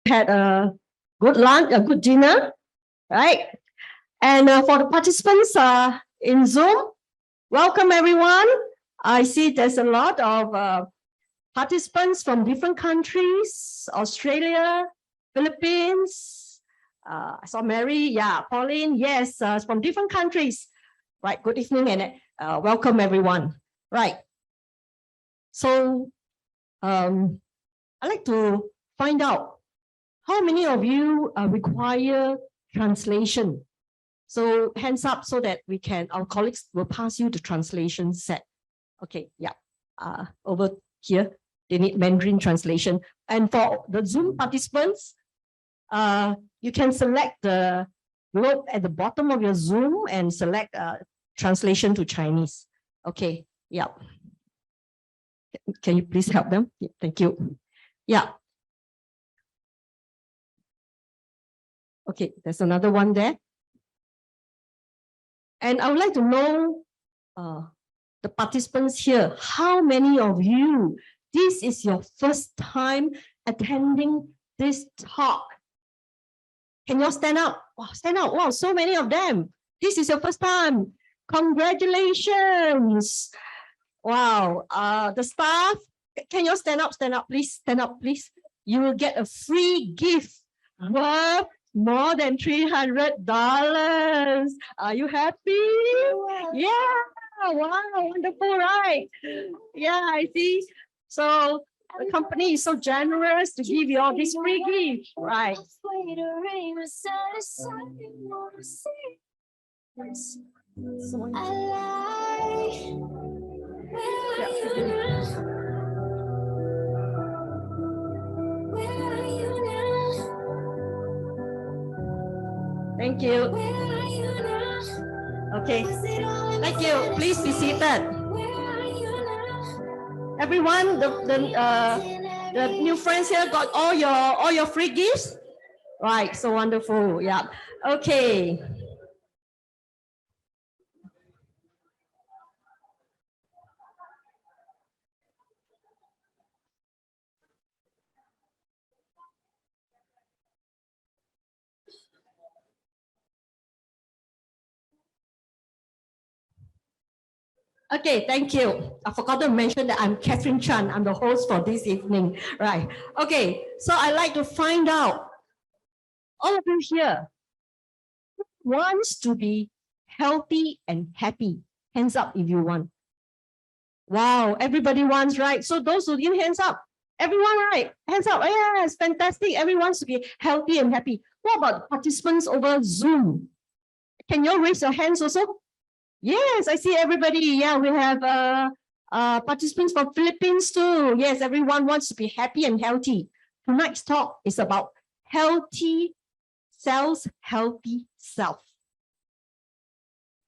had a good lunch, a good dinner, right? And for the participants in Zoom, welcome everyone. I see there's a lot of participants from different countries, Australia, Philippines. I saw Mary, yeah, Pauline, yes, from different countries. Right, good evening and welcome everyone. Right. So I'd like to find out how many of you require translation. So hands up so that we can, our colleagues will pass you the translation set. Okay, yeah, over here, they need Mandarin translation. And for the Zoom participants, you can select the globe at the bottom of your Zoom and select translation to Chinese. Okay, yeah. Can you please help them? Yeah, thank you. Yeah. Okay, there's another one there. And I would like to know the participants here, how many of you, this is your first time attending this talk? Can you all stand up? Wow, stand up. Wow, so many of them. This is your first time. Congratulations. Wow, the staff, can you all stand up, please, stand up, please. You will get a free gift worth more than $300. Are you happy? Yeah, wow, wonderful, right? Yeah, I see. So the company is so generous to give you all this free gift, right? Thank you. Okay, thank you. Please be seated. Everyone, the new friends here got all your free gifts? Right, so wonderful. Yeah. Okay. Okay, thank you. I forgot to mention that I'm Catherine Chan. I'm the host for this evening. Right. Okay, so I'd like to find out, all of you here, who wants to be healthy and happy? Hands up if you want. Wow, everybody wants, right? So those who didn't, hands up. Everyone, right? Hands up. Yes, fantastic. Everyone wants to be healthy and happy. What about participants over Zoom? Can you all raise your hands also? Yes, I see everybody. Yeah, we have participants from Philippines too. Yes, everyone wants to be happy and healthy. Tonight's talk is about healthy cells, healthy self.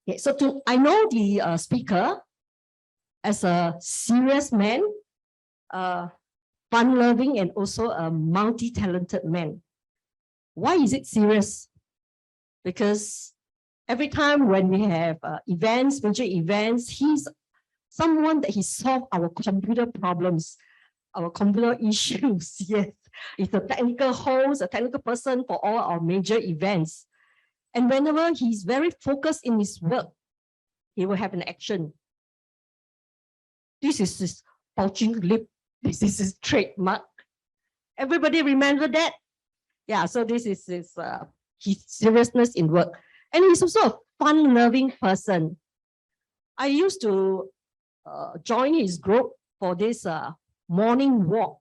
Okay, so I know the speaker as a serious man, fun-loving, and also a multi-talented man. Why is it serious? Because every time when we have events, major events, he's someone that he solved our computer problems, our computer issues. Yes, he's a technical host, a technical person for all our major events. And whenever he's very focused in his work, he will have an action. This is his pouching lip. This is his trademark. Everybody remember that? Yeah, so this is his seriousness in work. And he's also a fun-loving person. I used to join his group for this morning walk.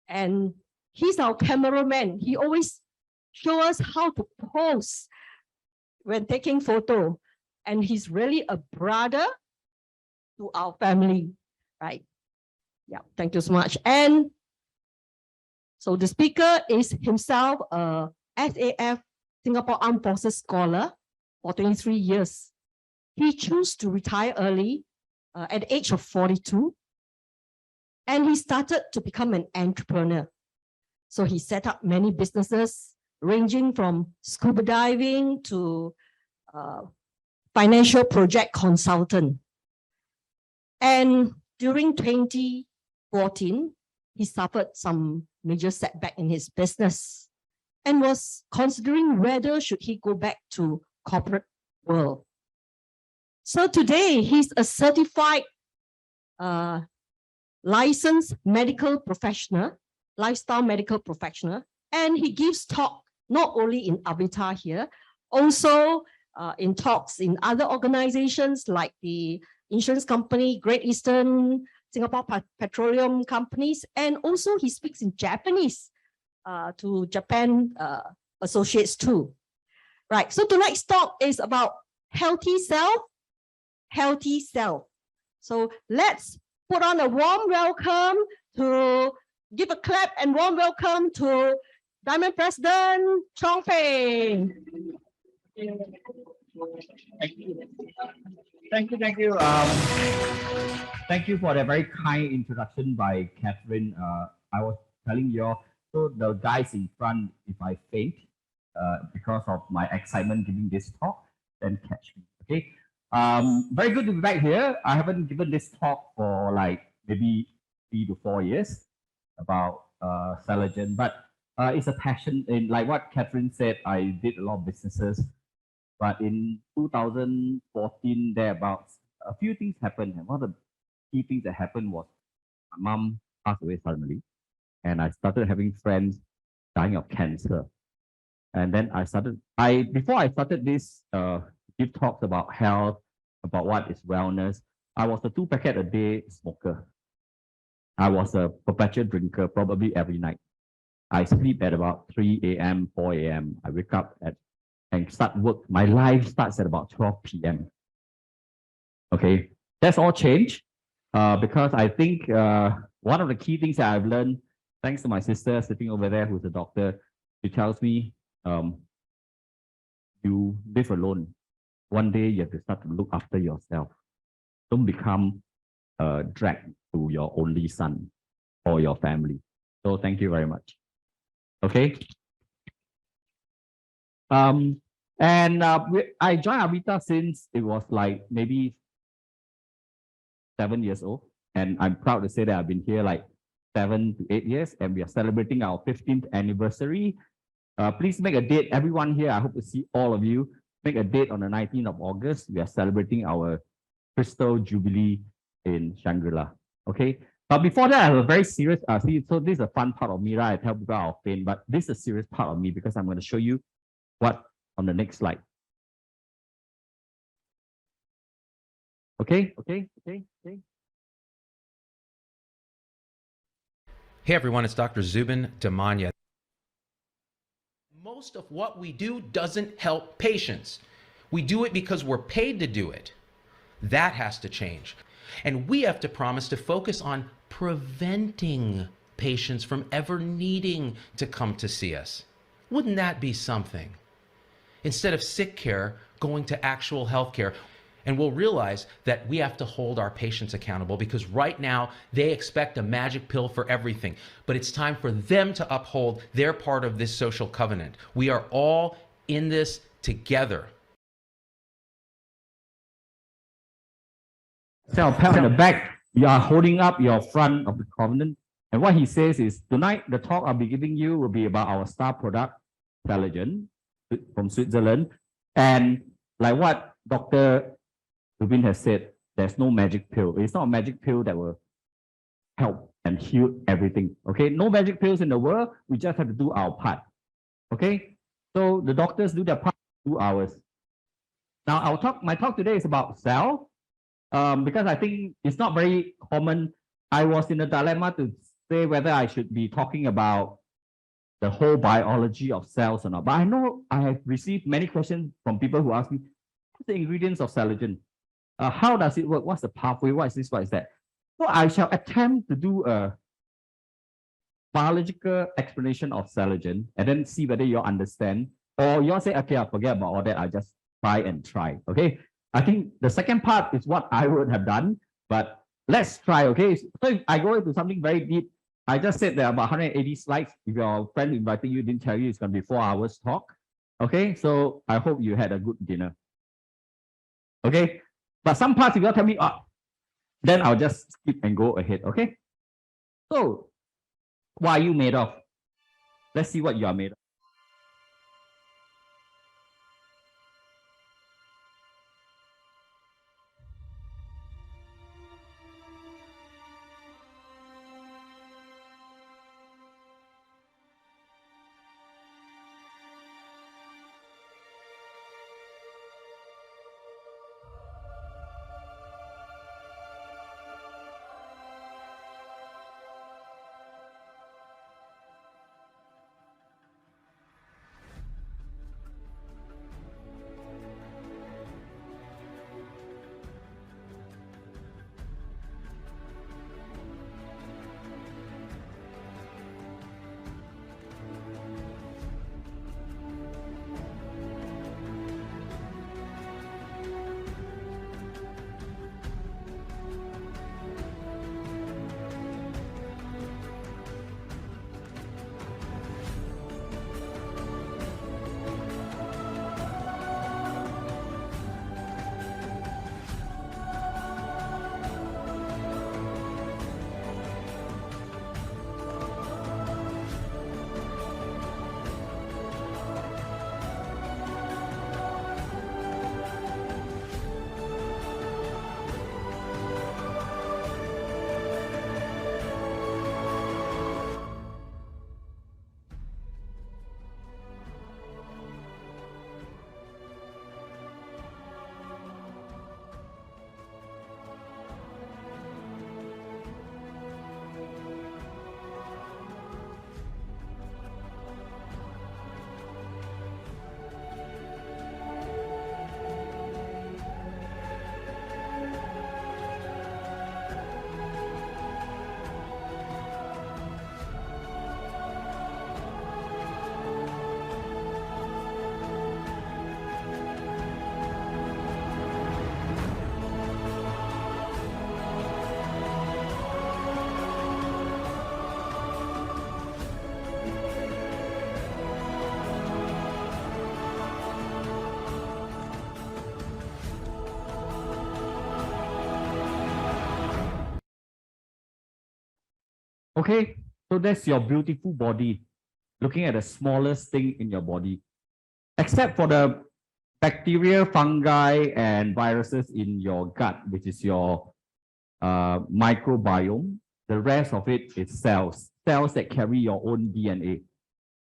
And he's our cameraman. He always shows us how to pose when taking photo. And he's really a brother to our family, right? Yeah, thank you so much. And so the speaker is himself a SAF, Singapore Armed Forces scholar for 23 years. He chose to retire early at the age of 42. And he started to become an entrepreneur. So he set up many businesses ranging from scuba diving to financial project consultant. And during 2014, he suffered some major setback in his business and was considering whether should he go back to corporate world. So today he's a certified licensed medical professional, lifestyle medical professional, and he gives talk not only in Avita here, also in talks in other organizations like the insurance company, Great Eastern, Singapore Petroleum Companies, and also he speaks in Japanese to Japan associates too. Right, so tonight's talk is about healthy self, healthy self. So let's put on a warm welcome to, give a clap and warm welcome to Diamond President Chong. Thank you. Thank you for the very kind introduction by Catherine. I was telling you all, so the guys in front, if I faint because of my excitement giving this talk, then catch me. Okay. Very good to be back here. I haven't given this talk for like maybe 3 to 4 years about CELERGEN, but it's a passion. In like what Catherine said, I did a lot of businesses. But in 2014, thereabouts, a few things happened. And one of the key things that happened was my mom passed away suddenly. And I started having friends dying of cancer. And then before I started this, give talks about health, about what is wellness, I was a 2-packet-a-day smoker. I was a perpetual drinker, probably every night. I sleep at about 3 a.m., 4 a.m. I wake up and start work. My life starts at about 12 p.m. Okay, that's all changed because I think one of the key things that I've learned, thanks to my sister sitting over there, who's a doctor, she tells me, you live alone. One day you have to start to look after yourself. Don't become a drag to your only son or your family. So thank you very much. Okay. I joined Avita since it was like maybe 7 years old. And I'm proud to say that I've been here like 7 to 8 years, and we are celebrating our 15th anniversary. Please make a date. Everyone here, I hope to see all of you. Make a date on the 19th of August. We are celebrating our Crystal Jubilee in Shangri-La. Okay. But before that, I have a very serious, so this is a fun part of me, right? I tell people I'll faint, but this is a serious part of me because I'm going to show you what on the next slide. Okay. Hey everyone, it's Dr. Zubin Damania. Most of what we do doesn't help patients. We do it because we're paid to do it. That has to change. And we have to promise to focus on preventing patients from ever needing to come to see us. Wouldn't that be something? Instead of sick care, going to actual health care. And we'll realize that we have to hold our patients accountable because right now they expect a magic pill for everything. But it's time for them to uphold their part of this social covenant. We are all in this together. So, pat on the back, you are holding up your front of the covenant. And what he says is, tonight, the talk I'll be giving you will be about our star product, CELERGEN, from Switzerland. And like what Dr. Rubin has said, there's no magic pill. It's not a magic pill that will help and heal everything. Okay, no magic pills in the world. We just have to do our part. Okay, so the doctors do their part, do ours. Now, my talk today is about self, because I think it's not very common. I was in a dilemma to say whether I should be talking about the whole biology of cells or not. But I know I have received many questions from people who ask me, what's the ingredients of CELERGEN? How does it work? What's the pathway? What is this? What is that? So I shall attempt to do a biological explanation of CELERGEN and then see whether you understand, or you all say, okay, I'll forget about all that. I just try. Okay. I think the second part is what I would have done, but let's try. Okay. So if I go into something very deep, I just said there are about 180 slides. If your friend invited you didn't tell you, it's going to be 4 hours talk. Okay. So I hope you had a good dinner. Okay. But some parts, if you tell me, then I'll just skip and go ahead. Okay. So What are you made of? Let's see what you are made of. Okay, so that's your beautiful body, looking at the smallest thing in your body. Except for the bacteria, fungi, and viruses in your gut, which is your microbiome. The rest of it is cells, cells that carry your own DNA.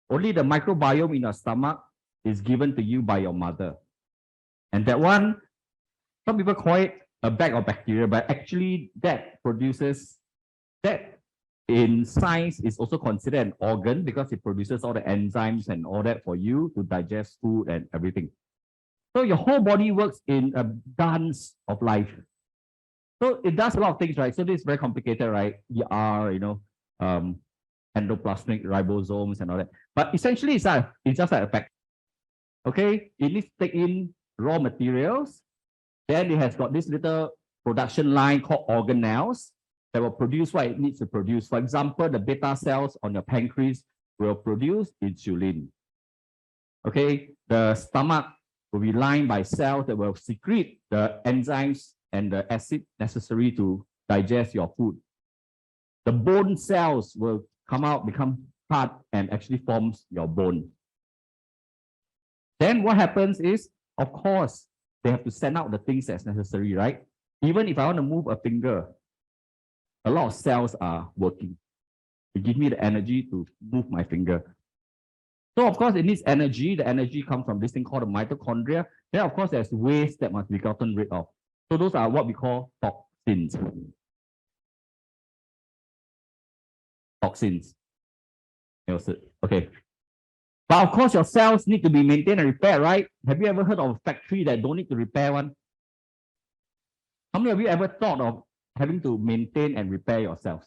Only the microbiome in your stomach is given to you by your mother. And that one, some people call it a bag of bacteria, but actually that produces, that in science is also considered an organ because it produces all the enzymes and all that for you to digest food and everything. So your whole body works in a dance of life. So it does a lot of things, right? So this is very complicated, right? ER, endoplasmic ribosomes and all that. But essentially, it's just like a fact. Okay, it needs to take in raw materials. Then it has got this little production line called organelles that will produce what it needs to produce. For example, the beta cells on your pancreas will produce insulin. Okay, the stomach will be lined by cells that will secrete the enzymes and the acid necessary to digest your food. The bone cells will come out, become hard, and actually forms your bone. Then what happens is, of course, they have to send out the things that's necessary, right? Even if I want to move a finger, a lot of cells are working to give me the energy to move my finger. So of course, it needs energy. The energy comes from this thing called the mitochondria. Then of course, there's waste that must be gotten rid of. So those are what we call toxins. Toxins. Okay. But of course, your cells need to be maintained and repaired, right? Have you ever heard of a factory that don't need to repair one? How many of you ever thought of having to maintain and repair your cells?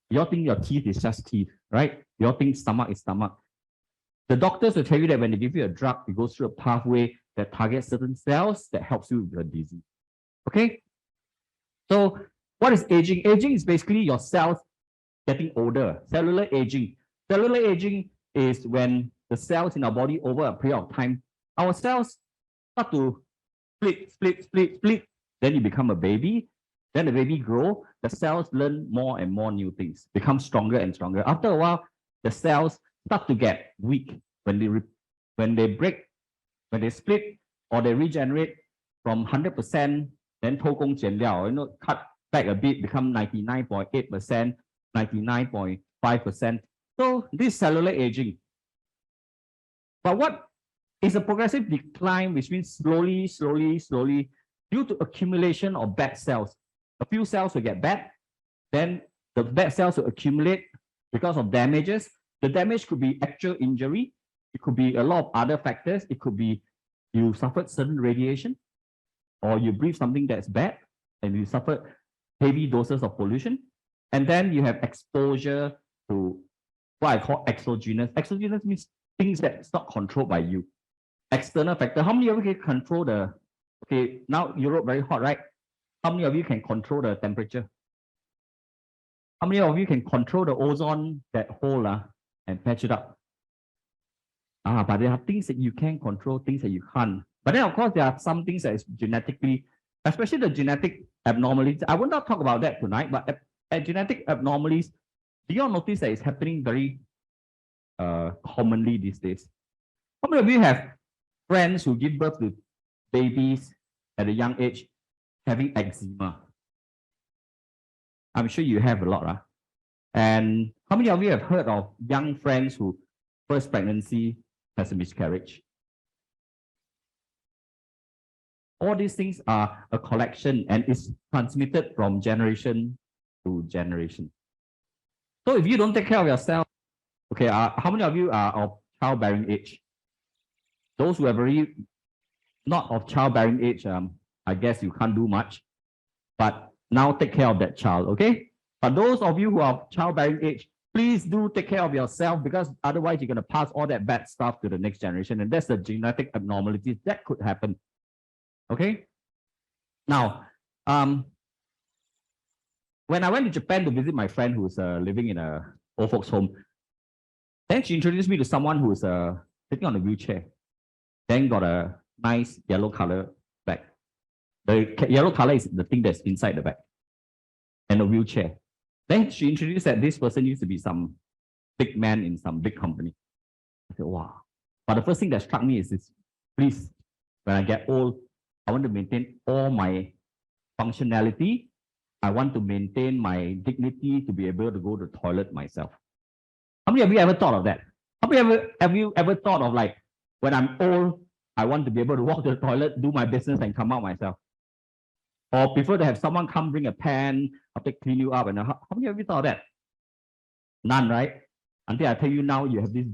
You all think your teeth is just teeth, right? You all think stomach is stomach. The doctors will tell you that when they give you a drug, it goes through a pathway that targets certain cells that helps you with your disease. Okay? So what is aging? Aging is basically your cells getting older. Cellular aging. Cellular aging is when the cells in our body over a period of time, our cells start to split. Then you become a baby. Then the baby grow, the cells learn more and more new things, become stronger and stronger. After a while, the cells start to get weak when they break, when they split or they regenerate from 100%, then 偷工减料, cut back a bit, become 99.8%, 99.5%. So this is cellular aging. But what is a progressive decline, which means slowly, due to accumulation of bad cells. A few cells will get bad, then the bad cells will accumulate because of damages. The damage could be actual injury. It could be a lot of other factors. It could be you suffered certain radiation, or you breathe something that's bad, and you suffered heavy doses of pollution. And then you have exposure to what I call exogenous. Exogenous means things that's not controlled by you. External factor. How many of you can control the, okay, now Europe very hot, right? How many of you can control the temperature? How many of you can control the ozone, that hole and patch it up? But there are things that you can control, things that you can't. But then, of course, there are some things that is genetically, especially the genetic abnormalities. I will not talk about that tonight, but genetic abnormalities, do you all notice that it's happening very commonly these days? How many of you have friends who give birth to babies at a young age having eczema? I'm sure you have a lot. And how many of you have heard of young friends who first pregnancy has a miscarriage? All these things are a collection and is transmitted from generation to generation. So if you don't take care of yourself, okay, how many of you are of childbearing age? Those who are very not of childbearing age, I guess you can't do much, but now take care of that child, okay? But those of you who are of childbearing age, please do take care of yourself, because otherwise you're going to pass all that bad stuff to the next generation, and that's the genetic abnormalities that could happen, okay? Now, when I went to Japan to visit my friend who's living in a old folks home, then she introduced me to someone who's sitting on a wheelchair, then got a nice yellow color bag. The yellow color is the thing that's inside the bag, and a wheelchair. Then she introduced that this person used to be some big man in some big company. I said, wow. But the first thing that struck me is this: please, when I get old, I want to maintain all my functionality. I want to maintain my dignity to be able to go to the toilet myself. How many of you ever thought of that? How many have you ever thought of, like, when I'm old, I want to be able to walk to the toilet, do my business, and come out myself? Or prefer to have someone come bring a pan after clean you up? And how many of you thought of that? None, right? Until I tell you now, you have this.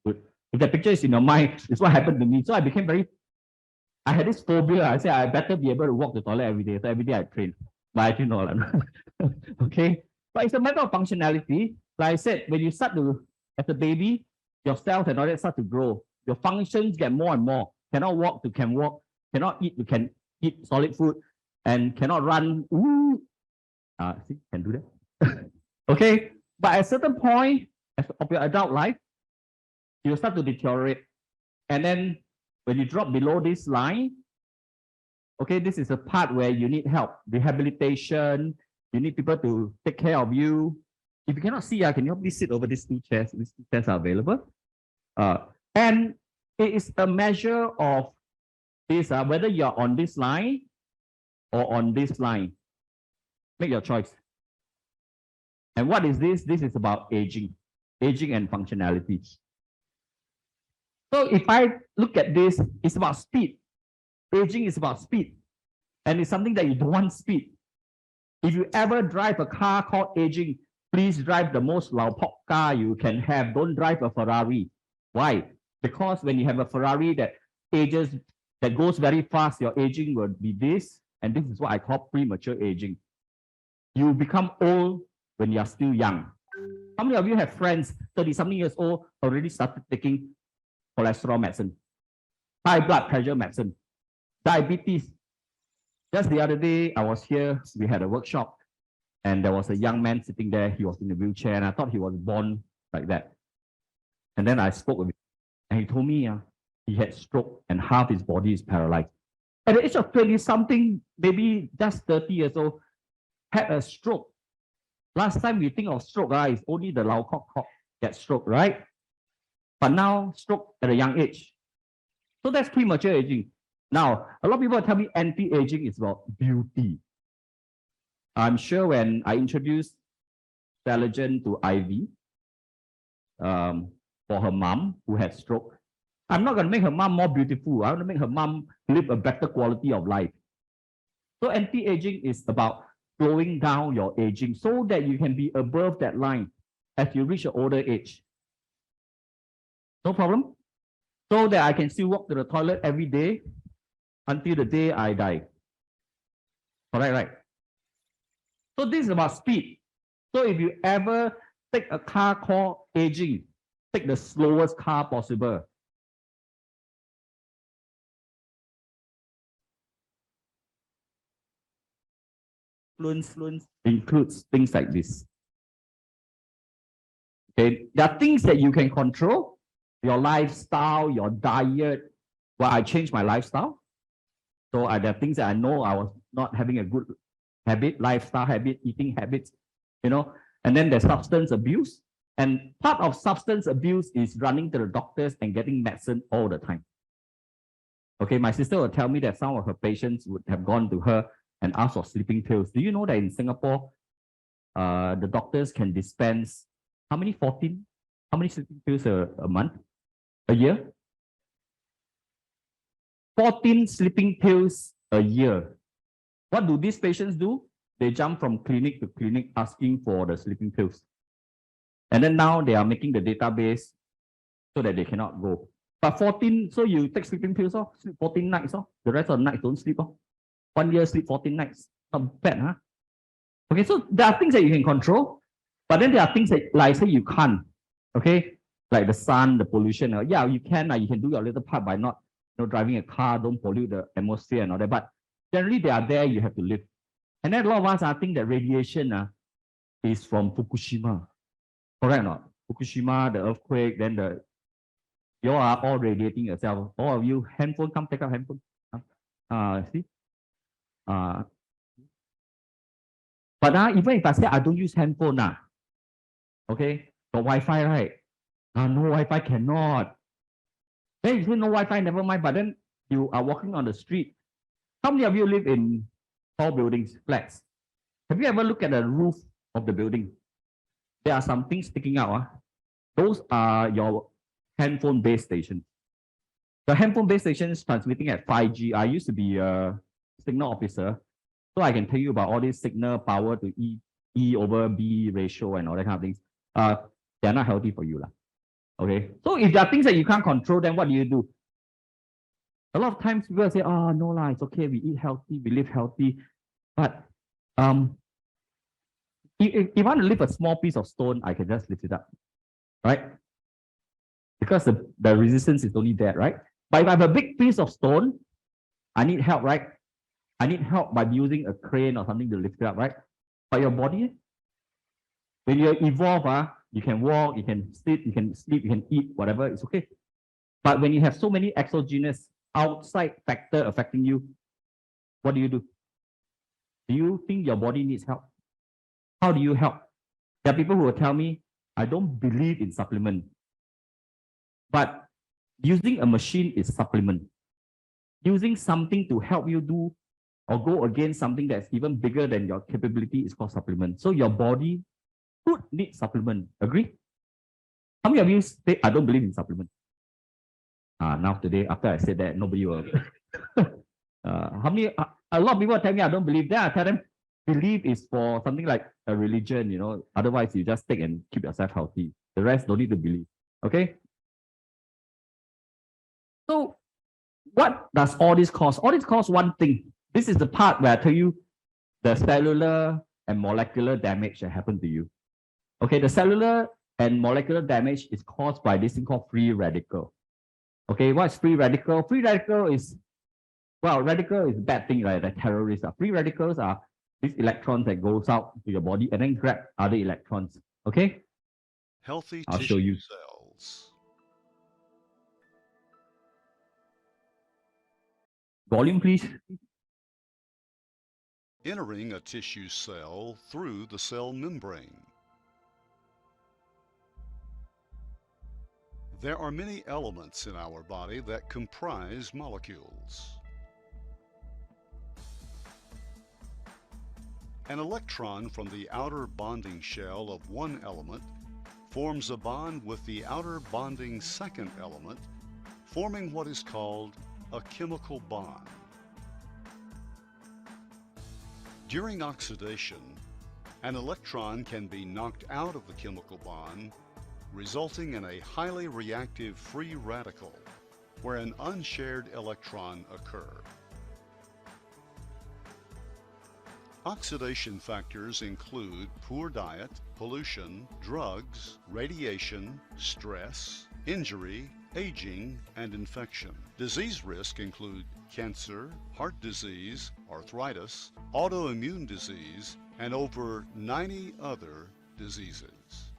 If the picture is in your mind, it's what happened to me. So I became I had this phobia. I said I better be able to walk to the toilet every day. So every day I train. But I didn't know that. Okay? But it's a matter of functionality. Like I said, when you start to, as a baby, your cells and all that start to grow. Your functions get more and more. Cannot walk to can walk. Cannot eat to can eat solid food. And cannot run. See, can do that. Okay? But at a certain point of your adult life, you will start to deteriorate. And then when you drop below this line, okay, this is a part where you need help, rehabilitation. You need people to take care of you. If you cannot see, can you please sit over these two chairs? These two chairs are available. And it is a measure of this, whether you're on this line or on this line. Make your choice. And what is this? This is about aging and functionality. So if I look at this, it's about speed. Aging is about speed. And it's something that you don't want speed. If you ever drive a car called aging, please drive the most laopok car you can have. Don't drive a Ferrari. Why? Because when you have a Ferrari that ages, that goes very fast, your aging will be this. And this is what I call premature aging. You become old when you are still young. How many of you have friends, 30-something years old, already started taking cholesterol medicine, high blood pressure medicine, diabetes? Just the other day, I was here, we had a workshop, and there was a young man sitting there. He was in a wheelchair, and I thought he was born like that. And then I spoke with him, and he told me he had stroke and half his body is paralyzed. At the age of 20-something, maybe just 30 years old, had a stroke. Last time we think of stroke, it's only the lao kok get stroke, right? But now stroke at a young age. So that's premature aging. Now, a lot of people tell me anti-aging is about beauty. I'm sure when I introduced CELERGEN to Ivy for her mom who had stroke, I'm not going to make her mom more beautiful. I want to make her mom live a better quality of life. So anti-aging is about slowing down your aging so that you can be above that line as you reach an older age. No problem? So that I can still walk to the toilet every day until the day I die. Correct, right? So this is about speed. So if you ever take a car called aging, take the slowest car possible. Influence includes things like this. Okay, there are things that you can control, your lifestyle, your diet. Well, I changed my lifestyle. So there are things that I know I was not having a good habit, lifestyle habit, eating habits, and then there's substance abuse. And part of substance abuse is running to the doctors and getting medicine all the time. Okay, my sister will tell me that some of her patients would have gone to her and asked for sleeping pills. Do you know that in Singapore, the doctors can dispense how many? 14? How many sleeping pills a month? A year? 14 sleeping pills a year. What do these patients do? They jump from clinic to clinic asking for the sleeping pills. And then now they are making the database so that they cannot go. But 14, so you take sleeping pills, sleep 14 nights, the rest of the nights don't sleep. 1 year sleep 14 nights. Not bad, huh? Okay, so there are things that you can control, but then there are things that, like say, you can't. Okay, like the sun, the pollution. Yeah, you can do your little part by not driving a car, don't pollute the atmosphere and all that. But generally, they are there, you have to live. And then a lot of us think that radiation is from Fukushima. Correct or not? Fukushima, the earthquake, then you are all radiating yourself. All of you, handphone, come take out handphone. See? But even if I say I don't use handphone, okay, got Wi-Fi, right? No Wi-Fi cannot. Then you say no Wi-Fi, never mind. But then you are walking on the street. How many of you live in tall buildings, flats? Have you ever looked at the roof of the building? There are some things sticking out. Those are your handphone base stations. The handphone base station is transmitting at 5G. I used to be a signal officer, so I can tell you about all this signal power to E over B ratio and all that kind of things. They're not healthy for you. Okay. So if there are things that you can't control, then what do? A lot of times people say, oh, no, it's okay. We eat healthy, we live healthy. But if I want to lift a small piece of stone, I can just lift it up, right? Because the resistance is only that, right? But if I have a big piece of stone, I need help, right? I need help by using a crane or something to lift it up, right? But your body, when you evolve, you can walk, you can sit, you can sleep, you can eat, whatever, it's okay. But when you have so many exogenous outside factor affecting you, what do? Do you think your body needs help? How do you help? There are people who will tell me, I don't believe in supplement. But using a machine is supplement. Using something to help you do or go against something that's even bigger than your capability is called supplement. So your body could need supplement. Agree? How many of you say, I don't believe in supplement? Now today, after I said that, nobody will. A lot of people tell me I don't believe. Then I tell them, belief is for something like a religion, otherwise you just take and keep yourself healthy. The rest don't need to believe. Okay? So what does all this cause? All this cause one thing. This is the part where I tell you the cellular and molecular damage that happened to you. Okay, the cellular and molecular damage is caused by this thing called free radical. Okay, what's free radical? Free radical is, radical is a bad thing, right? Like terrorists. Free radicals are these electrons that goes out to your body and then grab other electrons. Okay? Healthy I'll show tissue you. cells. Volume, please. entering a tissue cell through the cell membrane. There are many elements in our body that comprise molecules. An electron from the outer bonding shell of one element forms a bond with the outer bonding second element, forming what is called a chemical bond. During oxidation, an electron can be knocked out of the chemical bond, resulting in a highly reactive free radical, where an unshared electron occurs. Oxidation factors include poor diet, pollution, drugs, radiation, stress, injury, aging, and infection. Disease risk include cancer, heart disease, arthritis, autoimmune disease, and over 90 other diseases.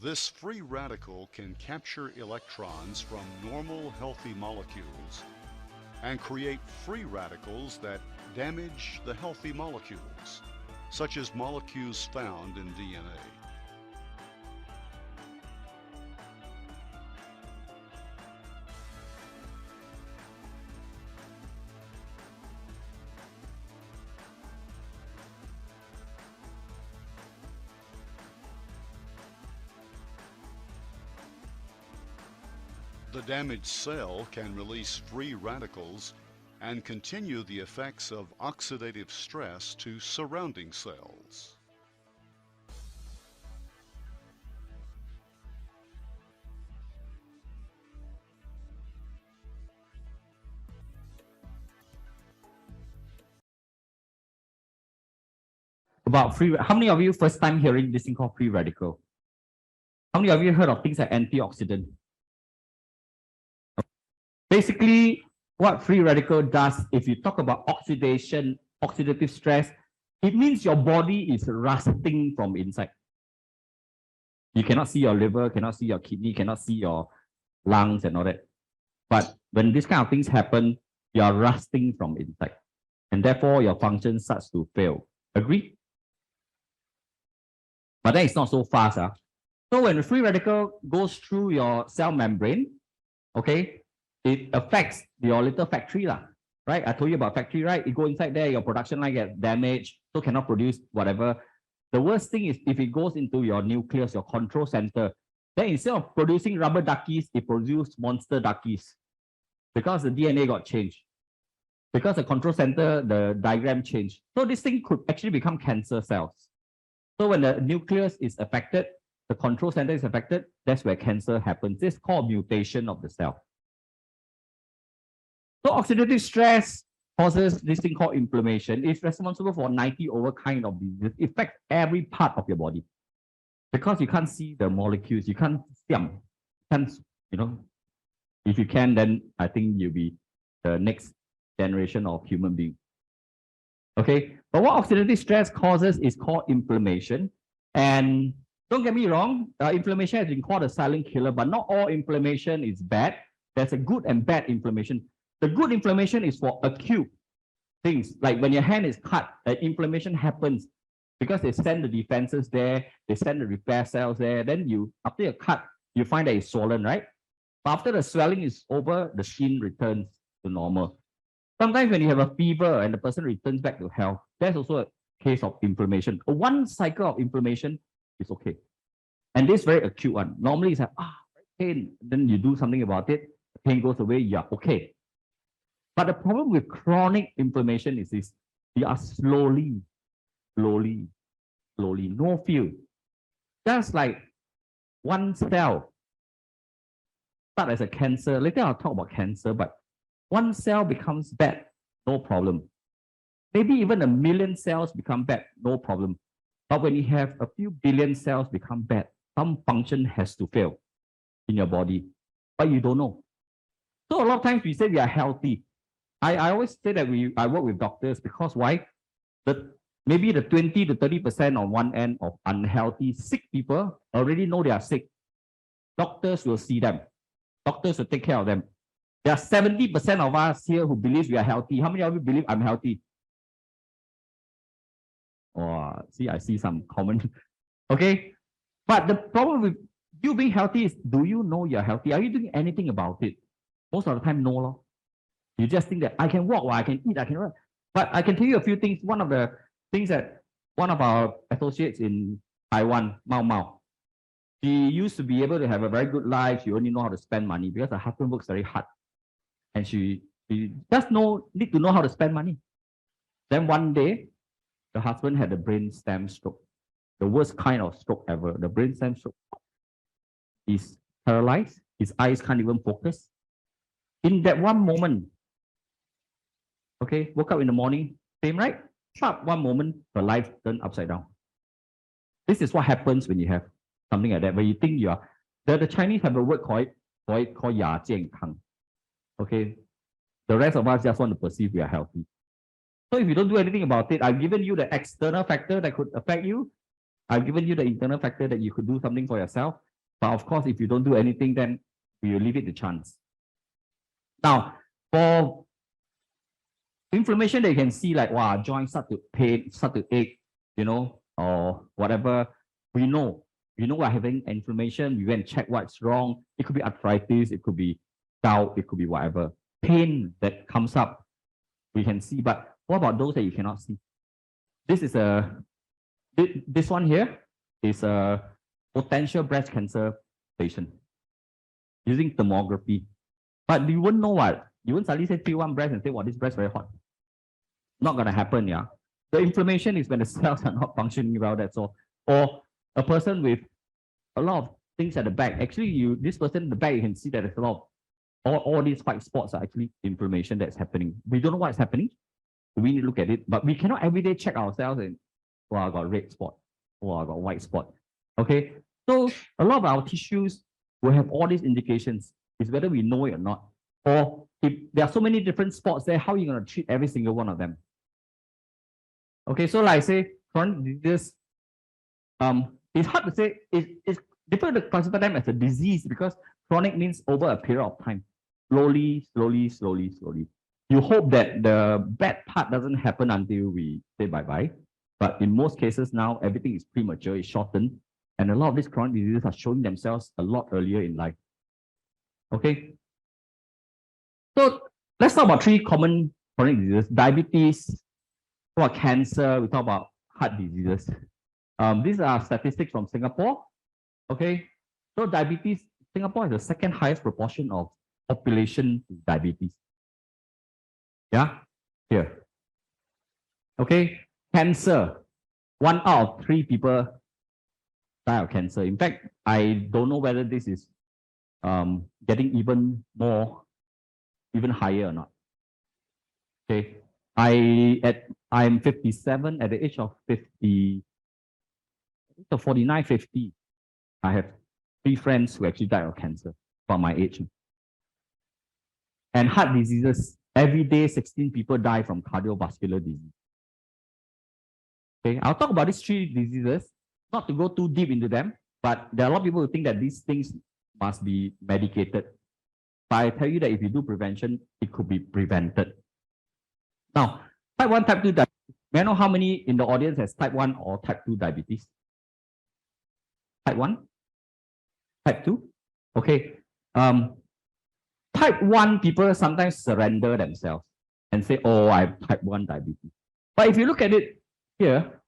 This free radical can capture electrons from normal healthy molecules and create free radicals that damage the healthy molecules, such as molecules found in DNA. The damaged cell can release free radicals and continue the effects of oxidative stress to surrounding cells. About free, how many of you first time hearing this thing called free radical? How many of you heard of things like antioxidant? Basically, what free radical does, if you talk about oxidation, oxidative stress, it means your body is rusting from inside. You cannot see your liver, cannot see your kidney, cannot see your lungs and all that. But when these kind of things happen, you are rusting from inside. And therefore, your function starts to fail. Agree? But then it's not so fast. So when the free radical goes through your cell membrane, okay, it affects your little factory, right? I told you about factory, right? You go inside there, your production line gets damaged, so cannot produce whatever. The worst thing is if it goes into your nucleus, your control center, then instead of producing rubber duckies, it produces monster duckies because the DNA got changed. Because the control center, the diagram changed. So this thing could actually become cancer cells. So when the nucleus is affected, the control center is affected, that's where cancer happens. This is called mutation of the cell. So oxidative stress causes this thing called inflammation. It's responsible for 90 over kind of diseases. It affects every part of your body. Because you can't see the molecules, you can't see them. If you can, then I think you'll be the next generation of human being. Okay, but what oxidative stress causes is called inflammation. And don't get me wrong, inflammation has been called a silent killer, but not all inflammation is bad. There's a good and bad inflammation. The good inflammation is for acute things, like when your hand is cut, inflammation happens because they send the defenses there, they send the repair cells there. Then after you cut, you find that it's swollen, right? But after the swelling is over, the skin returns to normal. Sometimes when you have a fever and the person returns back to health, that's also a case of inflammation. One cycle of inflammation is okay. And this very acute one. Normally it's like, pain. Then you do something about it, the pain goes away, you're okay. But the problem with chronic inflammation is this: you are slowly, no feel. Just like one cell start as a cancer. Later I'll talk about cancer, but one cell becomes bad, no problem. Maybe even 1 million cells become bad, no problem. But when you have a few billion cells become bad, some function has to fail in your body, but you don't know. So a lot of times we say we are healthy. I always say that I work with doctors because why? Maybe the 20 to 30% on one end of unhealthy, sick people already know they are sick. Doctors will see them. Doctors will take care of them. There are 70% of us here who believe we are healthy. How many of you believe I'm healthy? Or see, I see some common. Okay. But the problem with you being healthy is, do you know you're healthy? Are you doing anything about it? Most of the time, no. Lor. You just think that I can walk, or I can eat, I can run. But I can tell you a few things. One of the things that one of our associates in Taiwan, Mao Mao, she used to be able to have a very good life. She only know how to spend money because her husband works very hard. And she just need to know how to spend money. Then one day, the husband had a brainstem stroke. The worst kind of stroke ever. The brainstem stroke. He's paralyzed. His eyes can't even focus. In that one moment, okay, woke up in the morning, same, right? Sharp, one moment, her life turned upside down. This is what happens when you have something like that, where you think you are. The Chinese have a word called ya jian kang. Okay, the rest of us just want to perceive we are healthy. So if you don't do anything about it, I've given you the external factor that could affect you. I've given you the internal factor that you could do something for yourself. But of course, if you don't do anything, then we will leave it to chance. Now, for inflammation that you can see, like, wow, joints start to pain, start to ache, you know, or whatever, we know we're having inflammation. We went and check what's wrong. It could be arthritis, it could be gout, it could be whatever. Pain that comes up, we can see. But what about those that you cannot see? This is this one here is a potential breast cancer patient using thermography. But you wouldn't know what. You wouldn't suddenly say feel one breast and say, well, this breast is very hot. Not going to happen, yeah. The inflammation is when the cells are not functioning well, that's all. Or a person with a lot of things at the back. Actually, this person in the back, you can see that there's a lot of all these white spots are actually inflammation that's happening. We don't know what's happening. We need to look at it, but we cannot every day check ourselves and, oh, I got red spot. Oh, I got white spot. Okay. So a lot of our tissues will have all these indications. It's whether we know it or not. Or if there are so many different spots there, how are you going to treat every single one of them? Okay, so like I say, chronic diseases, it's hard to say, it's difficult to classify them as a disease because chronic means over a period of time. Slowly. You hope that the bad part doesn't happen until we say bye-bye. But in most cases now, everything is premature, it's shortened. And a lot of these chronic diseases are showing themselves a lot earlier in life. Okay. So let's talk about 3 common chronic diseases. Diabetes, or cancer, we talk about heart diseases. These are statistics from Singapore. Okay. So diabetes, Singapore has the 2nd highest proportion of population with diabetes. Yeah, here. Okay, cancer. 1 out of 3 people die of cancer. In fact, I don't know whether this is getting even higher or not. Okay, I'm 57. At the age of 49, 50, I have 3 friends who actually died of cancer from my age. And heart diseases, every day 16 people die from cardiovascular disease. Okay, I'll talk about these 3 diseases, not to go too deep into them, but there are a lot of people who think that these things must be medicated. But I tell you that if you do prevention, it could be prevented. Now, type 1, type 2 diabetes. May I know how many in the audience has type 1 or type 2 diabetes? Type 1? Type 2? Okay. Type 1 people sometimes surrender themselves and say, oh, I have type 1 diabetes. But if you look at it here,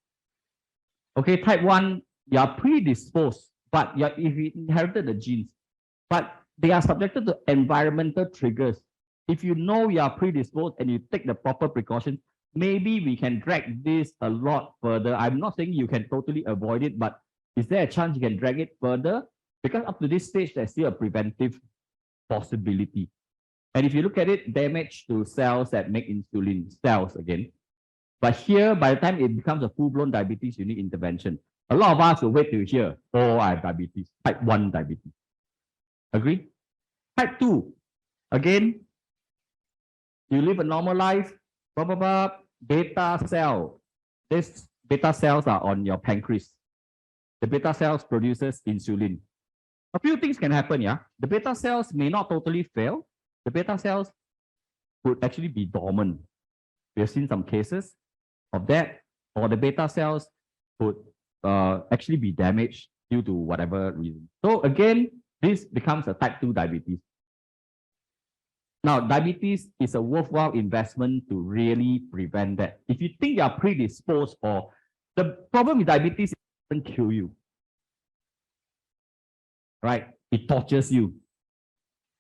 okay, type 1, you are predisposed, but if you inherited the genes, but they are subjected to environmental triggers. If you know you are predisposed and you take the proper precautions, maybe we can drag this a lot further. I'm not saying you can totally avoid it, but is there a chance you can drag it further? Because up to this stage, there's still a preventive possibility. And if you look at it, damage to cells that make insulin, cells again. But here, by the time it becomes a full-blown diabetes, you need intervention. A lot of us will wait till here, oh, I have diabetes, type 1 diabetes. Agree? Type 2, again, you live a normal life, blah, blah, blah, beta cell. These beta cells are on your pancreas. The beta cells produces insulin. A few things can happen, yeah. The beta cells may not totally fail. The beta cells could actually be dormant. We have seen some cases of that. or the beta cells could actually be damaged due to whatever reason. So again, this becomes a type 2 diabetes. Now, diabetes is a worthwhile investment to really prevent that. If you think you are predisposed, or the problem with diabetes, it doesn't kill you, right? It tortures you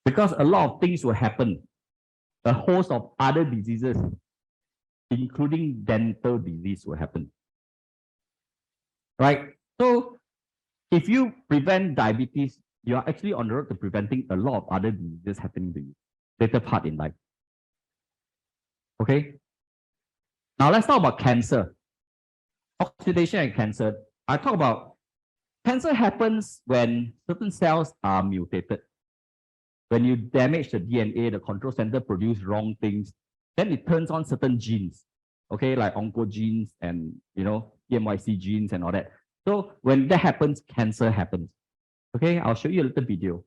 because a lot of things will happen. A host of other diseases, including dental disease, will happen, right? So if you prevent diabetes, you are actually on the road to preventing a lot of other diseases happening to you later part in life. Okay. Now let's talk about cancer. Oxidation and cancer. I talk about cancer happens when certain cells are mutated. When you damage the DNA, the control center produce wrong things, then it turns on certain genes, okay, like oncogenes and EMYC genes and all that. So when that happens, cancer happens. Okay, I'll show you a little video.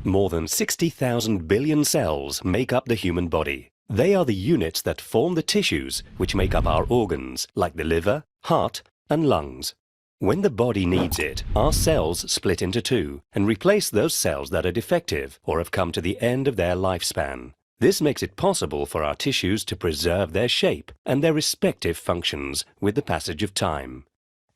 More than 60,000 billion cells make up the human body. They are the units that form the tissues which make up our organs, like the liver, heart, and lungs. When the body needs it, our cells split into two and replace those cells that are defective or have come to the end of their lifespan. This makes it possible for our tissues to preserve their shape and their respective functions with the passage of time.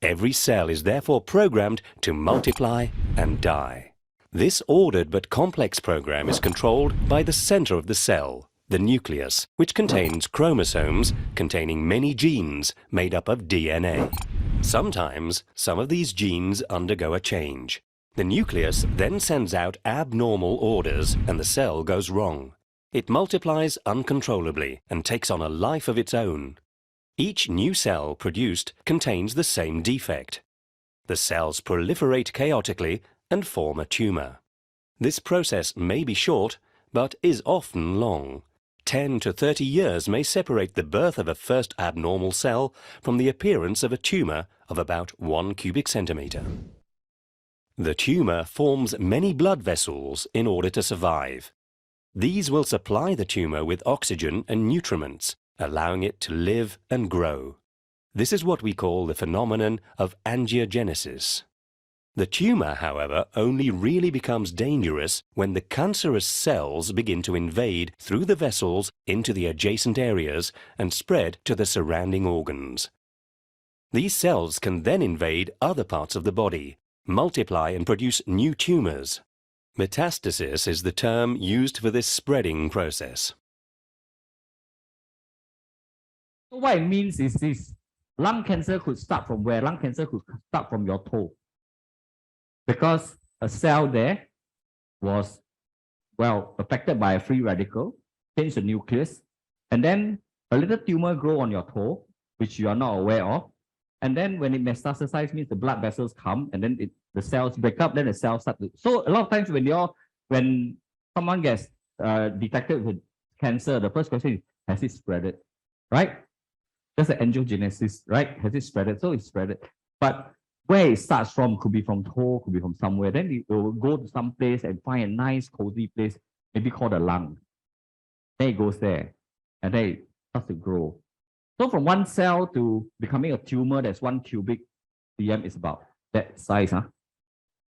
Every cell is therefore programmed to multiply and die. This ordered but complex program is controlled by the center of the cell, the nucleus, which contains chromosomes containing many genes made up of DNA. Sometimes, some of these genes undergo a change. The nucleus then sends out abnormal orders and the cell goes wrong. It multiplies uncontrollably and takes on a life of its own. Each new cell produced contains the same defect. The cells proliferate chaotically and form a tumor. This process may be short, but is often long. 10 to 30 years may separate the birth of a first abnormal cell from the appearance of a tumor of about 1 cubic centimeter. The tumor forms many blood vessels in order to survive. These will supply the tumor with oxygen and nutriments, allowing it to live and grow. This is what we call the phenomenon of angiogenesis. The tumor, however, only really becomes dangerous when the cancerous cells begin to invade through the vessels into the adjacent areas and spread to the surrounding organs. These cells can then invade other parts of the body, multiply and produce new tumors. Metastasis is the term used for this spreading process. What it means is this: lung cancer could start from where? Lung cancer could start from your toe. Because a cell there was, affected by a free radical, changed the nucleus, and then a little tumor grow on your toe, which you are not aware of. And then when it metastasizes, means the blood vessels come, and then the cells break up, then the cells start to... So a lot of times when someone gets detected with cancer, the first question is, has it spread? Right? That's the angiogenesis, right? Has it spread? So it's spread. But where it starts from could be from toe, could be from somewhere. Then it will go to some place and find a nice, cozy place, maybe called a lung. Then it goes there, and then it starts to grow. So from one cell to becoming a tumor that's 1 cubic cm is about that size.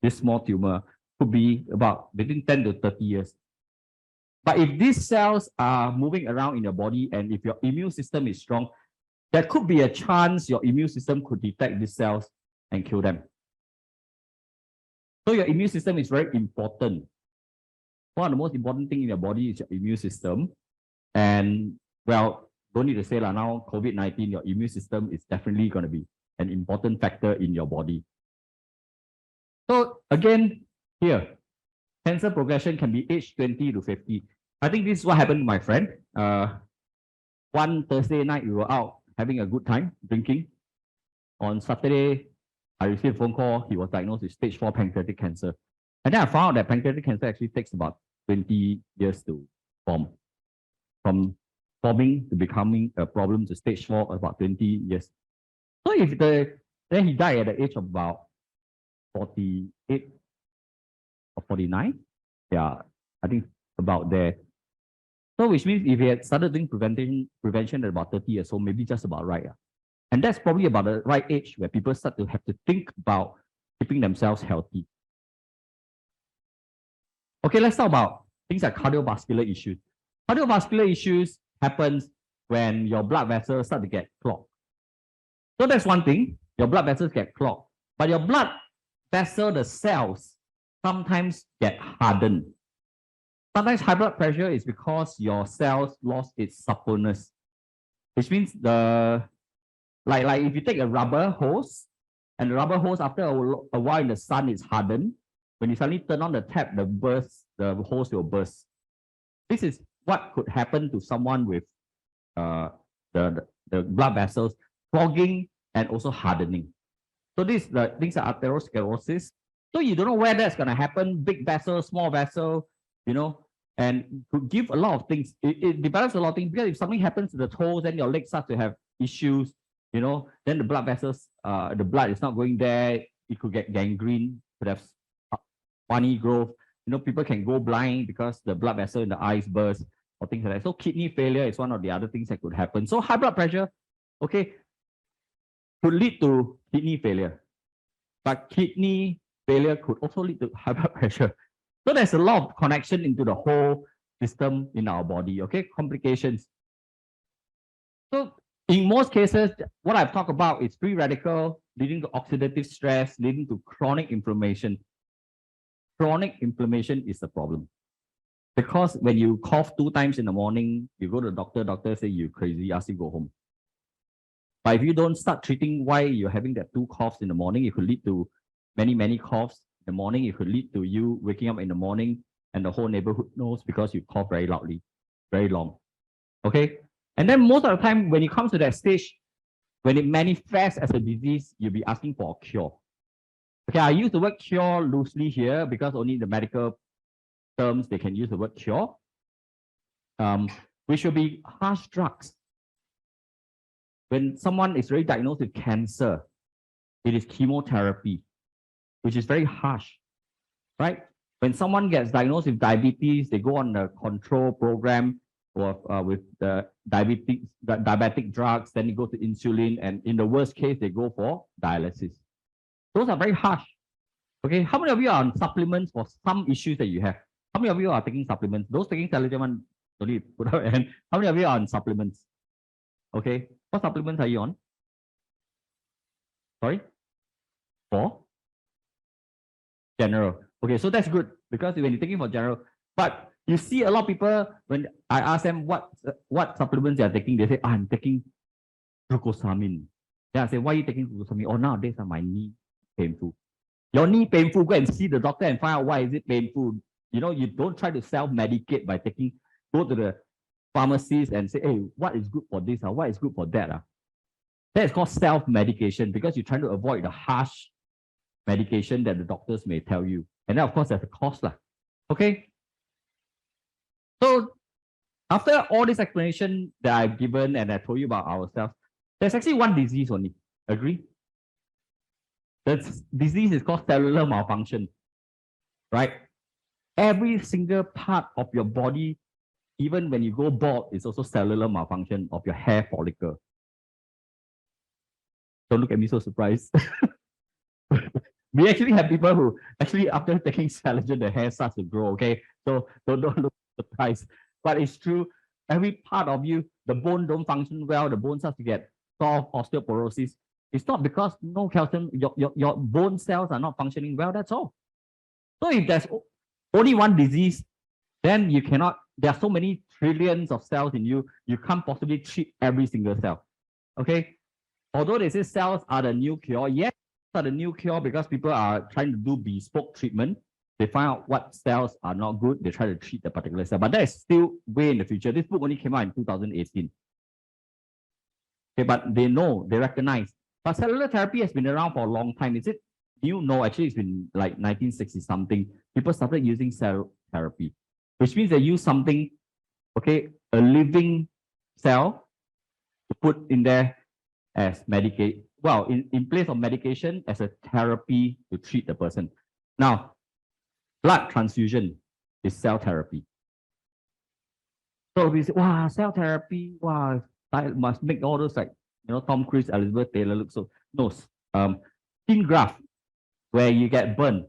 This small tumor could be about between 10 to 30 years. But if these cells are moving around in your body, and if your immune system is strong, there could be a chance your immune system could detect these cells and kill them. So your immune system is very important. One of the most important things in your body is your immune system. And don't need to say now, COVID-19, your immune system is definitely going to be an important factor in your body. So again, here, cancer progression can be age 20 to 50. I think this is what happened to my friend. One Thursday night, we were out having a good time, drinking. On Saturday, I received a phone call. He was diagnosed with stage 4 pancreatic cancer. And then I found out that pancreatic cancer actually takes about 20 years to form. From forming to becoming a problem to stage 4, about 20 years. So then he died at the age of about 48 or 49. Yeah, I think about there. So which means if he had started doing prevention at about 30 years old, maybe just about right. And that's probably about the right age where people start to have to think about keeping themselves healthy. Okay, let's talk about things like cardiovascular issues. Cardiovascular issues happens when your blood vessels start to get clogged. So that's one thing, your blood vessels get clogged. But your blood vessel, the cells, sometimes get hardened. Sometimes high blood pressure is because your cells lost its suppleness, which means like if you take a rubber hose, and the rubber hose after a while in the sun is hardened, when you suddenly turn on the tap, the hose will burst. This is what could happen to someone with the blood vessels clogging and also hardening. So these are atherosclerosis. So you don't know where that's going to happen, big vessel, small vessel, and could give a lot of things. It develops a lot of things because if something happens to the toes, then your legs start to have issues, then the blood vessels, the blood is not going there. It could get gangrene, could have funny growth. People can go blind because the blood vessel in the eyes burst or things like that. So kidney failure is one of the other things that could happen. So high blood pressure, okay, could lead to kidney failure. But kidney failure could also lead to high blood pressure. So there's a lot of connection into the whole system in our body, okay? Complications. So in most cases, what I've talked about is free radical leading to oxidative stress, leading to chronic inflammation. Chronic inflammation is the problem. Because when you cough 2 times in the morning, you go to the doctor say you're crazy, ask you to go home. But if you don't start treating why you're having that 2 coughs in the morning, it could lead to many, many coughs in the morning. It could lead to you waking up in the morning and the whole neighborhood knows because you cough very loudly, very long. Okay? And then most of the time, when it comes to that stage, when it manifests as a disease, you'll be asking for a cure. Okay, I use the word cure loosely here because only the medical terms, they can use the word cure. Which should be harsh drugs. When someone is already diagnosed with cancer, it is chemotherapy, which is very harsh, right? When someone gets diagnosed with diabetes, they go on a control program with the diabetic drugs, then they go to insulin, and in the worst case, they go for dialysis. Those are very harsh. Okay, how many of you are on supplements for some issues that you have? How many of you are taking supplements? Those taking CELERGEN, don't need to put out hand. How many of you are on supplements? Okay, what supplements are you on? Sorry? For? General. Okay, so that's good because when you're taking for general, but you see a lot of people, when I ask them what supplements they are taking, they say, I'm taking glucosamine. Yeah, I say, why are you taking glucosamine? Oh, nowadays my knee painful. Your knee painful, go and see the doctor and find out why is it painful. You don't try to self-medicate by go to the pharmacist and say, hey, what is good for this? What is good for that? That is called self-medication because you're trying to avoid the harsh medication that the doctors may tell you. And then, of course, there's a cost. Okay? So, after all this explanation that I've given and I told you about ourselves, there's actually one disease only. Agree? The disease is called cellular malfunction. Right? Every single part of your body, even when you go bald, is also cellular malfunction of your hair follicle. Don't look at me so surprised. We actually have people who actually after taking CELERGEN, the hair starts to grow, okay? So don't look surprised. But it's true, every part of you, the bone don't function well, the bone starts to get soft, osteoporosis. It's not because no calcium, your bone cells are not functioning well, that's all. So if there's only one disease, then you cannot, there are so many trillions of cells in you, you can't possibly treat every single cell, okay? Although they say cells are the new cure, yes, are the new cure because people are trying to do bespoke treatment. They find out what cells are not good. They try to treat the particular cell, but that is still way in the future. This book only came out in 2018. Okay, but they know, they recognize. But cellular therapy has been around for a long time. Is it new? No, actually it's been like 1960 something. People started using cell therapy, which means they use something, okay, a living cell to put in there as medicate. Well, in place of medication as a therapy to treat the person. Now, blood transfusion is cell therapy. So we say, wow, cell therapy, wow, I must make all those like, Tom Cruise, Elizabeth Taylor look so. No, skin graft, where you get burned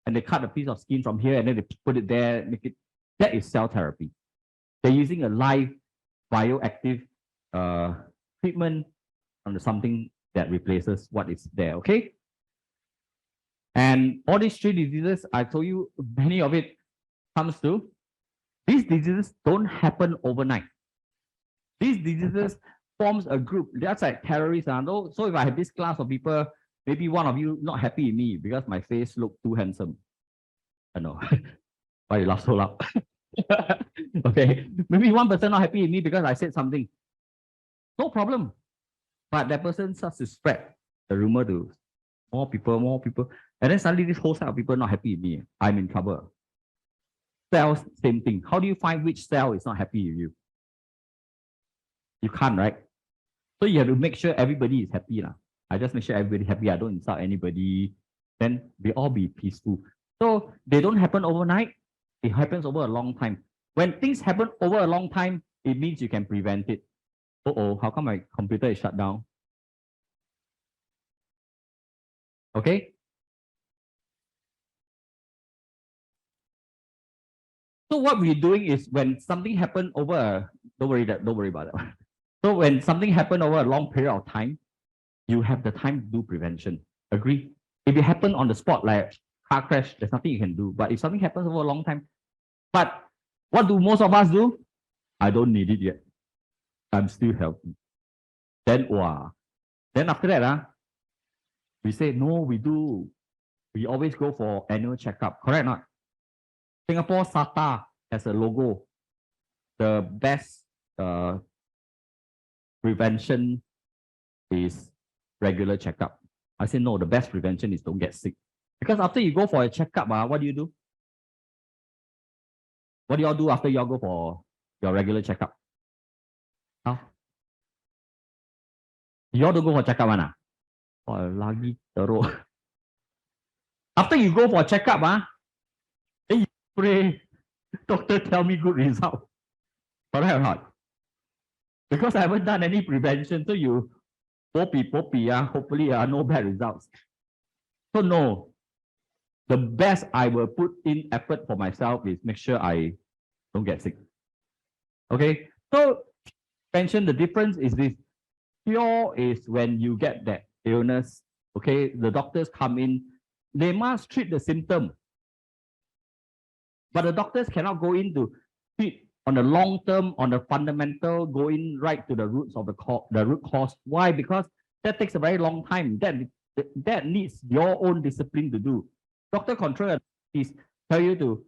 and they cut a piece of skin from here and then they put it there, make it, that is cell therapy. They're using a live bioactive treatment on something that replaces what is there, okay? And all these three diseases, I told you, many of it comes to, these diseases don't happen overnight. These diseases forms a group. That's like terrorists. So if I have this class of people, maybe one of you not happy with me because my face looked too handsome. I know. Why you laugh so loud? Okay. Maybe one person not happy with me because I said something. No problem. But that person starts to spread the rumor to more people. And then suddenly this whole set of people not happy with me. I'm in trouble. Cells, same thing. How do you find which cell is not happy with you? You can't, right? So you have to make sure everybody is happy. I just make sure everybody happy. I don't insult anybody. Then we all be peaceful. So they don't happen overnight. It happens over a long time. When things happen over a long time, it means you can prevent it. Uh-oh, how come my computer is shut down? Okay. So what we're doing is when something happened over, don't worry about that. So when something happened over a long period of time, you have the time to do prevention. Agree? If it happened on the spot, like car crash, there's nothing you can do. But if something happens over a long time, but what do most of us do? I don't need it yet. I'm still healthy. Then, wow. Then after that, we say, no, we do. We always go for annual checkup. Correct or not? Singapore SATA has a logo. The best prevention is regular checkup. I say, no, the best prevention is don't get sick. Because after you go for a checkup, what do you do? What do y'all do after y'all go for your regular checkup? Huh? Y'all don't go for checkup, oh, lagi teruk. After you go for a checkup, then you pray, doctor tell me good result. Correct or not? Because I haven't done any prevention, so you poppy, hopefully no bad results. So no, the best I will put in effort for myself is make sure I don't get sick. Okay, so mention the difference is this. Cure is when you get that illness, okay, the doctors come in, they must treat the symptom. But the doctors cannot go in to treat on the long term, on the fundamental, going right to the roots of the root cause. Why? Because that takes a very long time. That needs your own discipline to do. Doctor control is tell you to,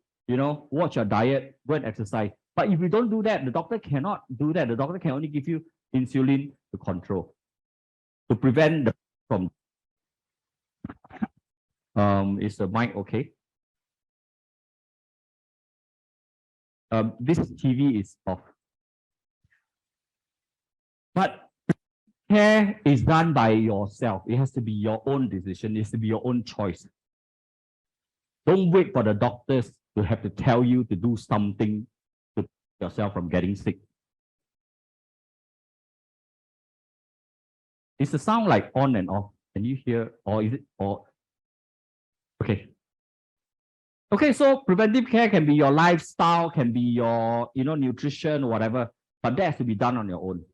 watch your diet, go and exercise. But if you don't do that, the doctor cannot do that. The doctor can only give you insulin to control, to prevent the from. Is the mic okay? This TV is off. But care is done by yourself. It has to be your own decision. It has to be your own choice. Don't wait for the doctors to have to tell you to do something to keep yourself from getting sick. Is the sound like on and off? Can you hear? Or is it? Or okay. Okay, so preventive care can be your lifestyle, can be your nutrition, whatever, but that has to be done on your own.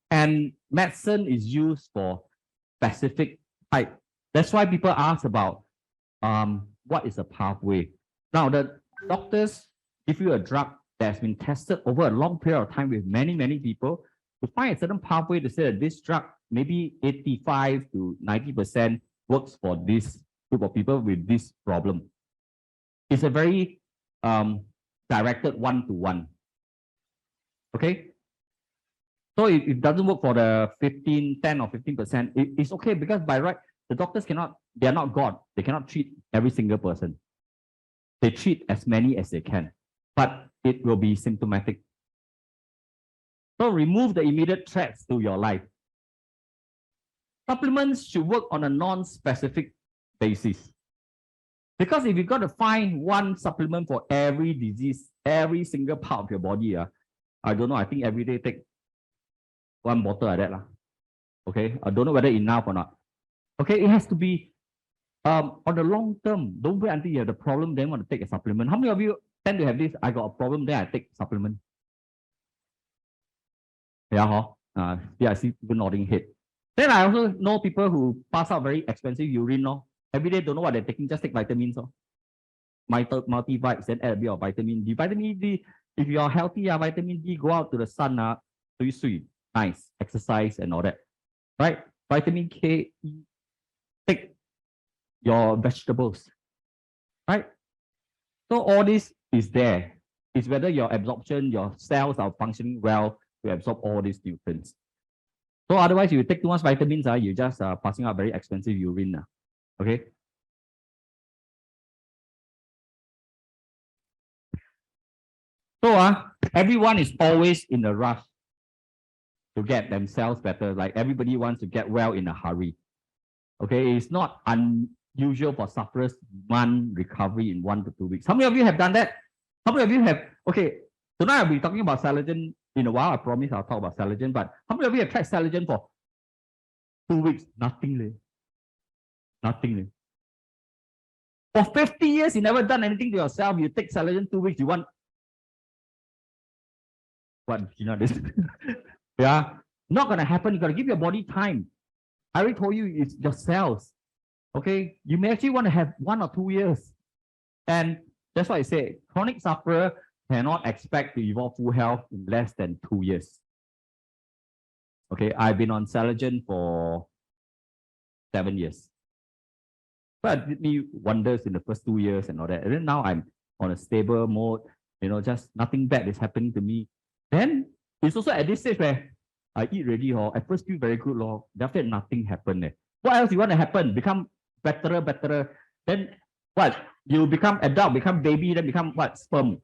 And medicine is used for specific type. That's why people ask about what is a pathway. Now, the doctors give you a drug that's been tested over a long period of time with many, many people to find a certain pathway to say that this drug, maybe 85 to 90% works for this group of people with this problem. It's a very directed one-to-one. Okay? So if it doesn't work for the 10 or 15%, it's okay because by right, the doctors they are not God. They cannot treat every single person. They treat as many as they can, but it will be symptomatic. So remove the immediate threats to your life. Supplements should work on a non-specific basis. Because if you've got to find one supplement for every disease, every single part of your body. I don't know, I think every day take 1 bottle like that. Okay, I don't know whether enough or not. Okay, it has to be on the long term. Don't wait until you have the problem, then want to take a supplement. How many of you tend to have this? I got a problem, then I take supplement. Yeah, yeah, I see people nodding head. Then I also know people who pass out very expensive urine. Every day don't know what they're taking, just take vitamins. Multivites, then add a bit of vitamin D. Vitamin D, if you are healthy, vitamin D, go out to the sun, sweet, nice, exercise and all that. Right? Vitamin K, take your vegetables. Right? So all this is there. It's whether your absorption, your cells are functioning well to absorb all these nutrients. So otherwise, if you take too much vitamins, you're just passing out very expensive urine. Okay. So everyone is always in a rush to get themselves better. Like everybody wants to get well in a hurry. Okay, it's not unusual for sufferers to demand recovery in 1 to 2 weeks. How many of you have done that? How many of you have? Okay, tonight I'll be talking about CELERGEN in a while. I promise I'll talk about CELERGEN. But how many of you have tried CELERGEN for 2 weeks? Nothing. Nothing. For 50 years, you never done anything to yourself. You take CELERGEN 2 weeks. You want what? You know this? Yeah, not gonna happen. You gotta give your body time. I already told you it's your cells. Okay, you may actually want to have 1 or 2 years, and that's why I say chronic sufferer cannot expect to evolve full health in less than 2 years. Okay, I've been on CELERGEN for 7 years. But it did me wonders in the first 2 years and all that. And then now I'm on a stable mode, just nothing bad is happening to me. Then it's also at this stage where I eat already, at first feel very good, then after that, nothing happened. What else you want to happen? Become better. Then what? You become adult, become baby, then become what? Sperm.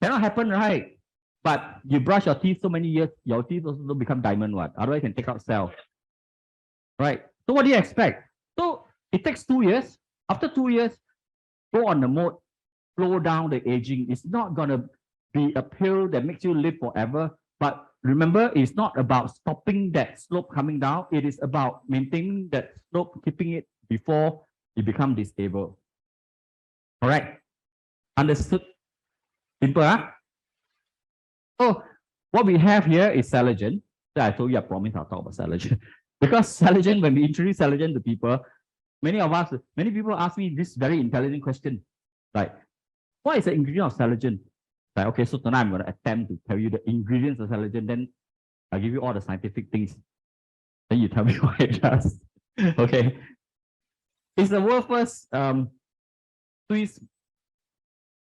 Cannot happen, right? But you brush your teeth so many years, your teeth also don't become diamond, what? Otherwise, you can take out cell. Right? So what do you expect? So it takes 2 years. After 2 years, go on the mode, slow down the aging. It's not going to be a pill that makes you live forever. But remember, it's not about stopping that slope coming down. It is about maintaining that slope, keeping it before you become disabled. All right? Understood? Simple, So what we have here is CELERGEN. So I told you, I promised I'll talk about CELERGEN. Because CELERGEN, when we introduce CELERGEN to people, many people ask me this very intelligent question. Like, what is the ingredient of CELERGEN? Like, okay, so tonight I'm going to attempt to tell you the ingredients of CELERGEN. Then I'll give you all the scientific things. Then you tell me what it does. Okay. It's the world's first Swiss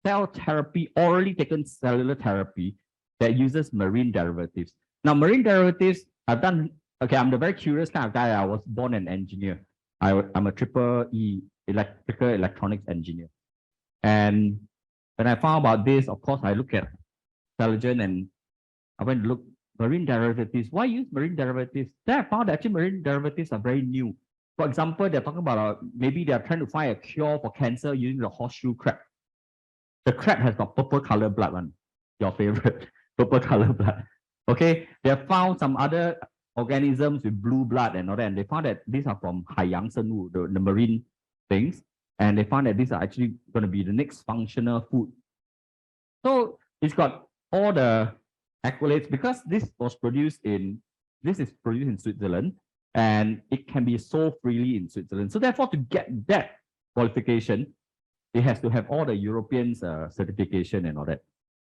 cell therapy, orally taken cellular therapy that uses marine derivatives. Now, marine derivatives, I'm the very curious kind of guy. I was born an engineer. I'm a triple E, electrical electronics engineer. And when I found about this, of course, I look at CELERGEN and I went to look marine derivatives. Why use marine derivatives? Then I found that actually marine derivatives are very new. For example, they're talking about maybe they're trying to find a cure for cancer using the horseshoe crab. The crab has got purple color blood, one, your favorite, purple color blood. Okay, they have found some other organisms with blue blood and all that, and they found that these are from Haiyang Senwu, the marine things, and they found that these are actually going to be the next functional food. So it's got all the accolades because this is produced in Switzerland, and it can be sold freely in Switzerland. So therefore, to get that qualification, it has to have all the European certification and all that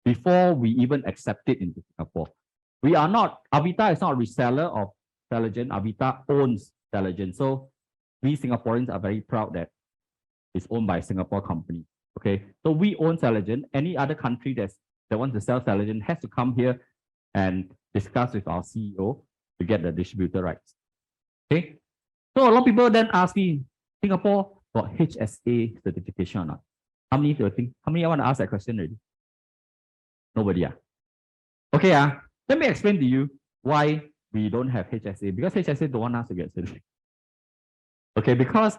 before we even accept it into Singapore. We are not, Avita is not a reseller of CELERGEN. Avita owns CELERGEN. So we Singaporeans are very proud that it's owned by a Singapore company. Okay, so we own CELERGEN. Any other country that wants to sell CELERGEN has to come here and discuss with our CEO to get the distributor rights. Okay, so a lot of people then ask me, Singapore got HSA certification or not? How many do you think? How many want to ask that question already? Nobody. Okay, let me explain to you why we don't have HSA. Because HSA don't want us to get certified. Okay, because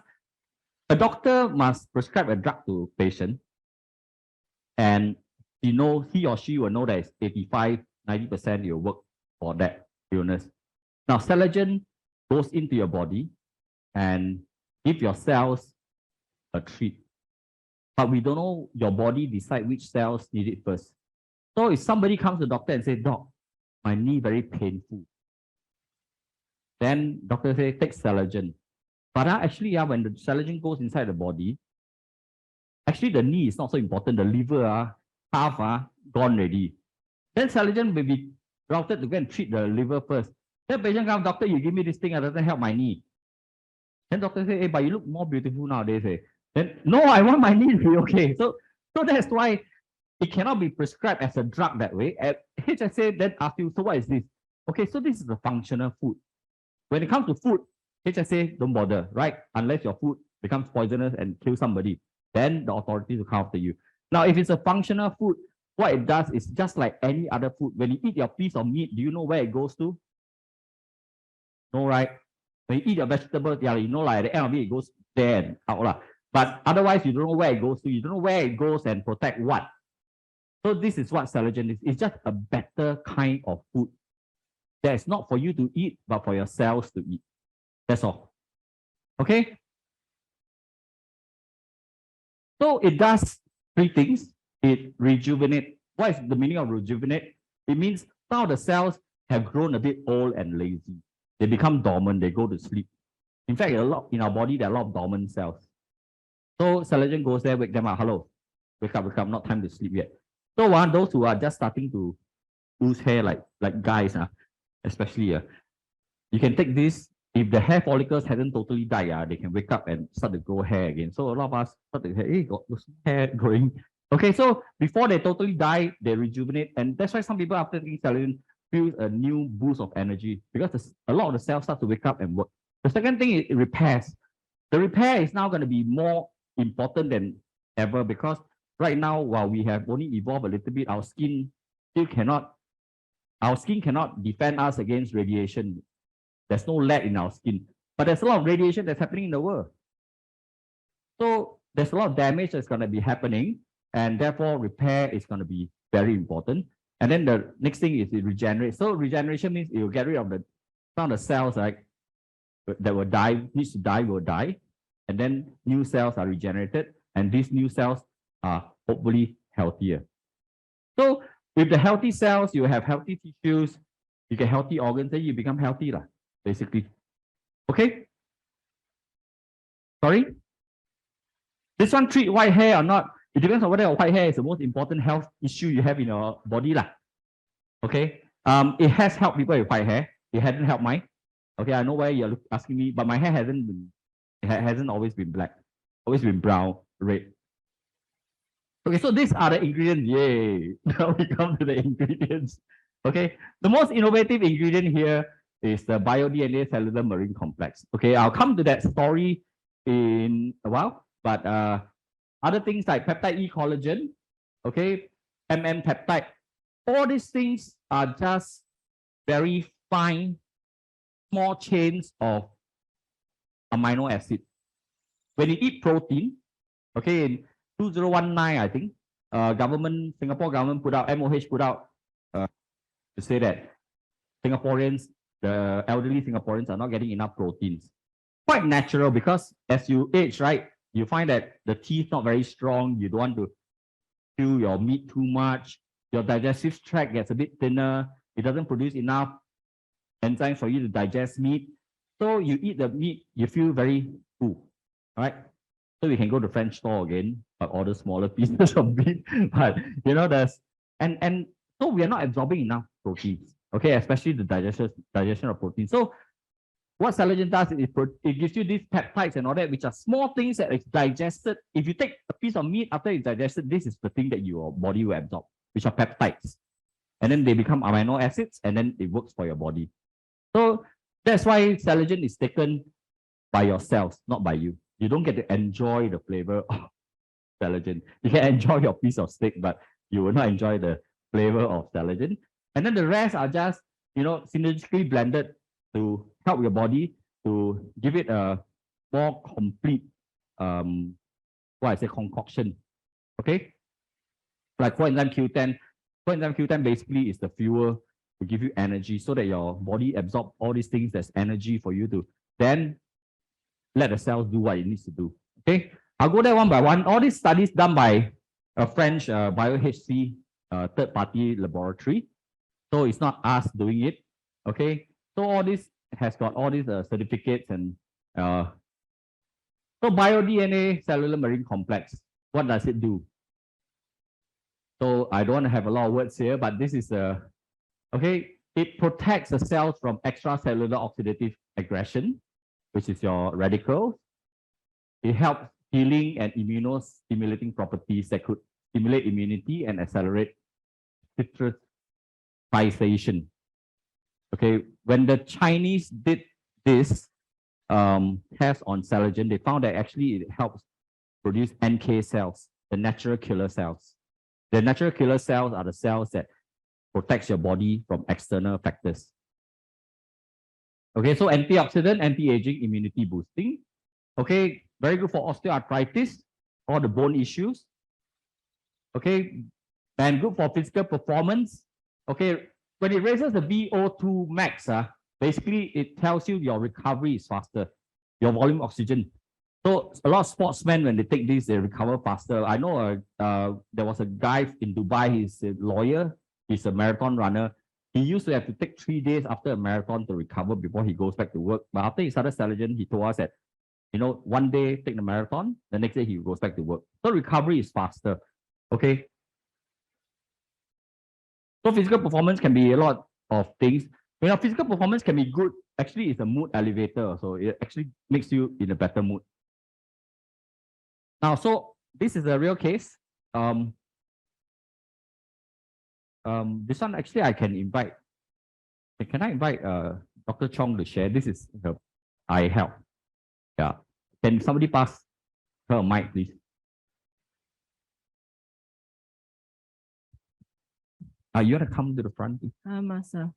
a doctor must prescribe a drug to patient. And he or she will know that it's 85, 90% will work for that illness. Now, CELERGEN goes into your body and give your cells a treat. But we don't know your body decide which cells need it first. So if somebody comes to the doctor and says, Doc, my knee very painful, then doctor say, take CELERGEN. But actually, when the CELERGEN goes inside the body, actually the knee is not so important. The liver, half gone already. Then CELERGEN will be routed to go and treat the liver first. Then patient comes, doctor, you give me this thing, it doesn't help my knee. Then doctor say, hey, but you look more beautiful nowadays. Then, no, I want my knee to be okay. So that's why it cannot be prescribed as a drug that way. And HSA then ask you, so what is this? Okay, so this is a functional food. When it comes to food, HSA don't bother, right? Unless your food becomes poisonous and kills somebody, then the authorities will come after you. Now, if it's a functional food, what it does is just like any other food. When you eat your piece of meat, do you know where it goes to? No, right? When you eat your vegetables, yeah, you know, like at the end of it goes there and out. But otherwise, you don't know where it goes to. You don't know where it goes and protect what. So this is what CELERGEN is. It's just a better kind of food that is not for you to eat, but for your cells to eat. That's all. Okay? So it does three things. It rejuvenates. What is the meaning of rejuvenate? It means now the cells have grown a bit old and lazy. They become dormant. They go to sleep. In fact, in our body, there are a lot of dormant cells. So CELERGEN goes there, wake them up. Hello, wake up, not time to sleep yet. So those who are just starting to lose hair, like guys, especially, you can take this. If the hair follicles hasn't totally died, they can wake up and start to grow hair again. So a lot of us start to say, hey, got hair growing. Okay, so before they totally die, they rejuvenate. And that's why some people after taking CELERGEN feel a new boost of energy because a lot of the cells start to wake up and work. The second thing is it repairs. The repair is now going to be more important than ever because right now, while we have only evolved a little bit, our skin cannot defend us against radiation. There's no lead in our skin, but there's a lot of radiation that's happening in the world. So there's a lot of damage that's going to be happening, and therefore repair is going to be very important. And then the next thing is it regenerates. So regeneration means it will get rid of some of the cells that will die, needs to die, will die, and then new cells are regenerated, and these new cells are hopefully healthier. So with the healthy cells, you have healthy tissues, you get healthy organs, then you become healthy, basically. Okay? Sorry? This one treat white hair or not, it depends on whether white hair is the most important health issue you have in your body. Okay? It has helped people with white hair. It hasn't helped mine. Okay, I know why you're asking me, but my hair hasn't always been black, always been brown, red. Okay, so these are the ingredients. Yay! Now we come to the ingredients. Okay, the most innovative ingredient here is the bio-DNA cellular marine complex. Okay, I'll come to that story in a while, but other things like peptide E collagen, okay, peptide, all these things are just very fine, small chains of amino acid. When you eat protein, okay, in 2019, I think, Singapore government put out, MOH put out to say that Singaporeans, the elderly Singaporeans are not getting enough proteins. Quite natural because as you age, right, you find that the teeth not very strong. You don't want to chew your meat too much. Your digestive tract gets a bit thinner. It doesn't produce enough enzymes for you to digest meat. So you eat the meat, you feel very full, right? So we can go to French store again, but order smaller pieces of meat. But you know, and so we are not absorbing enough proteins, okay, especially the digestion of protein. So what CELERGEN does is it gives you these peptides and all that, which are small things that is digested. If you take a piece of meat after it's digested, this is the thing that your body will absorb, which are peptides. And then they become amino acids, and then it works for your body. So that's why CELERGEN is taken by your cells, not by you. You don't get to enjoy the flavor of CELERGEN. You can enjoy your piece of steak, but you will not enjoy the flavor of CELERGEN. And then the rest are just, synergistically blended to help your body to give it a more complete, concoction. Okay. like coenzyme Q10. Coenzyme Q10 basically is the fuel to give you energy so that your body absorbs all these things that's energy for you to then let the cells do what it needs to do. Okay, I'll go there one by one. All these studies done by a French BioHC third-party laboratory. So it's not us doing it. Okay, so all this has got all these certificates and so bio-DNA cellular marine complex. What does it do? So I don't want to have a lot of words here, but this is okay. It protects the cells from extracellular oxidative aggression, which is your radicals. It helps healing and immunostimulating properties that could stimulate immunity and accelerate citratization. Okay, when the Chinese did this test on CELERGEN, they found that actually it helps produce NK cells, the natural killer cells. The natural killer cells are the cells that protects your body from external factors. Okay, so antioxidant, anti-aging, immunity boosting. Okay, very good for osteoarthritis, all the bone issues. Okay, and good for physical performance. Okay, when it raises the VO2 max, basically it tells you your recovery is faster, your volume oxygen. So a lot of sportsmen, when they take this, they recover faster. I know there was a guy in Dubai, he's a lawyer, he's a marathon runner. He used to have to take 3 days after a marathon to recover before he goes back to work. But after he started CELERGEN, he told us that, you know, one day take the marathon, the next day he goes back to work. So recovery is faster. Okay. So physical performance can be a lot of things. You know, physical performance can be good. Actually, it's a mood elevator. So it actually makes you in a better mood. Now, so this is a real case. This one actually I can invite. Can I invite Dr. Chong to share? This is her eye health. Yeah. Can somebody pass her a mic, please? You want to come to the front, please? Master.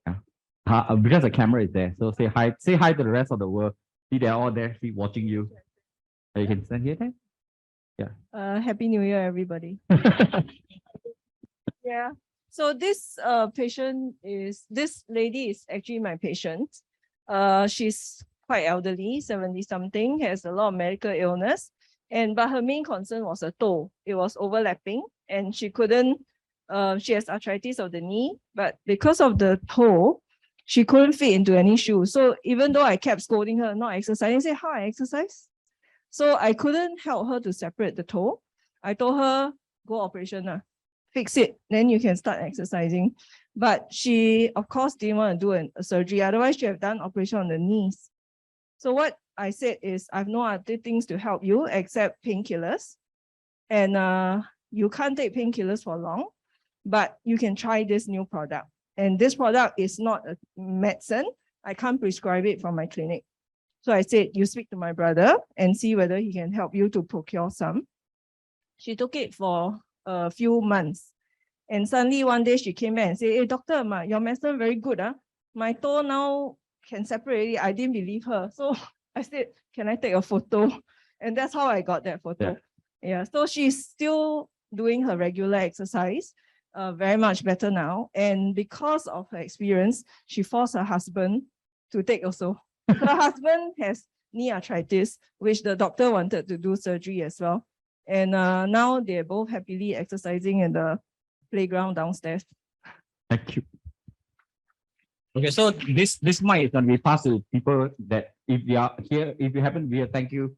Yeah. Because the camera is there. So say hi. Say hi to the rest of the world. See, they're all there watching you. You can stand here then. Yeah. Happy New Year, everybody. Yeah. So this this lady is actually my patient. She's quite elderly, 70 something, has a lot of medical illness, but her main concern was a toe. It was overlapping, and she couldn't. She has arthritis of the knee, but because of the toe, she couldn't fit into any shoe. So even though I kept scolding her not exercising, say how I exercise. So I couldn't help her to separate the toe. I told her, go operation, fix it, then you can start exercising. But she, of course, didn't want to do a surgery. Otherwise, she have done operation on the knees. So what I said is, I have no other things to help you except painkillers. And you can't take painkillers for long, but you can try this new product. And this product is not a medicine. I can't prescribe it from my clinic. So I said, you speak to my brother and see whether he can help you to procure some. She took it for a few months. And suddenly one day she came back and said, hey, doctor, your medicine very good. My toe now can separate it. I didn't believe her. So I said, can I take a photo? And that's how I got that photo. Yeah. So she's still doing her regular exercise, very much better now. And because of her experience, she forced her husband to take also. Her husband has knee arthritis, which the doctor wanted to do surgery as well. And now they're both happily exercising in the playground downstairs. Thank you. Okay, so this mic is going to be passed to people that if they are here, if you happen to be here, thank you.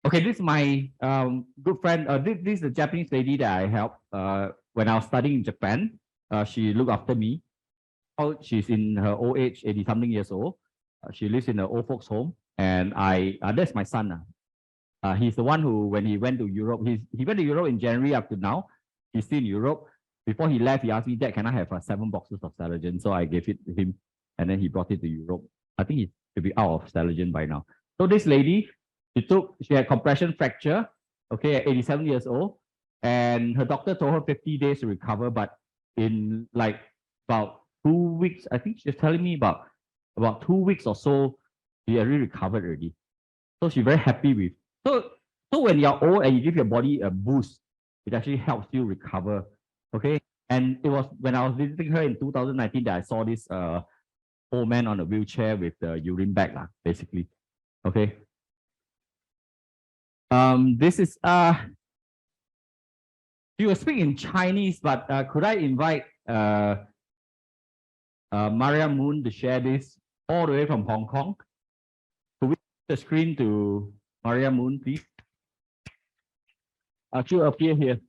Okay, this is my good friend. This is a Japanese lady that I helped when I was studying in Japan. She looked after me. She's in her old age, 80-something years old. She lives in an old folks home, and that's my son. He's the one who, when he went to Europe, he went to Europe in January up to now. He's still in Europe. Before he left, he asked me, Dad, can I have 7 boxes of CELERGEN? So I gave it to him, and then he brought it to Europe. I think he should be out of CELERGEN by now. So this lady, she had compression fracture, okay, at 87 years old, and her doctor told her 50 days to recover, but in like about 2 weeks, I think she's telling me about 2 weeks or so, she already recovered already. So she's very happy with. So So when you're old and you give your body a boost, it actually helps you recover. Okay. And it was when I was visiting her in 2019 that I saw this old man on a wheelchair with the urine bag, basically. Okay. This is you will speak in Chinese, but could I invite Maria Moon to share this all the way from Hong Kong? Could we the screen to Maria Moon, please? She'll appear here.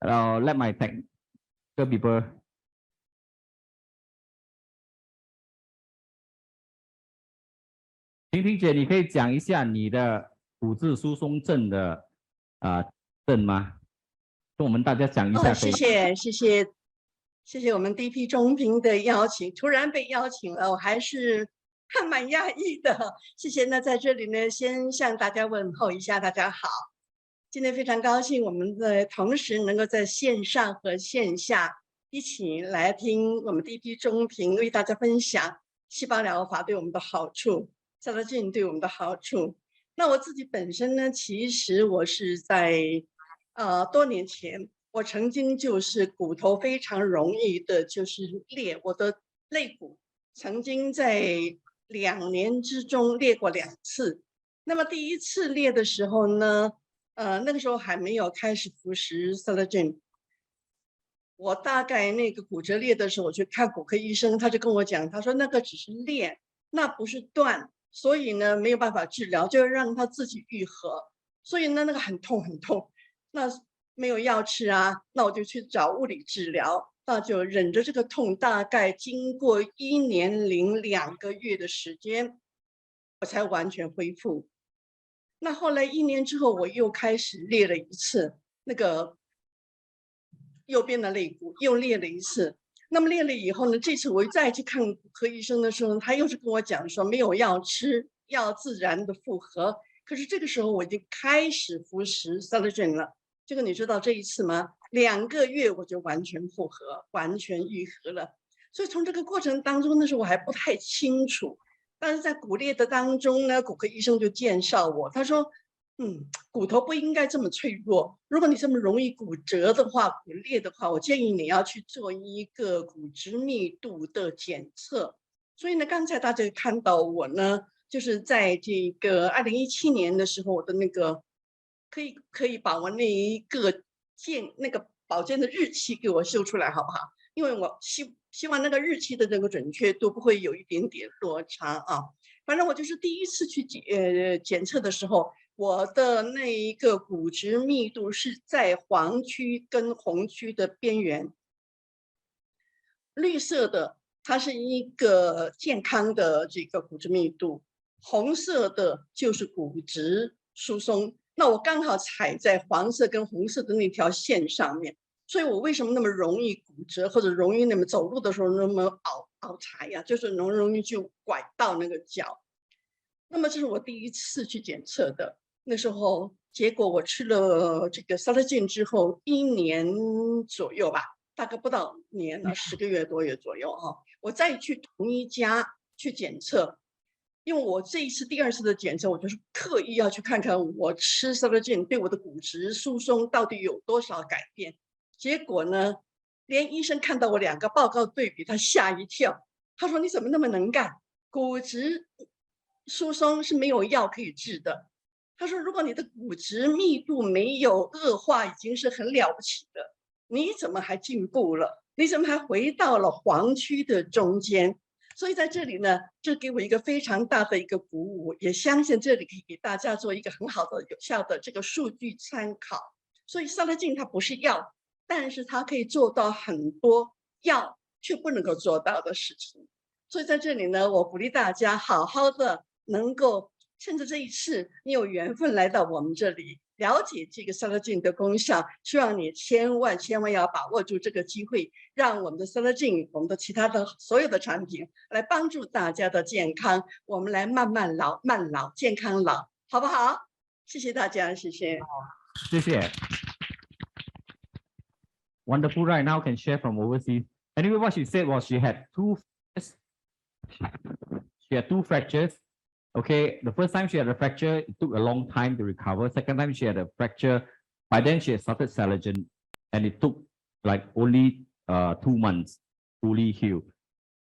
I'll let my technical people. 婷婷姐，你可以讲一下你的骨质疏松症的症吗？跟我们大家讲一下。谢谢我们 DP 中评的邀请，突然被邀请了，我还是蛮讶异的。谢谢。那在这里呢，先向大家问候一下，大家好。今天非常高兴，我们的同时能够在线上和线下一起来听我们 DP 中评为大家分享细胞疗法对我们的好处。CELERGEN对我们的好处。那我自己本身呢，其实我是在多年前，我曾经就是骨头非常容易的就是裂，我的肋骨曾经在2年之中裂过2次。那么第一次裂的时候呢，那个时候还没有开始服食 CELERGEN。我大概那个骨折裂的时候，我去看骨科医生，他就跟我讲，他说那个只是裂，那不是断。所以呢，没有办法治疗，就让它自己愈合。所以呢，那个很痛很痛，那没有药吃啊，那我就去找物理治疗，那就忍着这个痛，大概经过1年零2个月的时间，我才完全恢复。那后来1年之后，我又开始裂了一次，那个右边的肋骨又裂了一次。那么裂了以后呢，这次我再去看骨科医生的时候，他又是跟我讲说没有药吃，要自然的复合。可是这个时候我已经开始服食 CELERGEN 了。这个你知道这一次吗？2个月我就完全复合，完全愈合了。所以从这个过程当中，那时候我还不太清楚。但是在骨裂的当中呢，骨科医生就介绍我，他说骨头不应该这么脆弱。如果你这么容易骨折的话，骨裂的话，我建议你要去做一个骨质密度的检测。所以呢，刚才大家看到我呢，就是在这个2017年的时候，我的那个可以把我那一个保健的日期给我秀出来，好不好？因为我希望那个日期的这个准确度不会有一点点落差啊。反正我就是第一次去检测的时候，我的那一个骨质密度是在黄区跟红区的边缘，绿色的它是一个健康的这个骨质密度，红色的就是骨质疏松。那我刚好踩在黄色跟红色的那条线上面，所以我为什么那么容易骨折，或者容易那么走路的时候那么拗柴呀，就是容易就拐到那个脚。那么这是我第一次去检测的，那时候结果我吃了这个 CELERGEN 之后1年左右吧，大概不到年了，10个月多月左右哈，我再去同一家去检测。因为我这一次第2次的检测，我就是刻意要去看看我吃 CELERGEN 对我的骨质疏松到底有多少改变。结果呢，连医生看到我2个报告对比，他吓一跳。他说：“你怎么那么能干？骨质疏松是没有药可以治的。”他说：“如果你的骨质密度没有恶化，已经是很了不起的。你怎么还进步了？你怎么还回到了黄区的中间？”所以在这里呢，这给我一个非常大的一个鼓舞，也相信这里可以给大家做一个很好的、有效的这个数据参考。所以 CELERGEN 它不是药，但是它可以做到很多药却不能够做到的事情。所以在这里呢，我鼓励大家好好的能够趁着这一次你有缘分来到我们这里，了解这个 CELERGEN 的功效，希望你千万要把握住这个机会，让我们的 CELERGEN， 我们的其他的所有的产品来帮助大家的健康，我们来慢慢老、慢老、健康老，好不好？谢谢大家，谢谢。谢谢。Wonderful, right? Now can share from overseas. Anyway, what she said was she had two fractures. Okay, the first time she had a fracture, it took a long time to recover. Second time she had a fracture, by then she had started CELERGEN, and it took like only 2 months fully healed.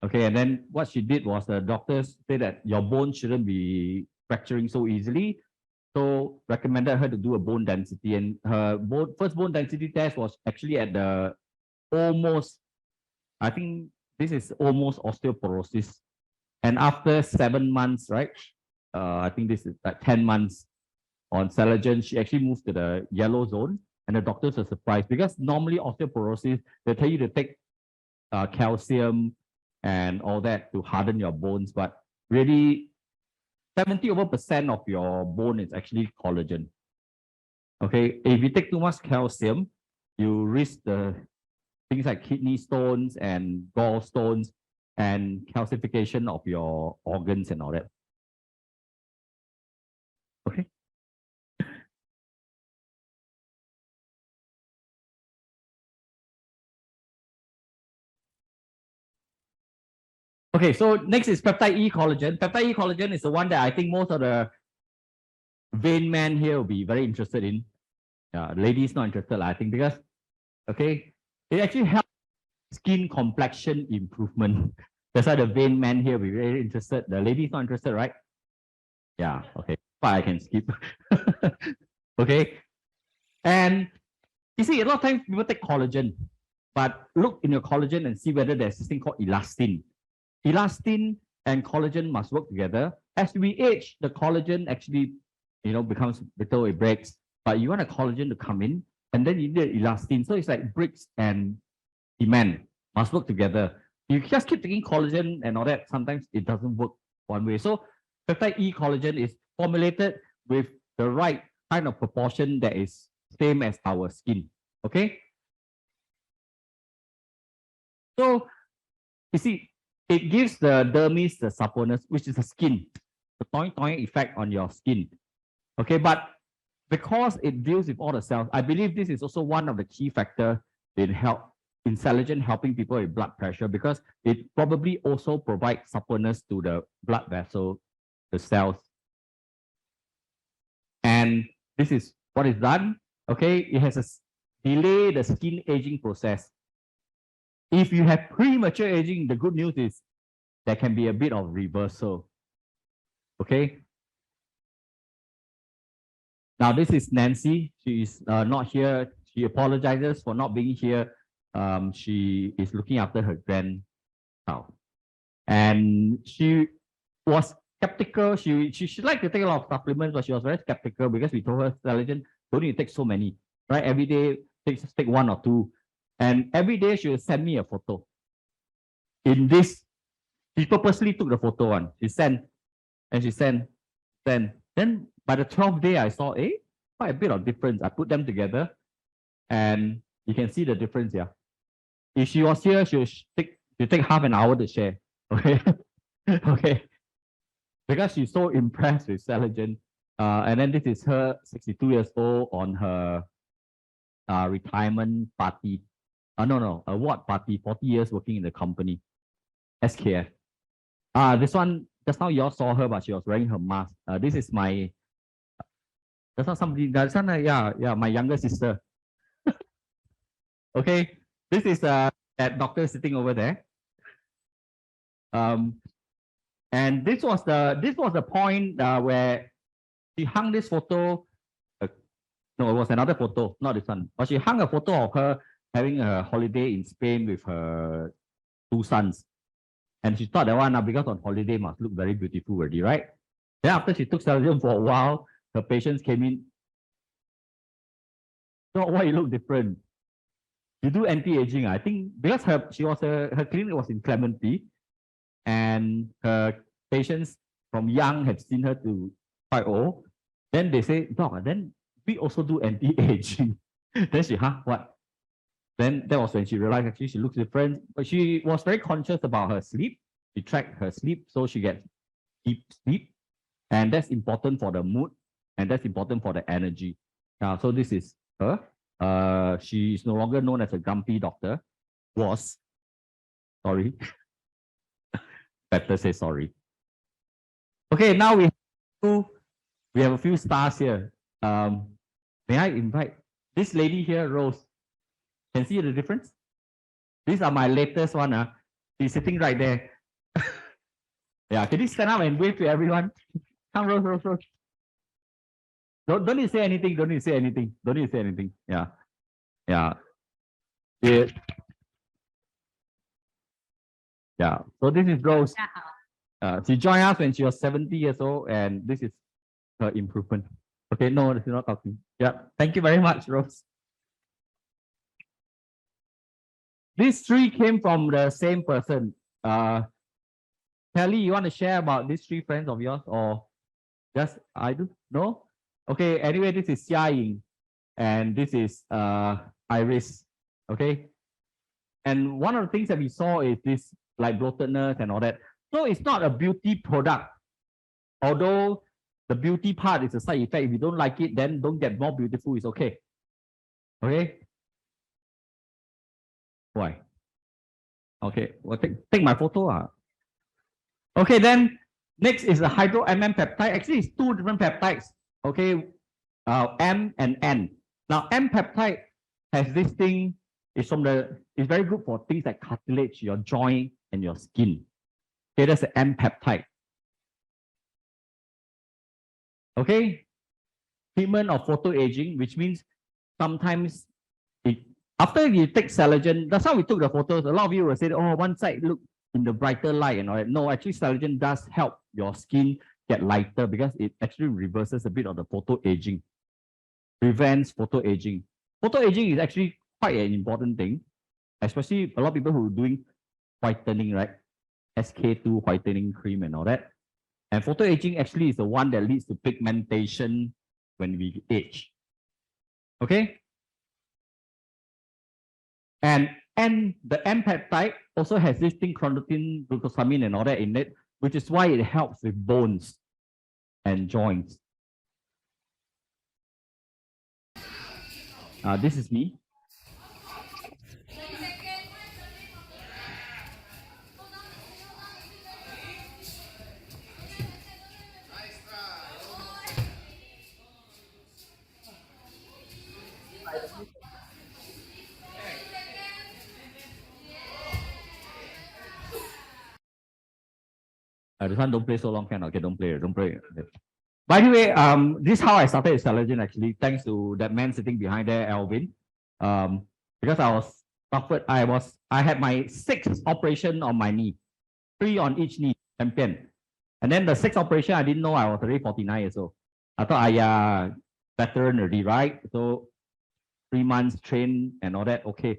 Okay, and then what she did was the doctors said that your bone shouldn't be fracturing so easily, so recommended her to do a bone density, and her first bone density test was actually at the almost, I think this is almost osteoporosis. And after 7 months, right? I think this is like 10 months on CELERGEN, she actually moved to the yellow zone, and the doctors were surprised because normally osteoporosis, they tell you to take calcium and all that to harden your bones, but really 70% of your bone is actually collagen. Okay, if you take too much calcium, you risk the things like kidney stones and gallstones and calcification of your organs and all that. Okay. Okay, so next is peptide E collagen. Peptide E collagen is the one that I think most of the vein men here will be very interested in. Ladies not interested, I think, because okay, it actually helps skin complexion improvement. That's why the vein man here will be very interested. The ladies not interested, right? Yeah, okay. But I can skip. Okay. And you see, a lot of times people take collagen, but look in your collagen and see whether there's this thing called elastin. Elastin and collagen must work together. As we age, the collagen actually, becomes brittle, it breaks. But you want a collagen to come in, and then you need elastin. So it's like bricks and cement must work together. You just keep taking collagen and all that, sometimes it doesn't work one way. So peptide E collagen is formulated with the right kind of proportion that is same as our skin. Okay. So you see, it gives the dermis the suppleness, which is the skin, the toing effect on your skin. Okay, but because it deals with all the cells, I believe this is also one of the key factors in CELERGEN helping people with blood pressure, because it probably also provides suppleness to the blood vessel, the cells. And this is what is done. Okay, it has a delay the skin aging process. If you have premature aging, the good news is there can be a bit of reversal. Okay. Now this is Nancy. She is not here. She apologizes for not being here. She is looking after her grandchild, and she was skeptical. She liked to take a lot of supplements, but she was very skeptical because we told her, CELERGEN, don't need to take so many, right? Every day take 1 or 2, and every day she would send me a photo. In this, she purposely took the photo one. She sent, and she sent. Then by the 12th day, I saw quite a bit of difference. I put them together, and you can see the difference here. If she was here, she'll take half an hour to share. Okay. Okay. Because she's so impressed with CELERGEN. And then this is her 62 years old on her retirement party. No, award party, 40 years working in the company. SKF. This one, just now you all saw her, but she was wearing her mask. This is my, that's not somebody, that's not, yeah, my younger sister. Okay, this is that doctor sitting over there. And this was the point where she hung this photo. No, it was another photo, not this one. But she hung a photo of her having a holiday in Spain with her 2 sons. And she thought that one, because on holiday must look very beautiful already, right? Then after she took CELERGEN for a while, her patients came in. So why you look different? You do anti-aging. I think because her clinic was in Clementi, and her patients from young have seen her to quite old. Then they say, Doc, then we also do anti-aging. Then she, what? Then that was when she realized actually she looks different. But she was very conscious about her sleep. She tracked her sleep so she gets deep sleep. And that's important for the mood, and that's important for the energy. So this is her. She is no longer known as a grumpy doctor. Was. Sorry. Better say sorry. Okay, now we have a few stars here. May I invite this lady here, Rose? Can see the difference? These are my latest one. She's sitting right there. Yeah, can you stand up and wave to everyone? Come, Rose. Don't need to say anything. Don't need to say anything. Don't need to say anything. Yeah. Yeah. Yeah. So this is Rose. She joined us when she was 70 years old, and this is her improvement. Okay, no, she's not talking. Yeah. Thank you very much, Rose. These three came from the same person. Kelly, you want to share about these three friends of yours, or just I do? No? Okay, anyway, this is Xia Ying, and this is Iris. Okay. And one of the things that we saw is this like bloatedness and all that. So it's not a beauty product. Although the beauty part is a side effect. If you don't like it, then don't get more beautiful. It's okay. Okay. Why? Okay. Well, take my photo. Okay, then next is the hydro-MM peptide. Actually, it's two different peptides. Okay, M and N. Now, M peptide has this thing. It's very good for things like cartilage, your joint, and your skin. Okay, that's the M peptide. Okay, treatment of photoaging, which means sometimes after you take CELERGEN, that's how we took the photos. A lot of you will say, oh, one side look in the brighter light and all that. No, actually, CELERGEN does help your skin get lighter because it actually reverses a bit of the photoaging, prevents photoaging. Photoaging is actually quite an important thing, especially a lot of people who are doing whitening, right? SK2 whitening cream and all that. And photoaging actually is the one that leads to pigmentation when we age. Okay? And the M peptide also has this thing, chondroitin, glucosamine, and all that in it, which is why it helps with bones and joints. This is me. This one don't play so long, can okay? Don't play. By the way, this is how I started with CELERGEN actually, thanks to that man sitting behind there, Alvin. Because I was suffered, I had my 6th operation on my knee, 3 on each knee, champion. And then the 6th operation, I didn't know I was already 49 years old. I thought veteran already, right? So 3 months train and all that. Okay.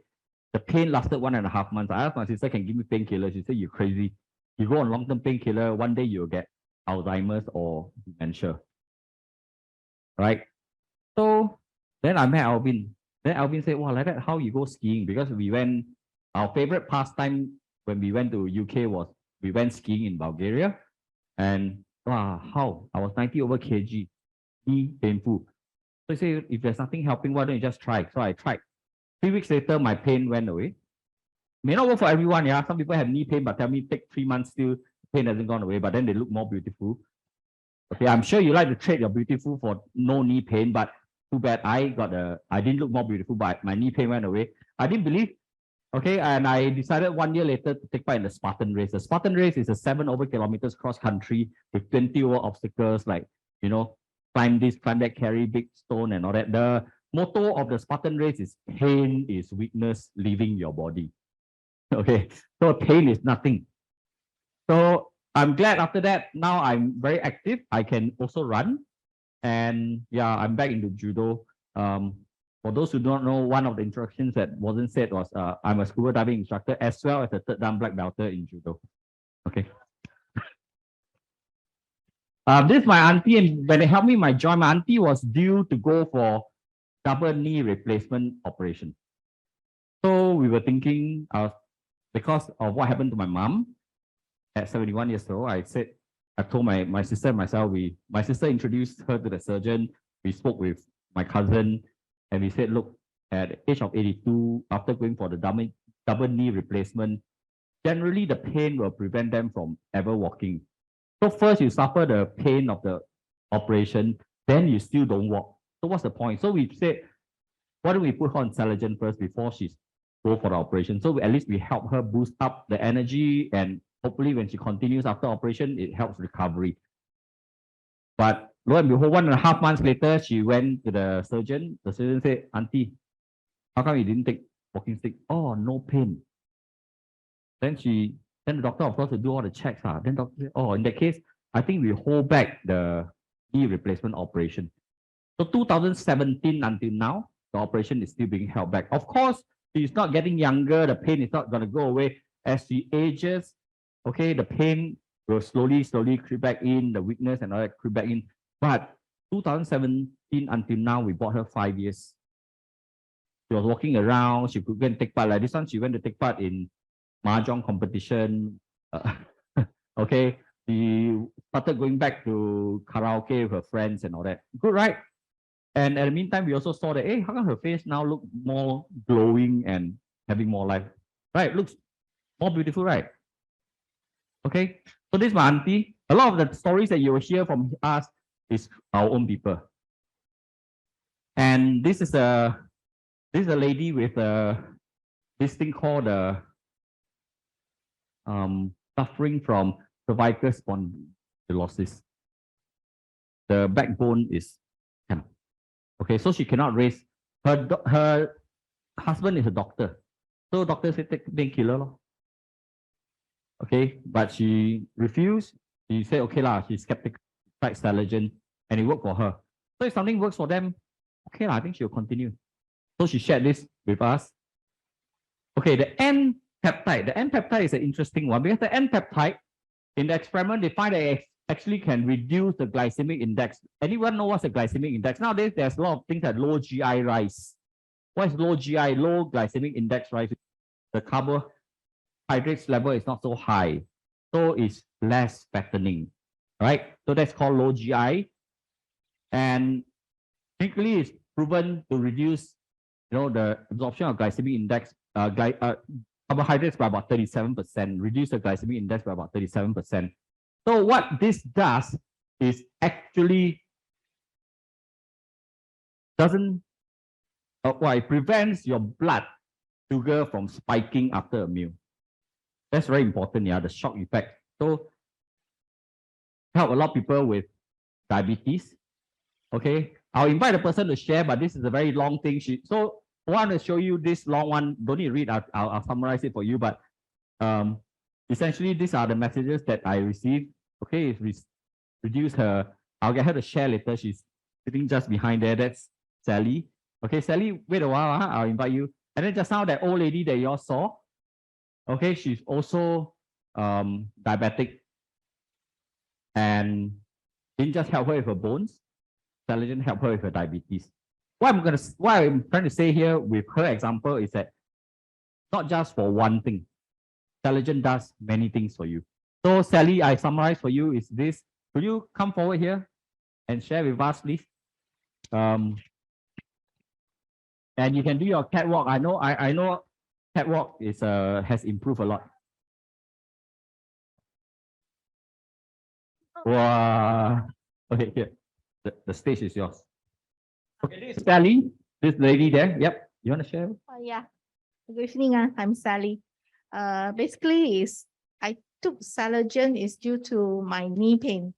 The pain lasted 1.5 months. I asked my sister, can give me painkillers. She said, you're crazy. You go on long-term painkiller, one day you'll get Alzheimer's or dementia. Right? So then I met Alvin. Then Alvin said, wow, like that, how you go skiing? Because our favorite pastime when we went to UK was we went skiing in Bulgaria. And wow, how? I was 90 over kg, knee painful. So I said, if there's nothing helping, why don't you just try? So I tried. 3 weeks later, my pain went away. May not work for everyone, yeah. Some people have knee pain, but tell me take 3 months still, pain hasn't gone away, but then they look more beautiful. Okay, I'm sure you like to trade your beautiful for no knee pain, but too bad I didn't look more beautiful, but my knee pain went away. I didn't believe. Okay, and I decided 1 year later to take part in the Spartan race. The Spartan race is a 7 over kilometers cross country with 20 over obstacles, like, you know, climb this, climb that, carry big stone and all that. The motto of the Spartan race is pain is weakness leaving your body. Okay, so pain is nothing. So I'm glad after that, now I'm very active. I can also run. And yeah, I'm back into judo. For those who don't know, one of the instructions that wasn't said was I'm a scuba diving instructor as well as a 3rd dan black belter in judo. Okay. This is my auntie, and when they helped me my joint, my auntie was due to go for double knee replacement operation. So we were thinking, because of what happened to my mom at 71 years old, I told my sister and myself, my sister introduced her to the surgeon. We spoke with my cousin and we said, look, at the age of 82, after going for the double knee replacement, generally the pain will prevent them from ever walking. So first you suffer the pain of the operation, then you still don't walk. So what's the point? So we said, why don't we put her on CELERGEN first before she's go for the operation? So at least we help her boost up the energy, and hopefully when she continues after operation, it helps recovery. But lo and behold, 1.5 months later, she went to the surgeon. The surgeon said, "Auntie, how come you didn't take walking stick?" "Oh, no pain." Then the doctor, of course, will do all the checks. Then doctor said, "Oh, in that case, I think we hold back the knee replacement operation." So 2017 until now, the operation is still being held back. Of course, she's not getting younger. The pain is not going to go away. As she ages, okay, the pain will slowly creep back in, the weakness and all that creep back in. But 2017 until now, we bought her 5 years. She was walking around. She could go and take part. Like this one, she went to take part in mahjong competition. Okay, she started going back to karaoke with her friends and all that. Good, right? And at the meantime, we also saw that, hey, how come her face now look more glowing and having more life? Right, looks more beautiful, right? Okay, so this is my auntie. A lot of the stories that you will hear from us is our own people. And this is a lady with this thing called suffering from cervical spondylosis. The backbone is okay, so she cannot raise. Her husband is a doctor, so doctor said take painkiller. Okay, but she refused. She said okay lah. She's skeptical, tried CELERGEN, and it worked for her. So if something works for them, okay lah, I think she'll continue. So she shared this with us. Okay, the N peptide. The N peptide is an interesting one because the N peptide in the experiment they find that it actually can reduce the glycemic index. Anyone know what's the glycemic index? Nowadays, there's a lot of things like low GI rice. What is low GI? Low glycemic index rice. The carbohydrates level is not so high, so it's less fattening, right? So that's called low GI, and clinically it's proven to reduce, the absorption of glycemic index, carbohydrates by about 37%, reduce the glycemic index by about 37%. So what this does is actually it prevents your blood sugar from spiking after a meal. That's very important, the shock effect. So help a lot of people with diabetes. Okay, I'll invite the person to share, but this is a very long thing. So I want to show you this long one. Don't need to read. I'll summarize it for you. But essentially, these are the messages that I received. Okay, it's reduce her. I'll get her to share later. She's sitting just behind there. That's Sally. Okay, Sally, wait a while. I'll invite you. And then just now, that old lady that you all saw. Okay, she's also diabetic, and didn't just help her with her bones. CELERGEN help her with her diabetes. What I'm trying to say here with her example is that not just for one thing. CELERGEN does many things for you. So Sally, I summarize for you is this. Could you come forward here and share with us, please? And you can do your catwalk. I know catwalk is has improved a lot. Wow. Okay, here. The stage is yours. Okay, this is Sally, this lady there. Yep. You want to share? Yeah. Good evening. I'm Sally. Basically, I took CELERGEN is due to my knee pain,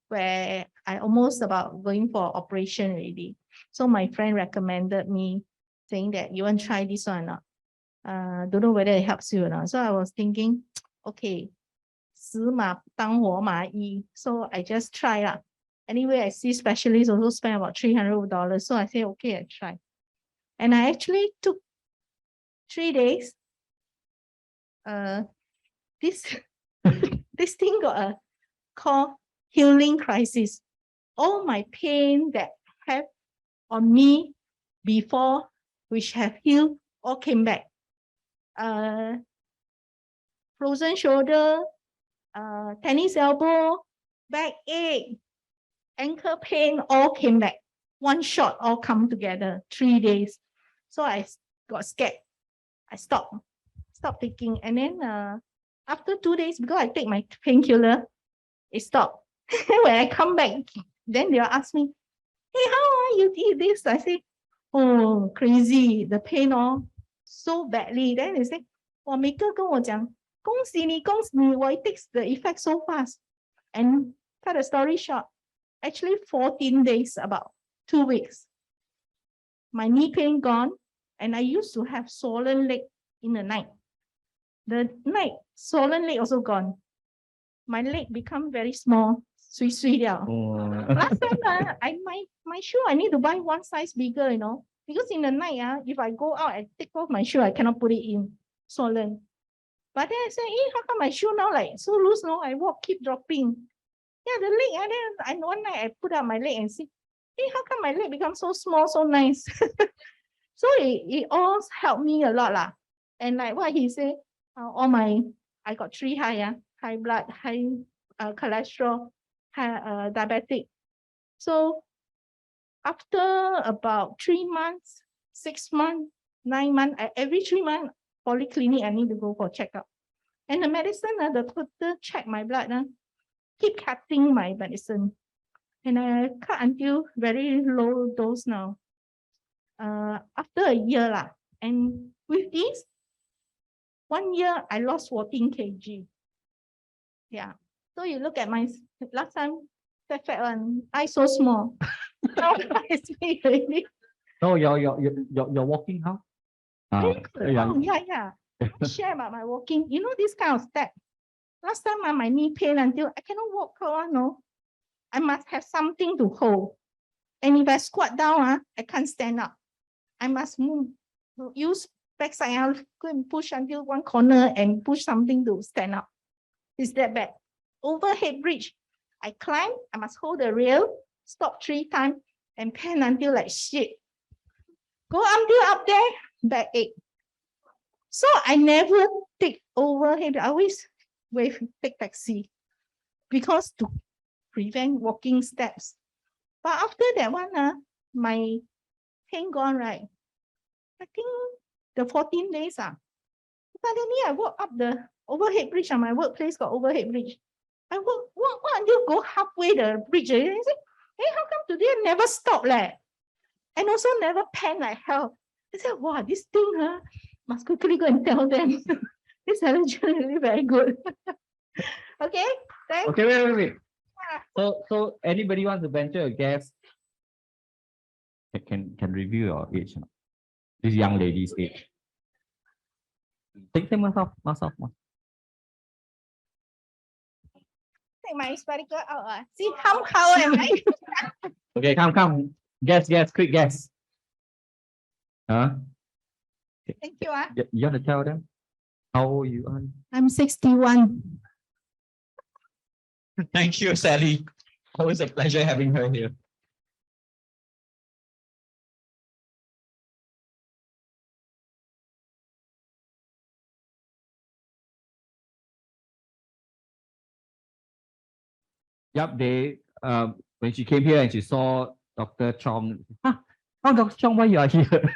where I almost about going for operation already. So my friend recommended me, saying that you want to try this one or not. Don't know whether it helps you or not. So I was thinking, okay, 死马当活马医. So I just try lah. Anyway, I see specialists also spend about $300. So I say, okay, I try. And I actually took 3 days. This thing got a called healing crisis. All my pain that have on me before, which have healed, all came back. Frozen shoulder, tennis elbow, backache, ankle pain, all came back. One shot, all come together, 3 days. So I got scared. I stopped taking. And then After 2 days, because I take my painkiller, it stopped. When I come back, then they'll ask me, hey, how are you eat this? I say, oh, crazy, the pain all so badly. Then they say, 我每个跟我讲，恭喜你，恭喜你, it takes the effect so fast. And cut the story short, actually 14 days, about 2 weeks. My knee pain gone, and I used to have swollen leg in the night. The night, swollen leg also gone. My leg become very small, sui liao. Last time, my shoe, I need to buy one size bigger, because in the night, if I go out and take off my shoe, I cannot put it in, swollen. But then I say, how come my shoe now like so loose? No, I walk, keep dropping. Yeah, the leg, and one night I put up my leg and see, hey, how come my leg become so small, so nice? So it all helped me a lot lah. And like what he said, I got 3 high, high blood, high cholesterol, high diabetic. So after about 3 months, 6 months, 9 months, every 3 months, polyclinic, I need to go for checkup. And the medicine, the doctor check my blood, keep cutting my medicine. And I cut until very low dose now. After a year lah, and with this, 1 year I lost 14 kg. Yeah. So you look at my last time, fat one, I so small. Now it's me already. So you're walking how? Yeah. I share about my walking. You know this kind of step. Last time my knee pain until I cannot walk on. No, I must have something to hold. And if I squat down, I can't stand up. I must move. Use backside. I'll go and push until one corner and push something to stand up. It's that bad. Overhead bridge. I climb. I must hold the rail. Stop 3 times and pan until like shit. Go until up there, backache. So I never take overhead. I always take taxi because to prevent walking steps. But after that one, my pain gone, right? I think the 14 days, suddenly I walk up the overhead bridge. My workplace got overhead bridge. I walk until go halfway the bridge. And I say, hey, how come today I never stop? And also never pan like hell. I said, wow, this thing, must quickly go and tell them. This allergen really very good. Okay, thanks. Okay, wait. So anybody wants to venture a guess? Can review your age. This young lady's age. Take mask off. Take my spectacle out. See how am I? Okay, come. Guess, quick guess. Thank you. You want to tell them how old you are? I'm 61. Thank you, Sally. Always a pleasure having her here. Yep, when she came here and she saw Dr. Chong, Dr. Chong, why you are here?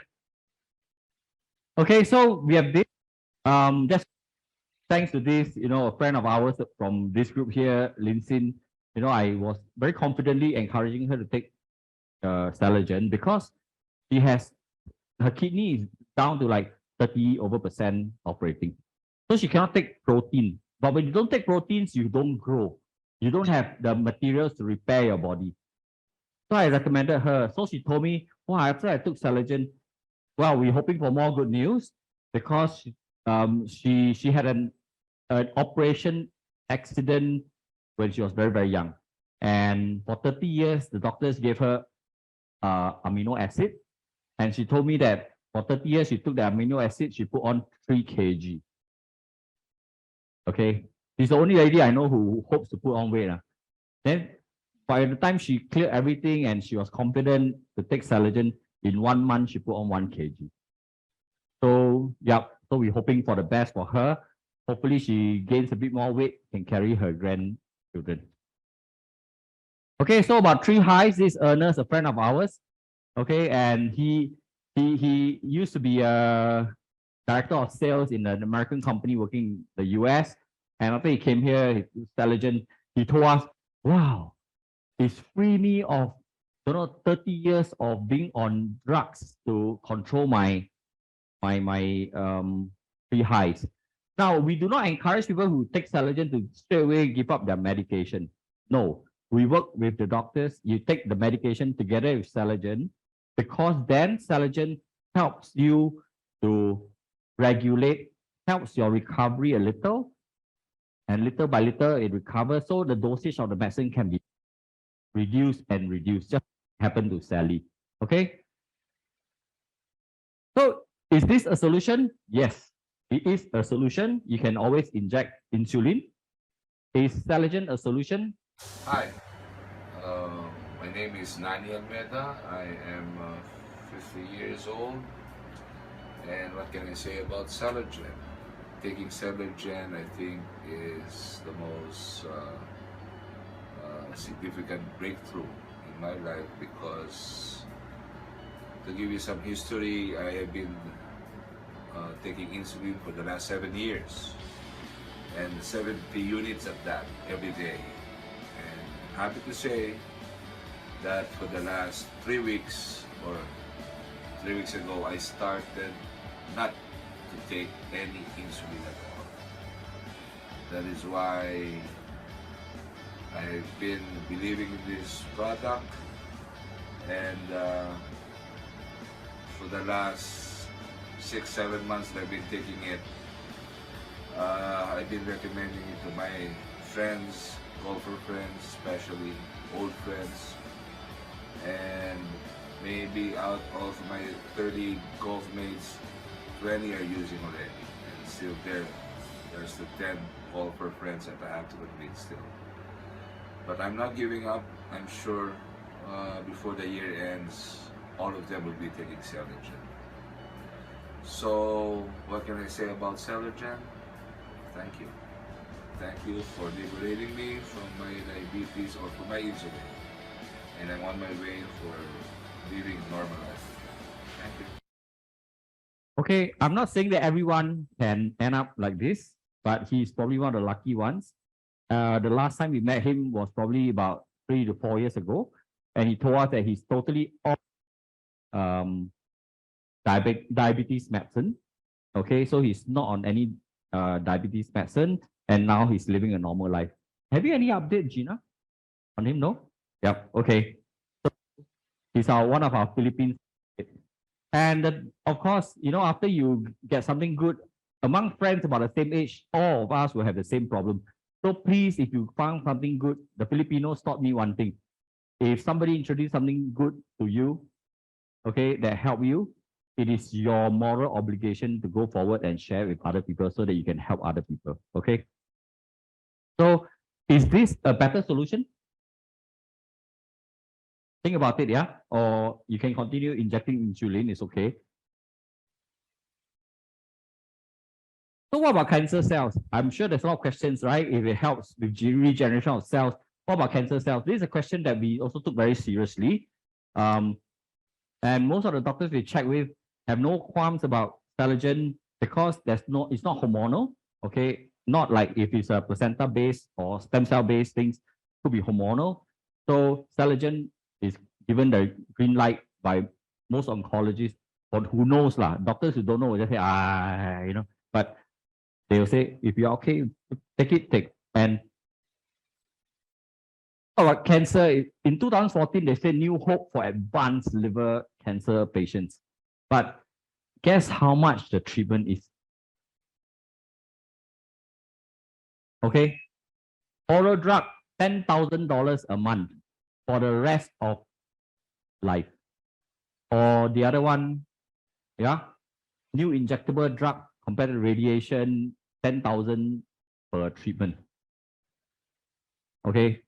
Okay, so we have this. Just thanks to this, a friend of ours from this group here, Linsin, I was very confidently encouraging her to take CELERGEN because her kidney is down to like 30% operating. So she cannot take protein. But when you don't take proteins, you don't grow. You don't have the materials to repair your body. So I recommended her. So she told me, wow, after I took CELERGEN, well, we're hoping for more good news because she had an operation accident when she was very, very young. And for 30 years, the doctors gave her amino acid. And she told me that for 30 years, she took the amino acid, she put on 3 kg. Okay. She's the only lady I know who hopes to put on weight. Then by the time she cleared everything and she was confident to take CELERGEN, in 1 month, she put on 1 kg. So, yeah, so we're hoping for the best for her. Hopefully she gains a bit more weight, can carry her grandchildren. Okay, so about 3 highs, this Ernest, a friend of ours. Okay, and he used to be a director of sales in an American company working in the US. And after he came here, CELERGEN, he told us, wow, it's free me of 30 years of being on drugs to control my free highs. Now, we do not encourage people who take CELERGEN to straight away give up their medication. No, we work with the doctors. You take the medication together with CELERGEN, because then CELERGEN helps you to regulate, helps your recovery a little, and little by little it recovers. So the dosage of the medicine can be reduced and reduced. Just happened to Sally. Okay. So is this a solution? Yes, it is a solution. You can always inject insulin. Is CELERGEN a solution? Hi, my name is Nani Almeida. I am 50 years old. And what can I say about CELERGEN? Taking CELERGEN, I think, is the most significant breakthrough in my life, because to give you some history, I have been taking insulin for the last 7 years, and 70 units at that every day. And happy to say that for the last 3 weeks, or 3 weeks ago, I started not to take any insulin at all. That is why I've been believing in this product, and for the last 6-7 months that I've been taking it, I've been recommending it to my friends, golfer friends, especially old friends, and maybe out of my 30 golf mates, 20 are using already, and still there's the 10 golfer friends that I have to convince still. But I'm not giving up. I'm sure before the year ends, all of them will be taking CELERGEN. So what can I say about CELERGEN? Thank you. Thank you for liberating me from my diabetes or from my insulin. And I'm on my way for living normal life. Thank you. Okay, I'm not saying that everyone can end up like this, but he's probably one of the lucky ones. The last time we met him was probably about 3 to 4 years ago, and he told us that he's totally off diabetes medicine. Okay, so he's not on any diabetes medicine, and now he's living a normal life. Have you any update, Gina, on him? No? Yep. Okay. So he's one of our Philippines. And of course, after you get something good among friends about the same age, all of us will have the same problem. So please, if you found something good, the Filipinos taught me one thing. If somebody introduced something good to you, okay, that help you, it is your moral obligation to go forward and share with other people so that you can help other people. Okay. So is this a better solution? Think about it, yeah? Or you can continue injecting insulin, it's okay. So what about cancer cells? I'm sure there's a lot of questions, right? If it helps with regeneration of cells, what about cancer cells? This is a question that we also took very seriously. And most of the doctors we check with have no qualms about CELERGEN because it's not hormonal, okay? Not like if it's a placenta-based or stem cell-based things, could be hormonal. So CELERGEN is given the green light by most oncologists, or who knows lah. Doctors who don't know will just say, but they'll say, if you're okay, take. And about cancer, in 2014, they said new hope for advanced liver cancer patients. But guess how much the treatment is? Okay, oral drug, $10,000 a month for the rest of life. Or the other one, yeah, new injectable drug compared to radiation, 10,000 per treatment. Okay.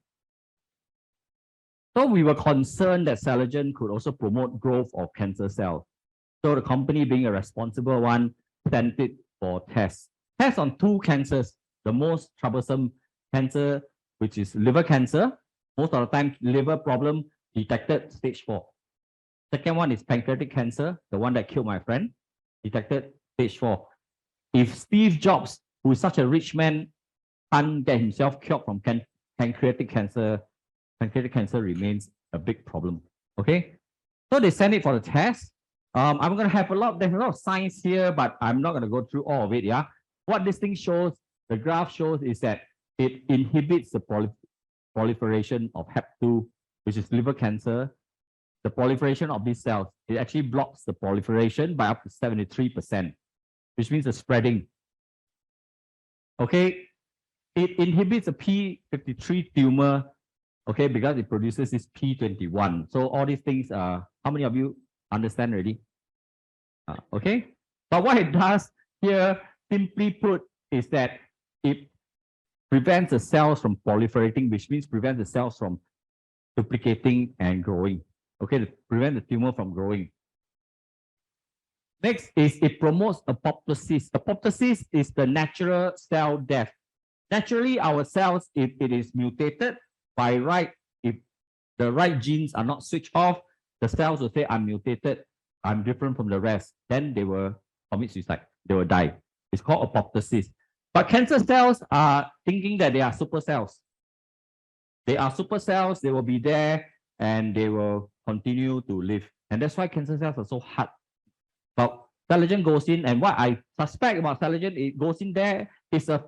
So we were concerned that CELERGEN could also promote growth of cancer cells. So the company, being a responsible one, sent it for tests. Tests on 2 cancers, the most troublesome cancer, which is liver cancer. Most of the time, liver problem detected stage 4. Second one is pancreatic cancer, the one that killed my friend, detected stage 4. If Steve Jobs, who is such a rich man, can't get himself cured from pancreatic cancer, pancreatic cancer remains a big problem. Okay, so they send it for the test. I'm going to have there's a lot of science here, but I'm not going to go through all of it. Yeah, what this thing shows, the graph shows, is that it inhibits the proliferation of HEP2, which is liver cancer. The proliferation of these cells, it actually blocks the proliferation by up to 73%, which means the spreading. Okay, it inhibits a P53 tumor, okay, because it produces this P21. So all these things, how many of you understand already? Okay, but what it does here, simply put, is that it prevents the cells from proliferating, which means prevents the cells from duplicating and growing. Okay, to prevent the tumor from growing. Next is it promotes apoptosis. Apoptosis is the natural cell death. Naturally, our cells, if it is mutated by right, if the right genes are not switched off, the cells will say, I'm mutated, I'm different from the rest. Then they will commit suicide, they will die. It's called apoptosis. But cancer cells are thinking that they are super cells. They are super cells, they will be there and they will continue to live. And that's why cancer cells are so hard. But CELERGEN goes in, and what I suspect about CELERGEN, it goes in there, is a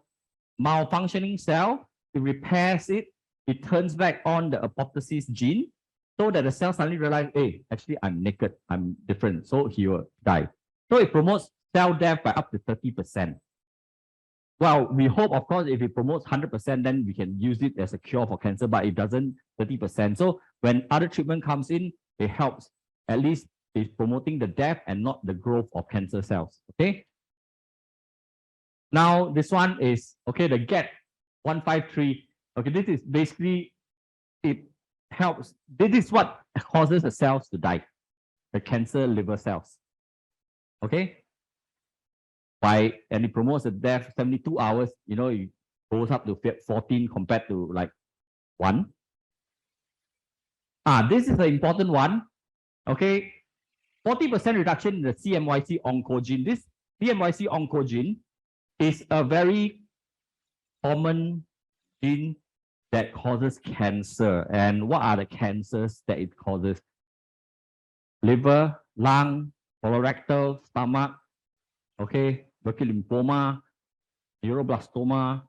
malfunctioning cell, it repairs it, it turns back on the apoptosis gene, so that the cell suddenly realize, hey, actually I'm naked, I'm different, so he will die. So it promotes cell death by up to 30%. Well, we hope, of course, if it promotes 100%, then we can use it as a cure for cancer, but it doesn't 30%. So when other treatment comes in, it helps. At least it's promoting the death and not the growth of cancer cells. Okay. Now, this one is, okay, the GET 153. Okay, this is basically, it helps. This is what causes the cells to die, the cancer liver cells. Okay. And it promotes the death 72 hours, you know, it goes up to 14 compared to like 1. This is the important one. Okay, 40% reduction in the CMYC oncogene. This CMYC oncogene is a very common gene that causes cancer. And what are the cancers that it causes? Liver, lung, colorectal, stomach, okay, Burkitt lymphoma, neuroblastoma,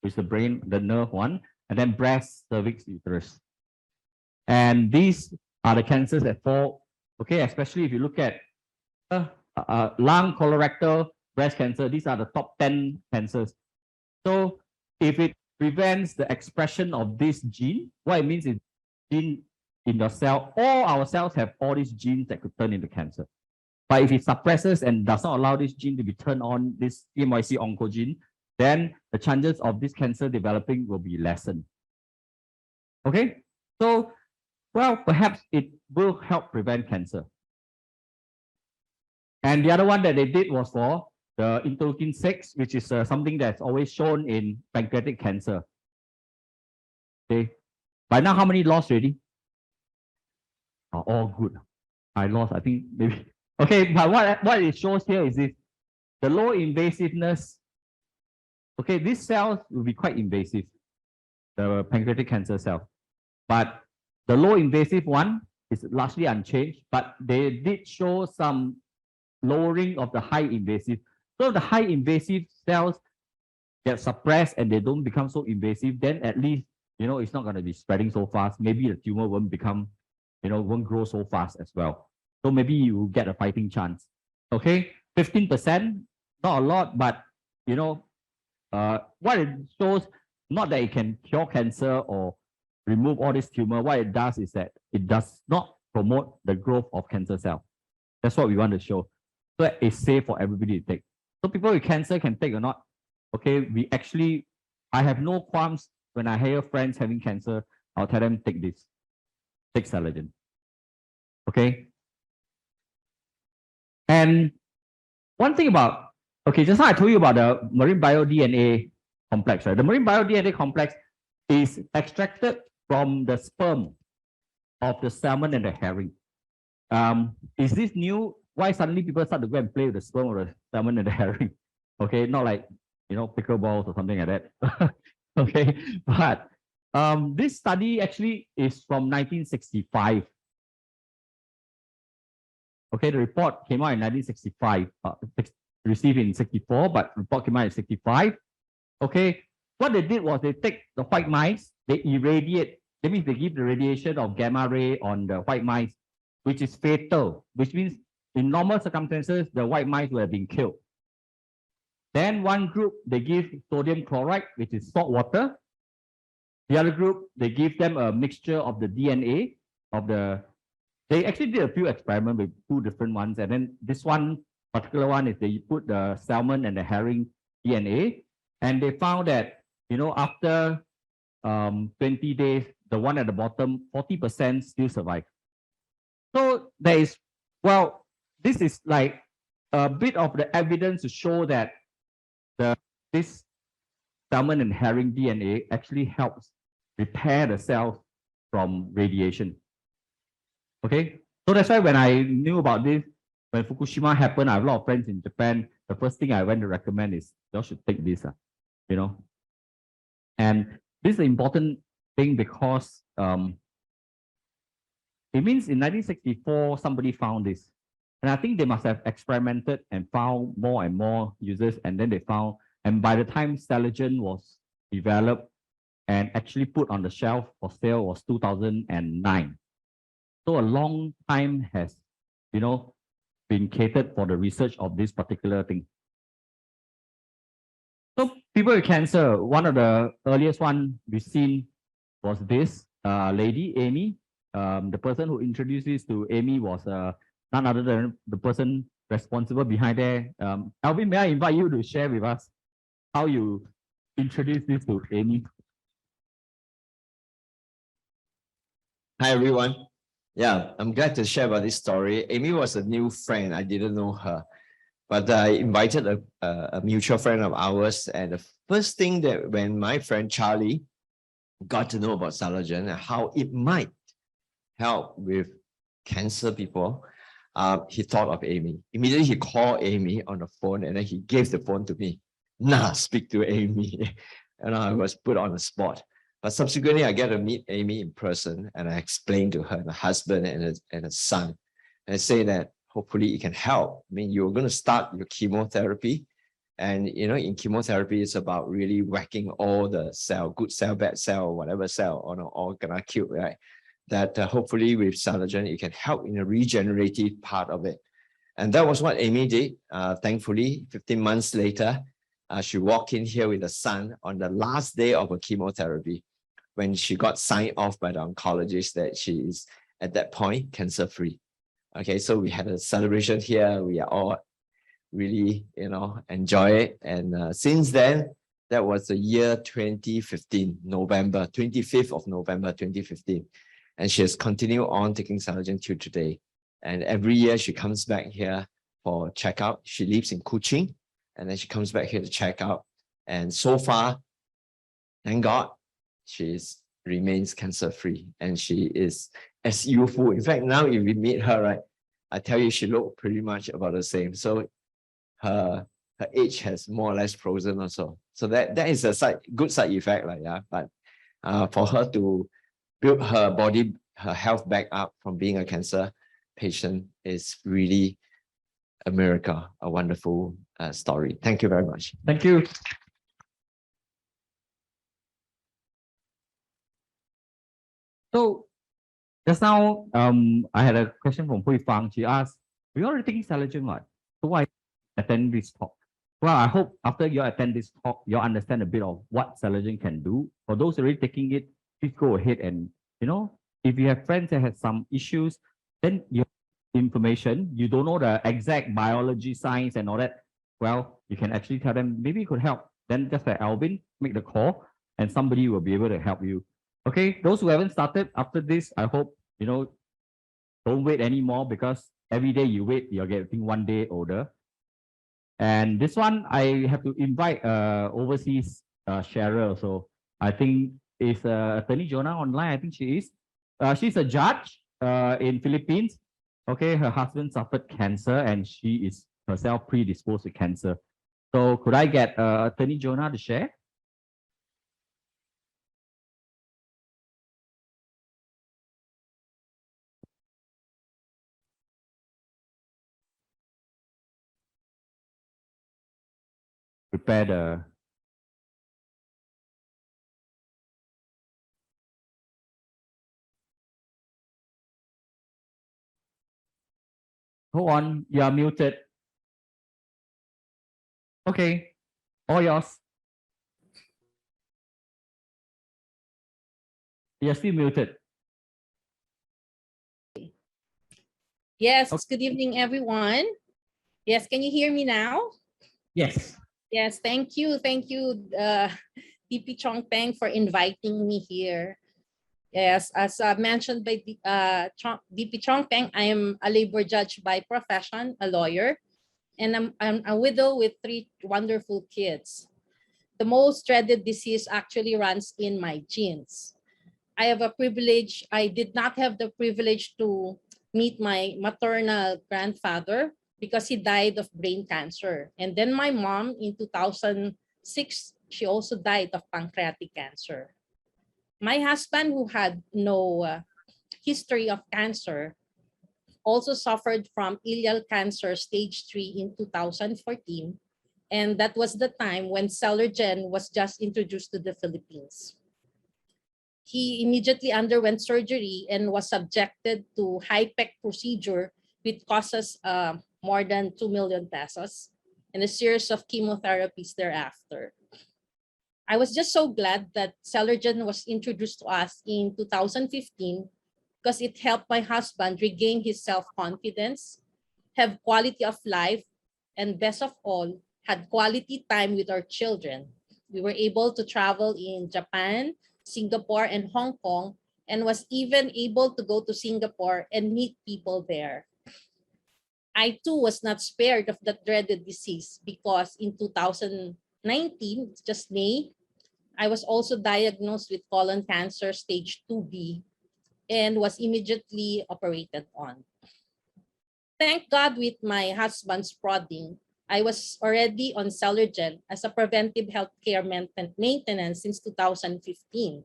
which is the brain, the nerve one, and then breast, cervix, uterus. And these are the cancers that fall, okay, especially if you look at lung, colorectal, breast cancer, these are the top 10 cancers. So if it prevents the expression of this gene, what it means is gene in your cell, all our cells have all these genes that could turn into cancer. But if it suppresses and does not allow this gene to be turned on, this CMYC oncogene, then the chances of this cancer developing will be lessened. Okay, so, well, perhaps it will help prevent cancer. And the other one that they did was for the interleukin 6, which is something that's always shown in pancreatic cancer. Okay, by now, how many lost already? All good. I lost, I think, maybe. Okay, but what it shows here is this, the low invasiveness. Okay, these cells will be quite invasive, the pancreatic cancer cell. But the low invasive one is largely unchanged, but they did show some lowering of the high invasive. So the high invasive cells get suppressed and they don't become so invasive, then at least, you know, it's not going to be spreading so fast. Maybe the tumor won't become, you know, won't grow so fast as well. So maybe you get a fighting chance. Okay, 15%, not a lot, but you know, what it shows, not that it can cure cancer or remove all this tumor. What it does is that it does not promote the growth of cancer cells. That's what we want to show. So it's safe for everybody to take. So people with cancer can take or not. Okay, we actually, I have no qualms when I hear friends having cancer. I'll tell them take this, take CELERGEN. Okay. And one thing about, okay, just now I told you about the marine bio-DNA complex, right? The marine bio-DNA complex is extracted from the sperm of the salmon and the herring. Is this new? Why suddenly people start to go and play with the sperm of the salmon and the herring? Okay, not like, pickleballs or something like that. Okay, but this study actually is from 1965. Okay, the report came out in 1965, received in 64, but report came out in 65. Okay, what they did was they take the white mice, they irradiate, that means they give the radiation of gamma ray on the white mice, which is fatal, which means in normal circumstances, the white mice would have been killed. Then one group, they give sodium chloride, which is salt water. The other group, they give them a mixture of the DNA of the. They actually did a few experiments with 2 different ones, and then this one particular one is they put the salmon and the herring DNA, and they found that after 20 days, the one at the bottom, 40% still survive. So there is, well, this is like a bit of the evidence to show that this salmon and herring DNA actually helps repair the cells from radiation. Okay, so that's why when I knew about this, when Fukushima happened, I have a lot of friends in Japan. The first thing I went to recommend is you should take this, And this is an important thing because it means in 1964 somebody found this, and I think they must have experimented and found more and more users, and then they found, and by the time CELERGEN was developed and actually put on the shelf for sale was 2009. So a long time has, been catered for the research of this particular thing. So people with cancer, one of the earliest one we've seen was this lady, Amy. The person who introduced this to Amy was none other than the person responsible behind there. Alvin, may I invite you to share with us how you introduced this to Amy? Hi, everyone. Yeah, I'm glad to share about this story. Amy was a new friend. I didn't know her, but I invited a mutual friend of ours. And the first thing that when my friend Charlie got to know about CELERGEN and how it might help with cancer people, he thought of Amy. Immediately, he called Amy on the phone and then he gave the phone to me. Nah, speak to Amy. And I was put on the spot. But subsequently, I get to meet Amy in person and I explained to her and her husband and a son. And I say that hopefully it can help. I mean, you're going to start your chemotherapy. And, in chemotherapy, it's about really whacking all the cell, good cell, bad cell, whatever cell, all gonna kill, right? That hopefully with CELERGEN, it can help in the regenerative part of it. And that was what Amy did. Thankfully, 15 months later, she walked in here with a son on the last day of her chemotherapy, when she got signed off by the oncologist that she is, at that point, cancer-free. Okay, so we had a celebration here. We are all really, enjoy it. And since then, that was the year 2015, November, 25th of November, 2015. And she has continued on taking CELERGEN till today. And every year she comes back here for checkup. She lives in Kuching, and then she comes back here to check out. And so far, thank God, she remains cancer-free and she is as youthful. In fact, now if we meet her, right, I tell you, she looked pretty much about the same. So her age has more or less frozen also. So that is a good side effect, yeah. But for her to build her body, her health back up from being a cancer patient is really a miracle, a wonderful story. Thank you very much. Thank you. So just now, I had a question from Hui Fang. She asked, we already taking CELERGEN, what? So why attend this talk? Well, I hope after you attend this talk, you understand a bit of what CELERGEN can do. For those already taking it, please go ahead and, if you have friends that have some issues, then you have information, you don't know the exact biology, science and all that, well, you can actually tell them, maybe it could help. Then just like Alvin, make the call and somebody will be able to help you. Okay, those who haven't started after this, I hope, don't wait anymore, because every day you wait, you're getting 1 day older. And this one, I have to invite overseas Cheryl. So I think is Attorney Jonah online. I think she is. She's a judge in Philippines. Okay, her husband suffered cancer and she is herself predisposed to cancer. So could I get Attorney Jonah to share? Prepare the Hold on, you are muted. Okay, all yours. You're still muted. Yes, good evening, everyone. Yes, can you hear me now? Yes. Yes, thank you. Thank you, DP Chong Peng, for inviting me here. Yes, as mentioned by DP Chong Peng, I am a labor judge by profession, a lawyer, and I'm a widow with 3 wonderful kids. The most dreaded disease actually runs in my genes. I have a privilege. I did not have the privilege to meet my maternal grandfather because he died of brain cancer. And then my mom in 2006, she also died of pancreatic cancer. My husband, who had no history of cancer, also suffered from ileal cancer stage 3 in 2014. And that was the time when CELERGEN was just introduced to the Philippines. He immediately underwent surgery and was subjected to HIPEC procedure, which costs more than 2 million pesos, and a series of chemotherapies thereafter. I was just so glad that CELERGEN was introduced to us in 2015 because it helped my husband regain his self-confidence, have quality of life, and best of all, had quality time with our children. We were able to travel in Japan, Singapore, and Hong Kong, and was even able to go to Singapore and meet people there. I too was not spared of that dreaded disease because in 2019, just May, I was also diagnosed with colon cancer stage 2B and was immediately operated on. Thank God, with my husband's prodding, I was already on CELERGEN as a preventive healthcare maintenance since 2015.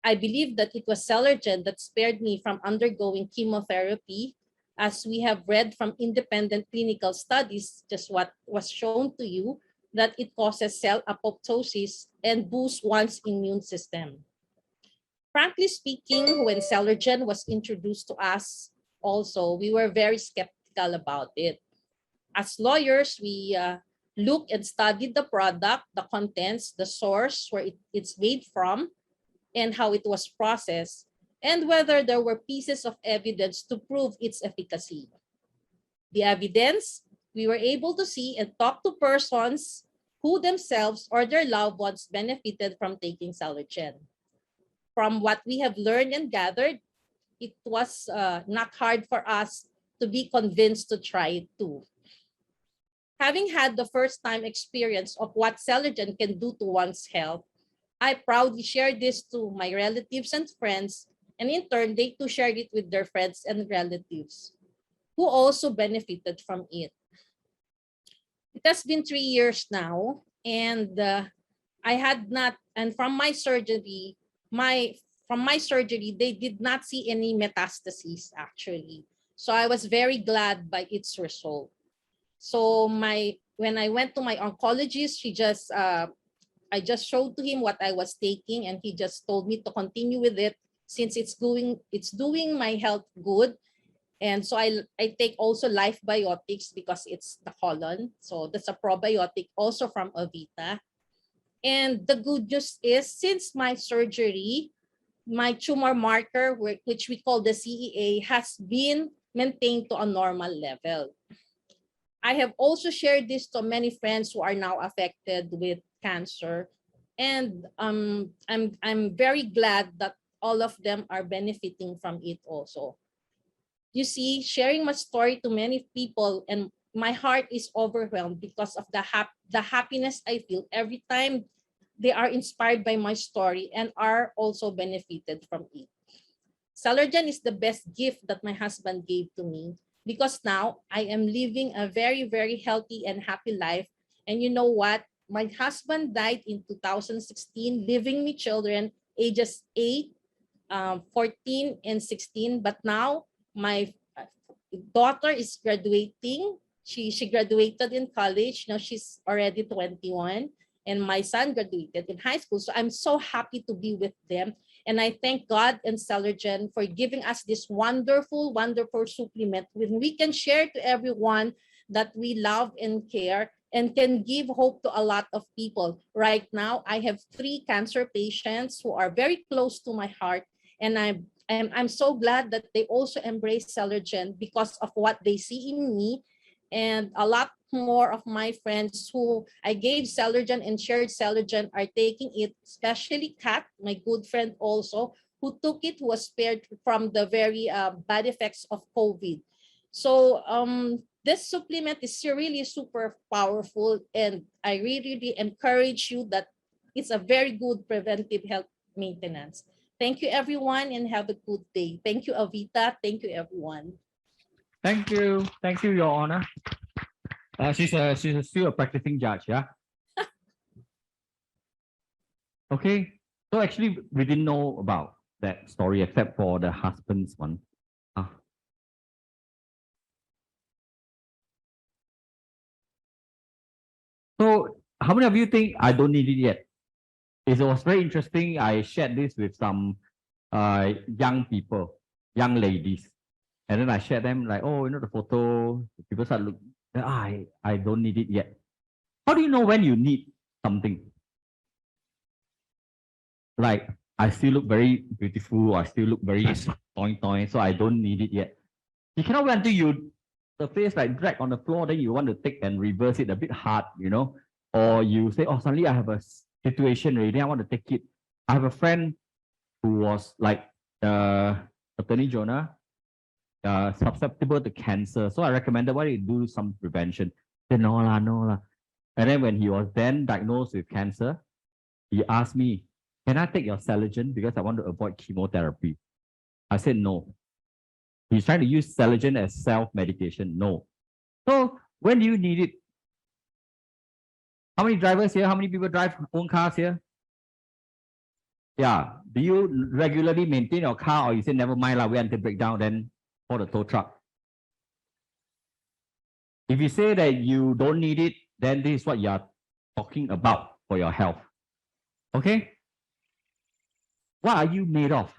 I believe that it was CELERGEN that spared me from undergoing chemotherapy, as we have read from independent clinical studies, just what was shown to you, that it causes cell apoptosis and boosts one's immune system. Frankly speaking, when CELERGEN was introduced to us, also, we were very skeptical about it. As lawyers, we looked and studied the product, the contents, the source where it's made from, and how it was processed, and whether there were pieces of evidence to prove its efficacy. The evidence, we were able to see and talk to persons who themselves or their loved ones benefited from taking CELERGEN. From what we have learned and gathered, it was not hard for us to be convinced to try it too. Having had the first-time experience of what CELERGEN can do to one's health, I proudly shared this to my relatives and friends, and in turn, they too shared it with their friends and relatives, who also benefited from it. It has been 3 years now, and I had not, and from my surgery, they did not see any metastases actually. So I was very glad by its result. So when I went to my oncologist, I just showed to him what I was taking, and he just told me to continue with it since it's doing my health good. And so I take also life biotics because it's the colon. So that's a probiotic also from Avita. And the good news is, since my surgery, my tumor marker, which we call the CEA, has been maintained to a normal level. I have also shared this to many friends who are now affected with cancer, and I'm very glad that all of them are benefiting from it also. You see, sharing my story to many people, and my heart is overwhelmed because of the happiness I feel every time they are inspired by my story and are also benefited from it. CELERGEN is the best gift that my husband gave to me, because now I am living a very, very healthy and happy life, And you know what? My husband died in 2016, leaving me children ages 8, 14, and 16. But now my daughter is graduating. She graduated in college. Now she's already 21. And my son graduated in high school. So I'm so happy to be with them. And I thank God and CELERGEN for giving us this wonderful, wonderful supplement when we can share to everyone that we love and care and can give hope to a lot of people. Right now, I have 3 cancer patients who are very close to my heart. And I'm so glad that they also embrace CELERGEN because of what they see in me. And a lot more of my friends who I gave CELERGEN and shared CELERGEN are taking it, especially Kat, my good friend also, who took it, who was spared from the very bad effects of COVID. So this supplement is really super powerful, and I really encourage you that it's a very good preventive health maintenance. Thank you, everyone, and have a good day. Thank you, Avita. Thank you, everyone. Thank you, Your Honor. She's still a practicing judge, yeah. Okay, so actually we didn't know about that story except for the husband's one. So how many of you think I don't need it yet? It was very interesting. I shared this with some young people, young ladies. And then I shared them like, oh, you know, the photo, people start looking, I don't need it yet. How do you know when you need something? Like, I still look very beautiful, I still look very toing, so I don't need it yet. You cannot wait until the face like drag on the floor, then you want to take and reverse it a bit hard, you know? Or you say, oh, suddenly I have a situation already, I want to take it. I have a friend who was like Attorney Jonah, susceptible to cancer. So I recommended, why don't you do some prevention? He said, no lah. And then when he was then diagnosed with cancer, he asked me, can I take your CELERGEN because I want to avoid chemotherapy? I said no. He's trying to use CELERGEN as self-medication. No. So when do you need it? How many drivers here? How many people drive own cars here? Yeah. Do you regularly maintain your car, or you say never mind, wait until breakdown, then for the tow truck? If you say that you don't need it, then this is what you are talking about for your health. Okay? What are you made of?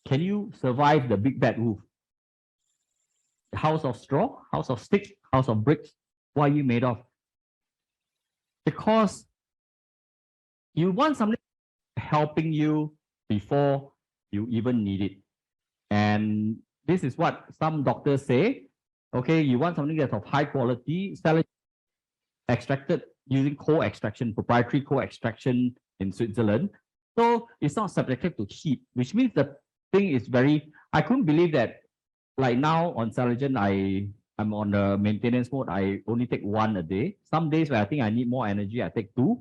Can you survive the big bad wolf? House of straw, house of sticks, house of bricks? What are you made of? Because you want something helping you before you even need it. And this is what some doctors say. Okay, you want something that's of high quality, sell it extracted using co-extraction, proprietary co-extraction in Switzerland. So it's not subjected to heat, which means the thing is very, I couldn't believe that like now on CELERGEN, I'm on the maintenance mode. I only take 1 a day. Some days where I think I need more energy, I take 2,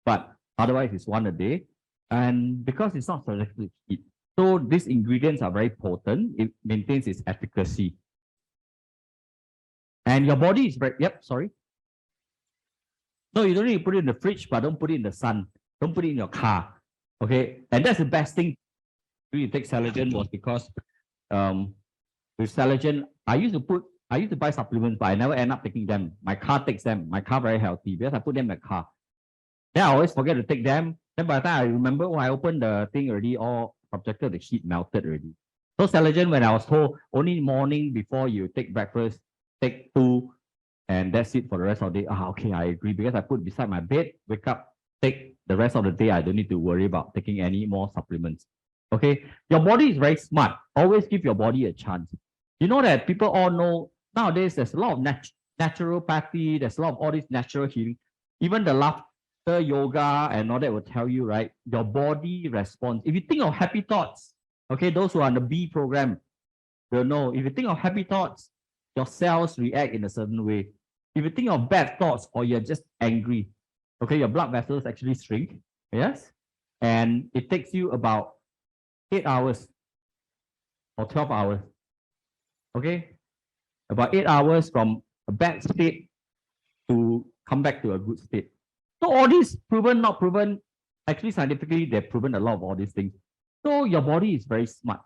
but otherwise it's 1 a day. And because it's not subjected to heat, so these ingredients are very potent. It maintains its efficacy. And your body is very, sorry. No, you don't need to put it in the fridge, but don't put it in the sun. Don't put it in your car. Okay. And that's the best thing you take CELERGEN was because with CELERGEN, I used to buy supplements, but I never end up taking them. My car takes them. My car very healthy because I put them in the car. Then I always forget to take them. Then by the time I remember, I opened the thing already, all subjected to heat melted already. So CELERGEN, when I was told only morning before you take breakfast, take 2, and that's it for the rest of the day. Okay, I agree, because I put beside my bed, wake up, take the rest of the day. I don't need to worry about taking any more supplements. Okay, your body is very smart. Always give your body a chance. You know that people all know nowadays there's a lot of naturopathy, there's a lot of all this natural healing. Even the laughter yoga and all that will tell you, right? Your body responds. If you think of happy thoughts, okay, those who are on the B program will know. If you think of happy thoughts, your cells react in a certain way. If you think of bad thoughts or you're just angry, okay, your blood vessels actually shrink, yes? And it takes you about 8 hours or 12 hours, okay? About 8 hours from a bad state to come back to a good state. So all this proven, not proven, actually scientifically, they've proven a lot of all these things. So your body is very smart.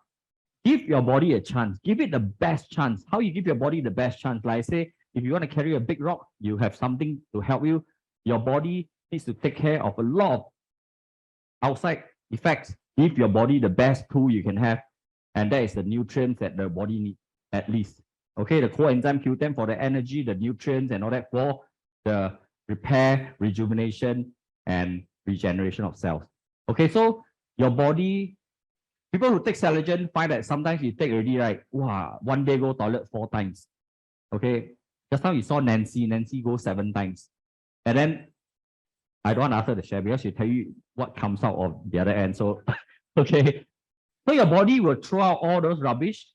Give your body a chance. Give it the best chance. How you give your body the best chance? Like I say, if you want to carry a big rock, you have something to help you. Your body needs to take care of a lot of outside effects. Give your body the best tool you can have. And that is the nutrients that the body needs, at least. Okay, the coenzyme Q10 for the energy, the nutrients and all that for the repair, rejuvenation, and regeneration of cells. Okay, so your body, people who take CELERGEN find that sometimes you take already, right? Wow, one day go toilet 4 times. Okay, just now you saw Nancy go 7 times. And then I don't want to ask her to share because she'll tell you what comes out of the other end. So, okay. So your body will throw out all those rubbish.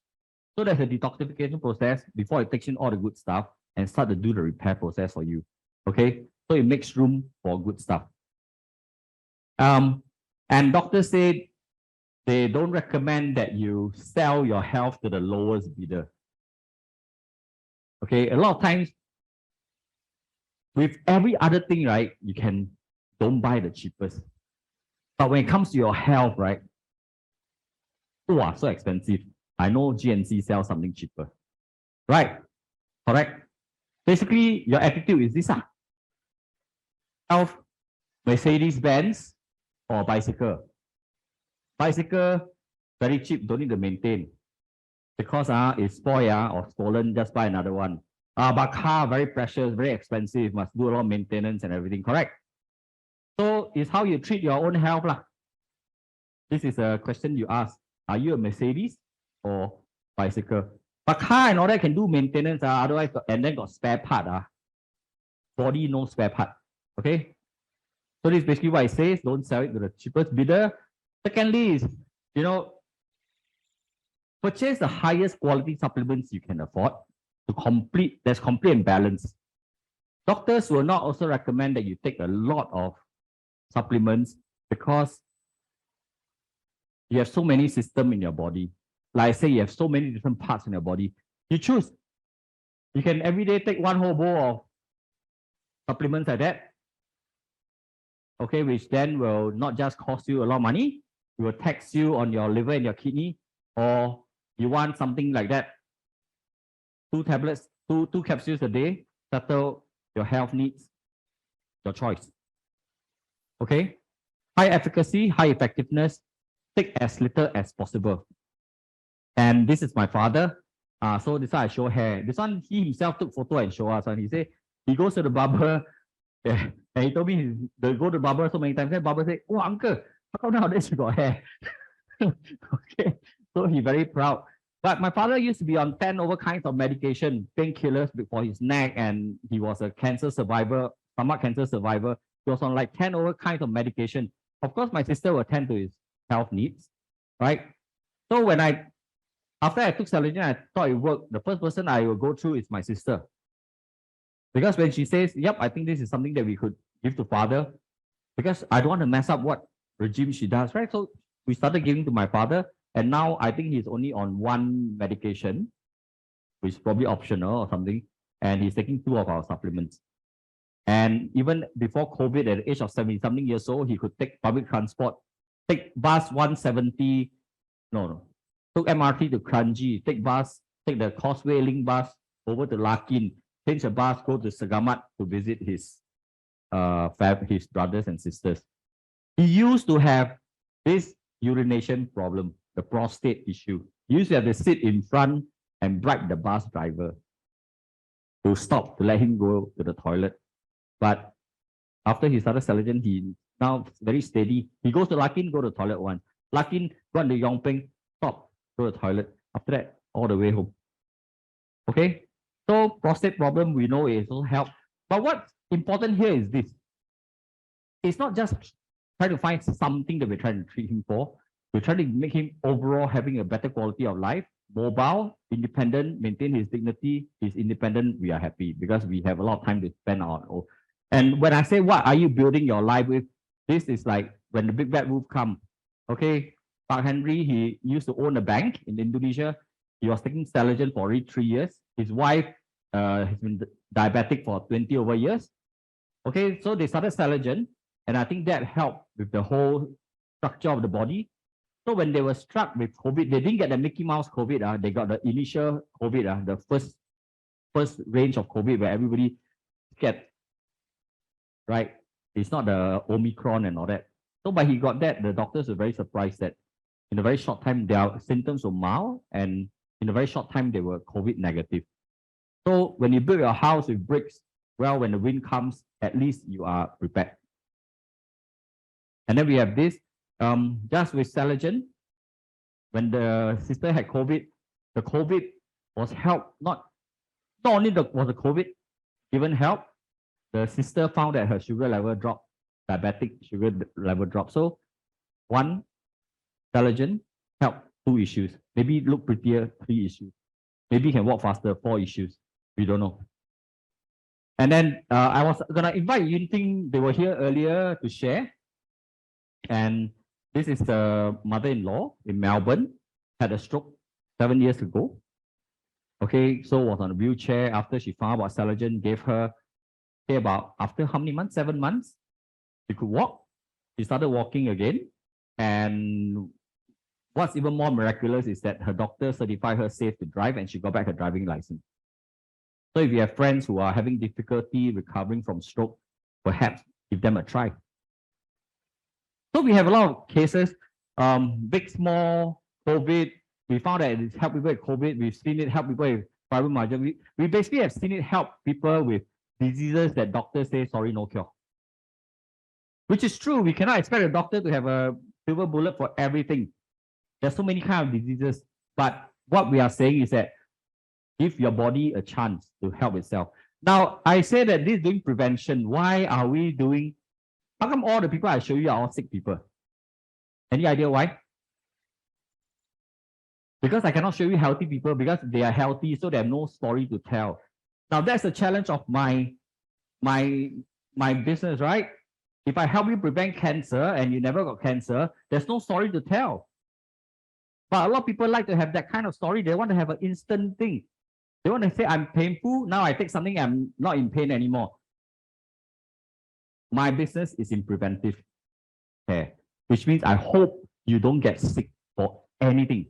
So there's a detoxification process before it takes in all the good stuff and start to do the repair process for you. Okay, so it makes room for good stuff. And doctors say they don't recommend that you sell your health to the lowest bidder. Okay, a lot of times with every other thing, right, you can don't buy the cheapest. But when it comes to your health, right, wow, so expensive. I know GNC sells something cheaper. Right? Correct? Basically, your attitude is this. Health, Mercedes-Benz or bicycle. Bicycle, very cheap, don't need to maintain. Because it's spoiled or stolen, just buy another one. But car, very precious, very expensive, must do a lot of maintenance and everything, correct? So it's how you treat your own health. This is a question you ask. Are you a Mercedes or bicycle? But car and all that can do maintenance, otherwise, and then got spare part. Body, no spare part. Okay? So this is basically what it says. Don't sell it to the cheapest bidder. Secondly is, purchase the highest quality supplements you can afford to complete, there's complete and balance. Doctors will not also recommend that you take a lot of supplements because you have so many systems in your body. Like I say, you have so many different parts in your body. You choose. You can every day take one whole bowl of supplements like that. Okay, which then will not just cost you a lot of money, it will tax you on your liver and your kidney, or you want something like that. 2 tablets, two capsules a day, settle your health needs, your choice. Okay? High efficacy, high effectiveness, take as little as possible. And this is my father. So this one I show hair. This one, he himself took photo and show us. And he said, he goes to the barber. Yeah, and he told me they go to the barber so many times. Then barber said, "Oh, uncle, how come nowadays you got hair?" Okay, so he's very proud. But my father used to be on 10 over kinds of medication, painkillers for his neck, and he was a cancer survivor, stomach cancer survivor. He was on like 10 over kinds of medication. Of course, my sister will tend to his health needs, right? So after I took CELERGEN, I thought it worked. The first person I will go through is my sister. Because when she says, yep, I think this is something that we could give to father, because I don't want to mess up what regime she does, right? So we started giving to my father, and now I think he's only on 1 medication, which is probably optional or something, and he's taking 2 of our supplements. And even before COVID, at the age of 70-something years old, he could take public transport, take bus 170, took MRT to Kranji, take the Causeway Link bus over to Larkin, change the bus, go to Segamat to visit his brothers and sisters. He used to have this urination problem, the prostate issue. He used to have to sit in front and bribe the bus driver to stop, to let him go to the toilet. But after he started CELERGEN, he now very steady. He goes to Larkin, go to the toilet once. Larkin, go to Yongping, stop, go to the toilet. After that, all the way home. Okay? So prostate problem, we know it will help. But what's important here is this. It's not just trying to find something that we're trying to treat him for. We're trying to make him overall having a better quality of life, mobile, independent, maintain his dignity. He's independent, we are happy because we have a lot of time to spend on. And when I say, what are you building your life with? This is like when the big bad wolf come. Okay, Pak Henry, he used to own a bank in Indonesia. He was taking CELERGEN for 3 years. His wife has been diabetic for 20 over years. Okay, so they started CELERGEN, and I think that helped with the whole structure of the body. So when they were struck with COVID, they didn't get the Mickey Mouse COVID. They got the initial COVID, the first range of COVID where everybody scared, right? It's not the Omicron and all that. So, but he got that. The doctors were very surprised that in a very short time, their symptoms were mild, and in a very short time, they were COVID negative. So when you build your house with bricks, well, when the wind comes, at least you are prepared. And then we have this, just with CELERGEN, when the sister had COVID, the COVID was helped, not only was the COVID given help, the sister found that her sugar level dropped, diabetic sugar level dropped. So one, CELERGEN helped 2 issues, maybe look prettier, 3 issues, maybe can walk faster, 4 issues, we don't know. And then I was gonna invite Yunting, they were here earlier to share. And this is the mother-in-law in Melbourne, had a stroke 7 years ago. Okay, so was on a wheelchair after she found out about CELERGEN, gave her, okay, about after how many months? 7 months, she could walk. She started walking again. And what's even more miraculous is that her doctor certified her safe to drive and she got back her driving license. So if you have friends who are having difficulty recovering from stroke, perhaps give them a try. So we have a lot of cases, big, small, COVID. We found that it's helped people with COVID. We've seen it help people with fibromyalgia. We basically have seen it help people with diseases that doctors say, sorry, no cure. Which is true. We cannot expect a doctor to have a silver bullet for everything. There's so many kinds of diseases. But what we are saying is that give your body a chance to help itself. Now, I say that this is doing prevention. Why are we doing? How come all the people I show you are all sick people? Any idea why? Because I cannot show you healthy people because they are healthy, so they have no story to tell. Now, that's the challenge of my business, right? If I help you prevent cancer and you never got cancer, there's no story to tell. But a lot of people like to have that kind of story. They want to have an instant thing. They want to say, I'm painful, now I take something, I'm not in pain anymore. My business is in preventive care, which means I hope you don't get sick for anything.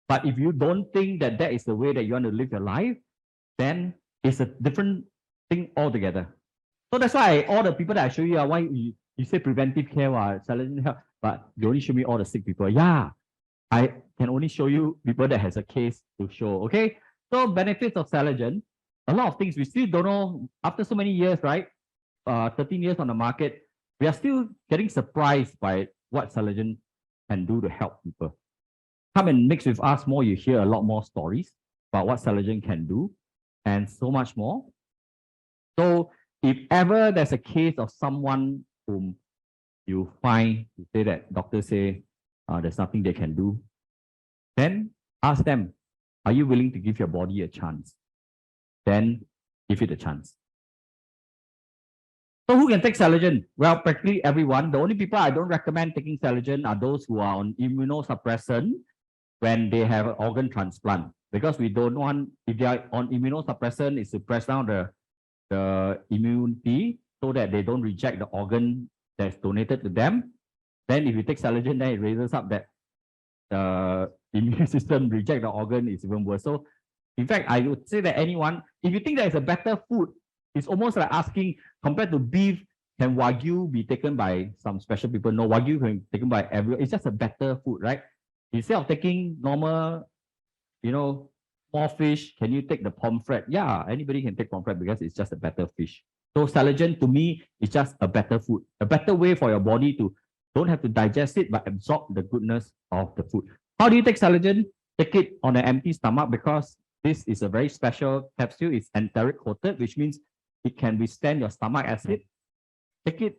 But if you don't think that that is the way that you want to live your life, then it's a different thing altogether. So that's why all the people that I show you, why you say preventive care, CELERGEN help, but you only show me all the sick people. Yeah, I can only show you people that has a case to show, okay? So benefits of CELERGEN, a lot of things we still don't know after so many years, right? 13 years on the market, we are still getting surprised by what CELERGEN can do to help people. Come and mix with us more, you hear a lot more stories about what CELERGEN can do and so much more. So if ever there's a case of someone whom you find, you say that doctors say there's nothing they can do, then ask them, are you willing to give your body a chance? Then give it a chance. So who can take CELERGEN? Well, practically everyone. The only people I don't recommend taking CELERGEN are those who are on immunosuppressant when they have an organ transplant. Because we don't want, if they are on immunosuppressant, is to press down the immunity so that they don't reject the organ that's donated to them. Then if you take CELERGEN, then it raises up that the immune system reject the organ is even worse. So in fact, I would say that anyone, if you think there is a better food, it's almost like asking, compared to beef, can Wagyu be taken by some special people? No, Wagyu can be taken by everyone. It's just a better food, right? Instead of taking normal, small fish, can you take the pomfret? Yeah, anybody can take pomfret because it's just a better fish. So CELERGEN to me is just a better food, a better way for your body to don't have to digest it, but absorb the goodness of the food. How do you take CELERGEN? Take it on an empty stomach because this is a very special capsule. It's enteric coated, which means it can withstand your stomach acid. Take it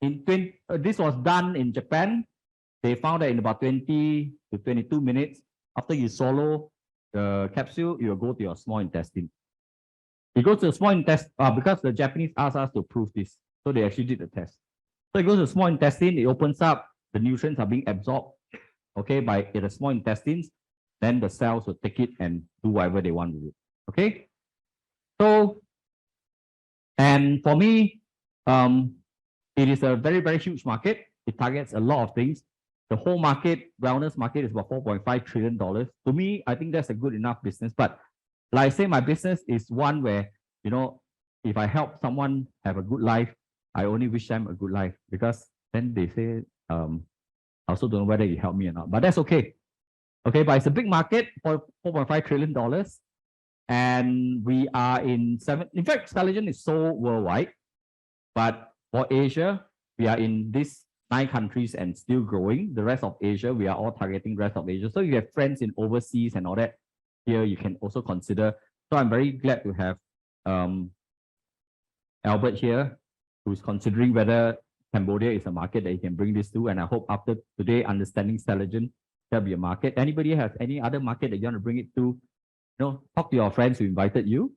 in 20, this was done in Japan. They found that in about 20 to 22 minutes, after you swallow the capsule, you will go to your small intestine. It goes to the small intestine because the Japanese asked us to prove this. So they actually did the test. So it goes to the small intestine, it opens up, the nutrients are being absorbed, okay, by the small intestines. Then the cells will take it and do whatever they want with it. Okay. So And for me, it is a very, very huge market. It targets a lot of things. The whole market, wellness market, is about $4.5 trillion. To me, I think that's a good enough business. But like I say, my business is one where, you know, if I help someone have a good life, I only wish them a good life, because then they say, I also don't know whether you help me or not, but that's okay. Okay, but it's a big market for $4.5 trillion. And we are in in fact, CELERGEN is sold worldwide, but for Asia, we are in these 9 countries and still growing. The rest of Asia, we are all targeting rest of Asia. So if you have friends in overseas and all that, here you can also consider. So I'm very glad to have Albert here, who's considering whether Cambodia is a market that he can bring this to. And I hope after today, understanding CELERGEN, there'll be a market. Anybody has any other market that you want to bring it to? Talk to your friends who invited you.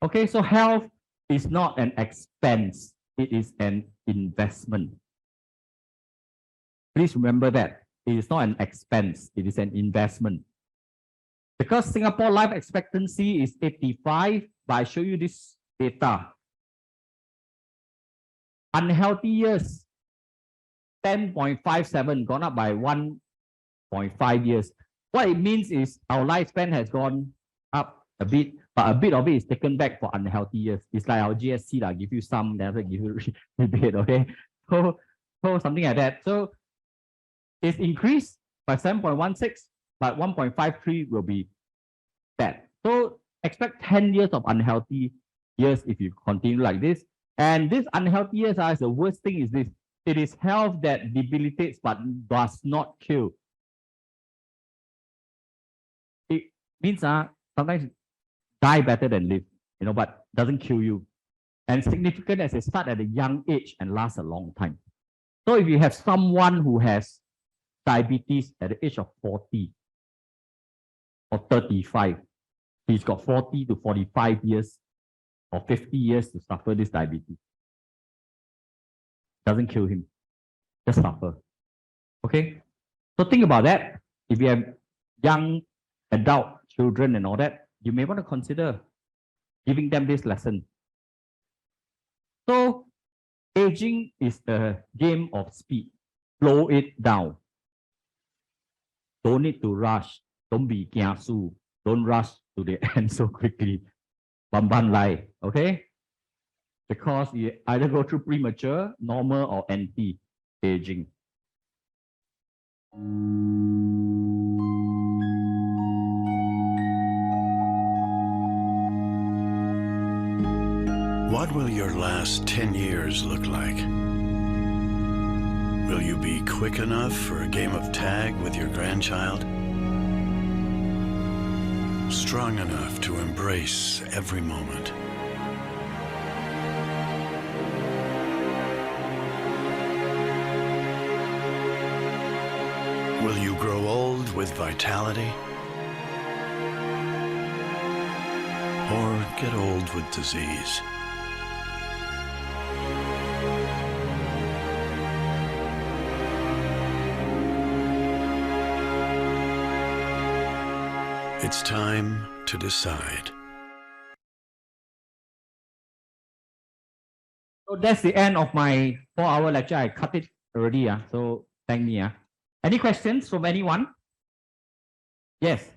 Okay, so health is not an expense. It is an investment. Please remember that. It is not an expense. It is an investment. Because Singapore life expectancy is 85, but I show you this data. Unhealthy years, 10.57, gone up by 1.5 years. What it means is our lifespan has gone up a bit, but a bit of it is taken back for unhealthy years. It's like our GSC, give you some, never give you rebate, okay? So something like that. So it's increased by 7.16, but 1.53 will be bad. So expect 10 years of unhealthy years if you continue like this. And this unhealthy years, the worst thing is this. It is health that debilitates but does not kill. It means sometimes die better than live, but doesn't kill you. And significant as it starts at a young age and lasts a long time. So if you have someone who has diabetes at the age of 40 or 35, he's got 40 to 45 years or 50 years to suffer this diabetes. Doesn't kill him, just suffer. Okay? So think about that. If you have young adult children and all that, you may want to consider giving them this lesson. So aging is a game of speed. Slow it down. Don't need to rush. Don't be kiasu. Don't rush to the end so quickly. Bamban lai, okay? Because you either go through premature, normal, or anti-aging. What will your last 10 years look like? Will you be quick enough for a game of tag with your grandchild? Strong enough to embrace every moment? Will you grow old with vitality? Or get old with disease? It's time to decide. So that's the end of my 4-hour lecture. I cut it already. So thank me. Any questions from anyone? Yes.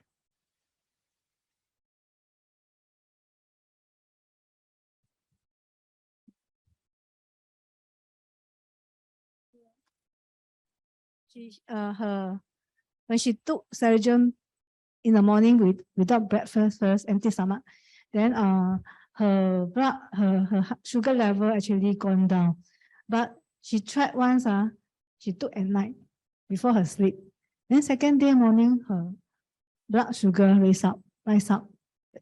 When she took CELERGEN in the morning without breakfast first, empty stomach, then her sugar level actually gone down. But she tried once, she took at night before her sleep. Then second day morning, her blood sugar rise up.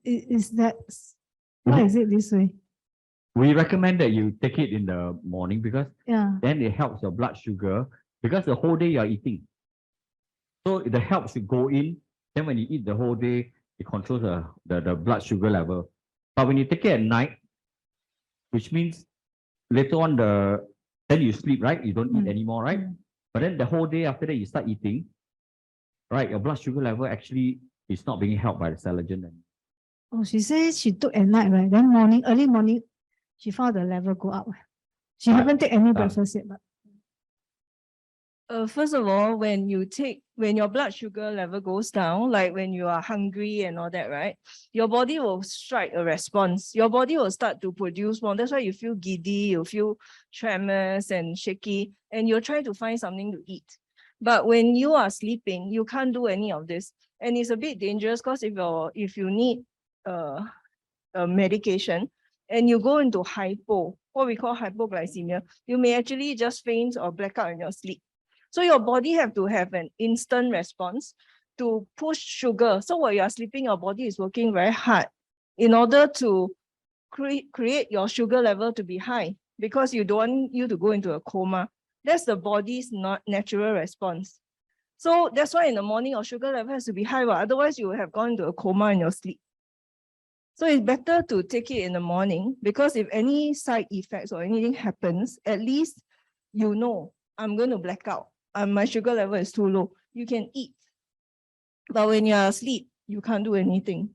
Is that, why is it this way? We recommend that you take it in the morning because then it helps your blood sugar, because the whole day you are eating. So the help should go in. Then when you eat the whole day, it controls the blood sugar level. But when you take it at night, which means later on then you sleep, right? You don't eat anymore, right? But then the whole day after that you start eating, right? Your blood sugar level actually is not being helped by the CELERGEN. Oh, she says she took at night, right? Then early morning, she found the level go up. She haven't taken any breakfast yet, but First of all, when your blood sugar level goes down, like when you are hungry and all that, right? Your body will strike a response. Your body will start to produce more. That's why you feel giddy, you feel tremors and shaky, and you're trying to find something to eat. But when you are sleeping, you can't do any of this. And it's a bit dangerous because if you need a medication and you go into what we call hypoglycemia, you may actually just faint or black out in your sleep. So your body have to have an instant response to push sugar. So while you are sleeping, your body is working very hard in order to create your sugar level to be high, because you don't want you to go into a coma. That's the body's not natural response. So that's why in the morning your sugar level has to be high, otherwise you will have gone into a coma in your sleep. So it's better to take it in the morning, because if any side effects or anything happens, at least you know I'm going to black out. My sugar level is too low. You can eat. But when you're asleep, you can't do anything.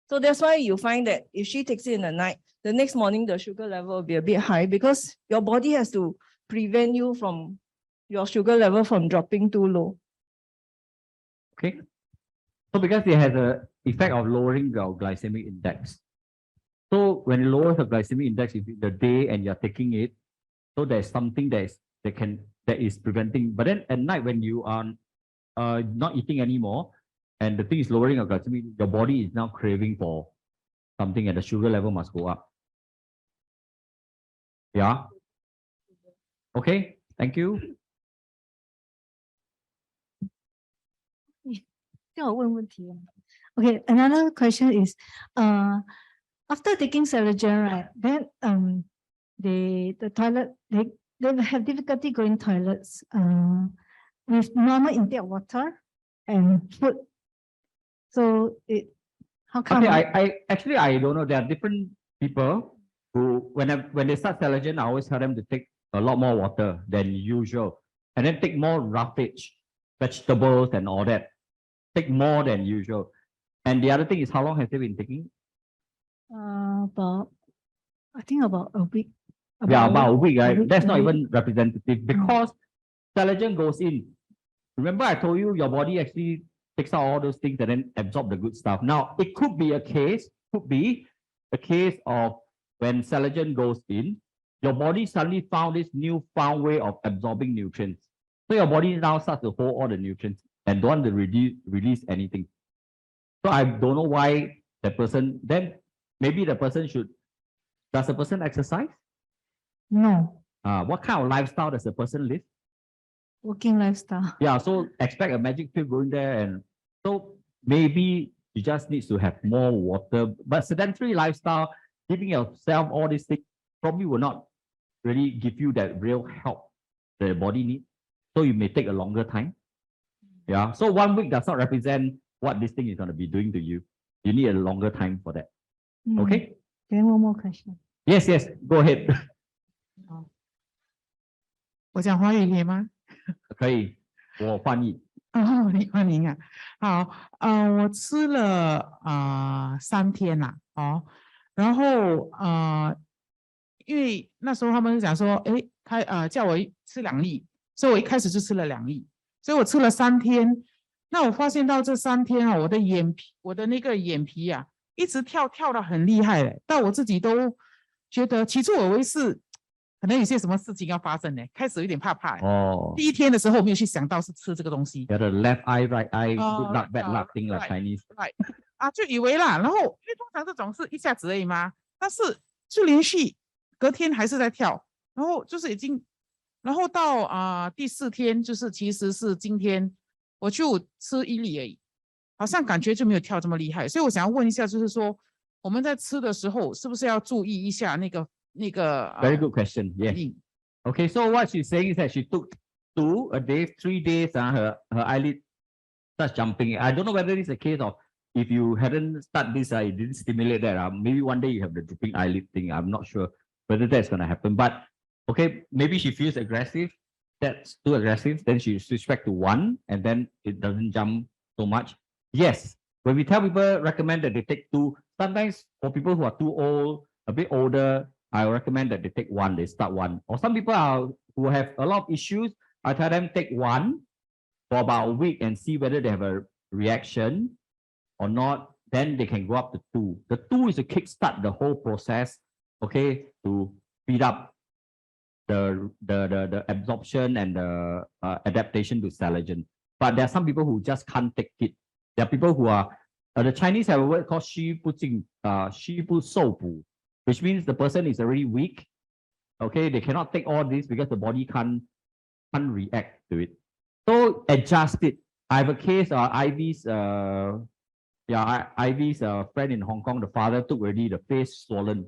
So that's why you find that if she takes it in the night, the next morning the sugar level will be a bit high, because your body has to prevent you from your sugar level from dropping too low. Okay. So because it has an effect of lowering your glycemic index. So when it lowers the glycemic index in the day and you're taking it, so there's something that is preventing. But then at night when you are not eating anymore, and the thing is lowering your glycemic, your body is now craving for something, and the sugar level must go up. Yeah. Okay. Thank you. Okay, another question is, after taking CELERGEN, right, then the toilet, they have difficulty going toilets with normal intake of water and food. So how come? Okay, I don't know. There are different people who, when they start CELERGEN, I always tell them to take a lot more water than usual, and then take more roughage, vegetables and all that. Take more than usual. And the other thing is, how long has they been taking? I think about a week. About a week, right? That's not a week. even representative, because CELERGEN goes in. Remember, I told you your body actually takes out all those things and then absorb the good stuff. Now, it could be a case of when CELERGEN goes in, your body suddenly found this newfound way of absorbing nutrients. So your body now starts to hold all the nutrients and don't want to release anything. So I don't know why the person, then maybe the person does the person exercise? No. What kind of lifestyle does the person live? Working lifestyle. Yeah, so expect a magic pill going there, and so maybe you just need to have more water. But sedentary lifestyle, giving yourself all these things probably will not really give you that real help the body needs. So you may take a longer time. Yeah, so 1 week does not represent what this thing is going to be doing to you. You need a longer time for that. Okay? Then one more question. Yes, go ahead. 我讲华语可以吗？可以，我翻译。哦，李焕玲啊，好，我吃了3天啦，然后因为那时候他们讲说，叫我吃2粒，所以我一开始就吃了2粒，所以我吃了3天。那我发现到这3天我的那个眼皮啊，一直跳得很厉害嘞，但我自己都觉得，起初我以为是可能有些什么事情要发生呢，开始有点怕。第1天的时候我没有去想到是吃这个东西。The left eye, right eye, good luck, bad luck thing like Chinese. Right. 就以为啦，然后因为通常这种是一下子而已嘛，但是就连续隔天还是在跳，然后就是然后到第4天，就是其实是今天我就吃1粒而已，好像感觉就没有跳这么厉害，所以我想要问一下，就是说我们在吃的时候是不是要注意一下那个Very good question. Yes. Okay, so what she's saying is that she took 2 a day, 3 days, her eyelid starts jumping. I don't know whether it's a case of if you hadn't started this, it didn't stimulate that. Maybe one day you have the drooping eyelid thing. I'm not sure whether that's going to happen. But okay, maybe she feels aggressive. That's too aggressive. Then she switch back to 1, and then it doesn't jump so much. Yes, when we tell people recommend that they take 2, sometimes for people who are too old, a bit older, I recommend that they take 1, they start 1. Or some people who have a lot of issues, I tell them take 1 for about a week and see whether they have a reaction or not. Then they can go up to 2. The 2 is to kickstart the whole process, okay, to speed up the absorption and the adaptation to CELERGEN. But there are some people who just can't take it. There are people who are, the Chinese have a word called 虚不进, 虚不受补, which means the person is already weak. Okay, they cannot take all this because the body can't react to it. So adjust it. I have a case, Ivy's friend in Hong Kong, the father took already the face swollen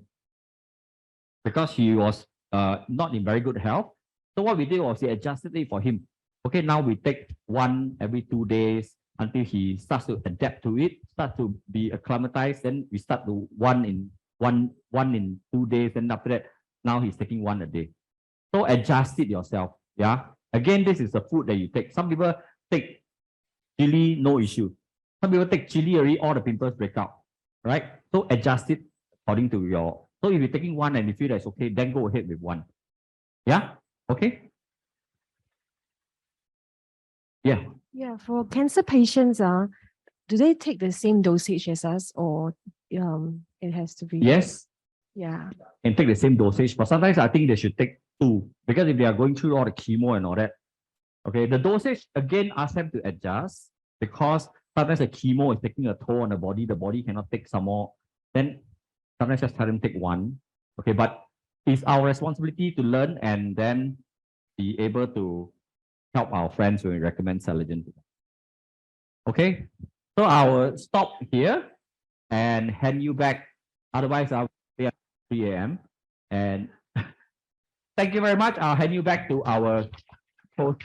because he was not in very good health. So what we did was we adjusted it for him. Okay, now we take 1 every 2 days until he starts to adapt to it, start to be acclimatized. Then we start to 1 in 2 days. And after that, now he's taking 1 a day. So adjust it yourself. Yeah. Again, this is the food that you take. Some people take chili, no issue. Some people take chili already, all the pimples break out. Right? So adjust it according to your. So if you're taking 1 and you feel that's okay, then go ahead with 1. Yeah? Okay? Yeah. Yeah, for cancer patients, do they take the same dosage as us, or it has to be? Yes. Yeah. And take the same dosage, but sometimes I think they should take 2 because if they are going through all the chemo and all that, okay, the dosage again ask them to adjust because sometimes the chemo is taking a toll on the body cannot take some more. Then sometimes just tell them take 1, okay, but it's our responsibility to learn and then be able to help our friends when we recommend CELERGEN to them. Okay, so I will stop here and hand you back. Otherwise, I'll be at 3 a.m. And thank you very much. I'll hand you back to our host.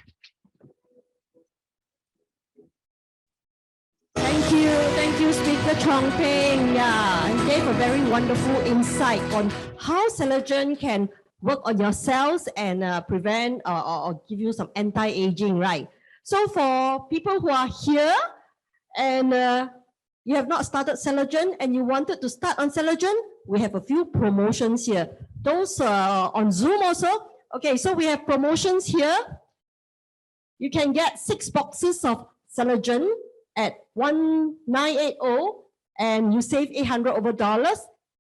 Thank you, Speaker Chong Peng. Yeah, and gave a very wonderful insight on how CELERGEN can work on your cells and prevent or give you some anti-aging, right? So for people who are here and you have not started CELERGEN and you wanted to start on CELERGEN, we have a few promotions here. Those on Zoom also. Okay, so we have promotions here. You can get 6 boxes of CELERGEN at 1980 and you save $800.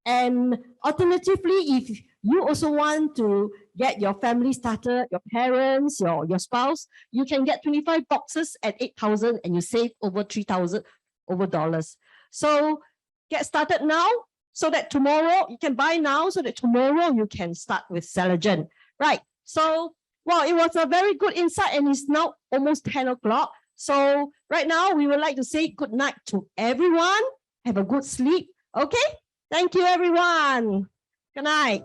And alternatively, if you also want to get your family started, your parents, your spouse, you can get 25 boxes at 8,000 and you save over $3,000 dollars. So get started now so that tomorrow you can buy now so that tomorrow you can start with CELERGEN. Right. So, well, it was a very good insight and it's now almost 10 o'clock. So right now we would like to say good night to everyone. Have a good sleep. Okay. Thank you, everyone. Good night.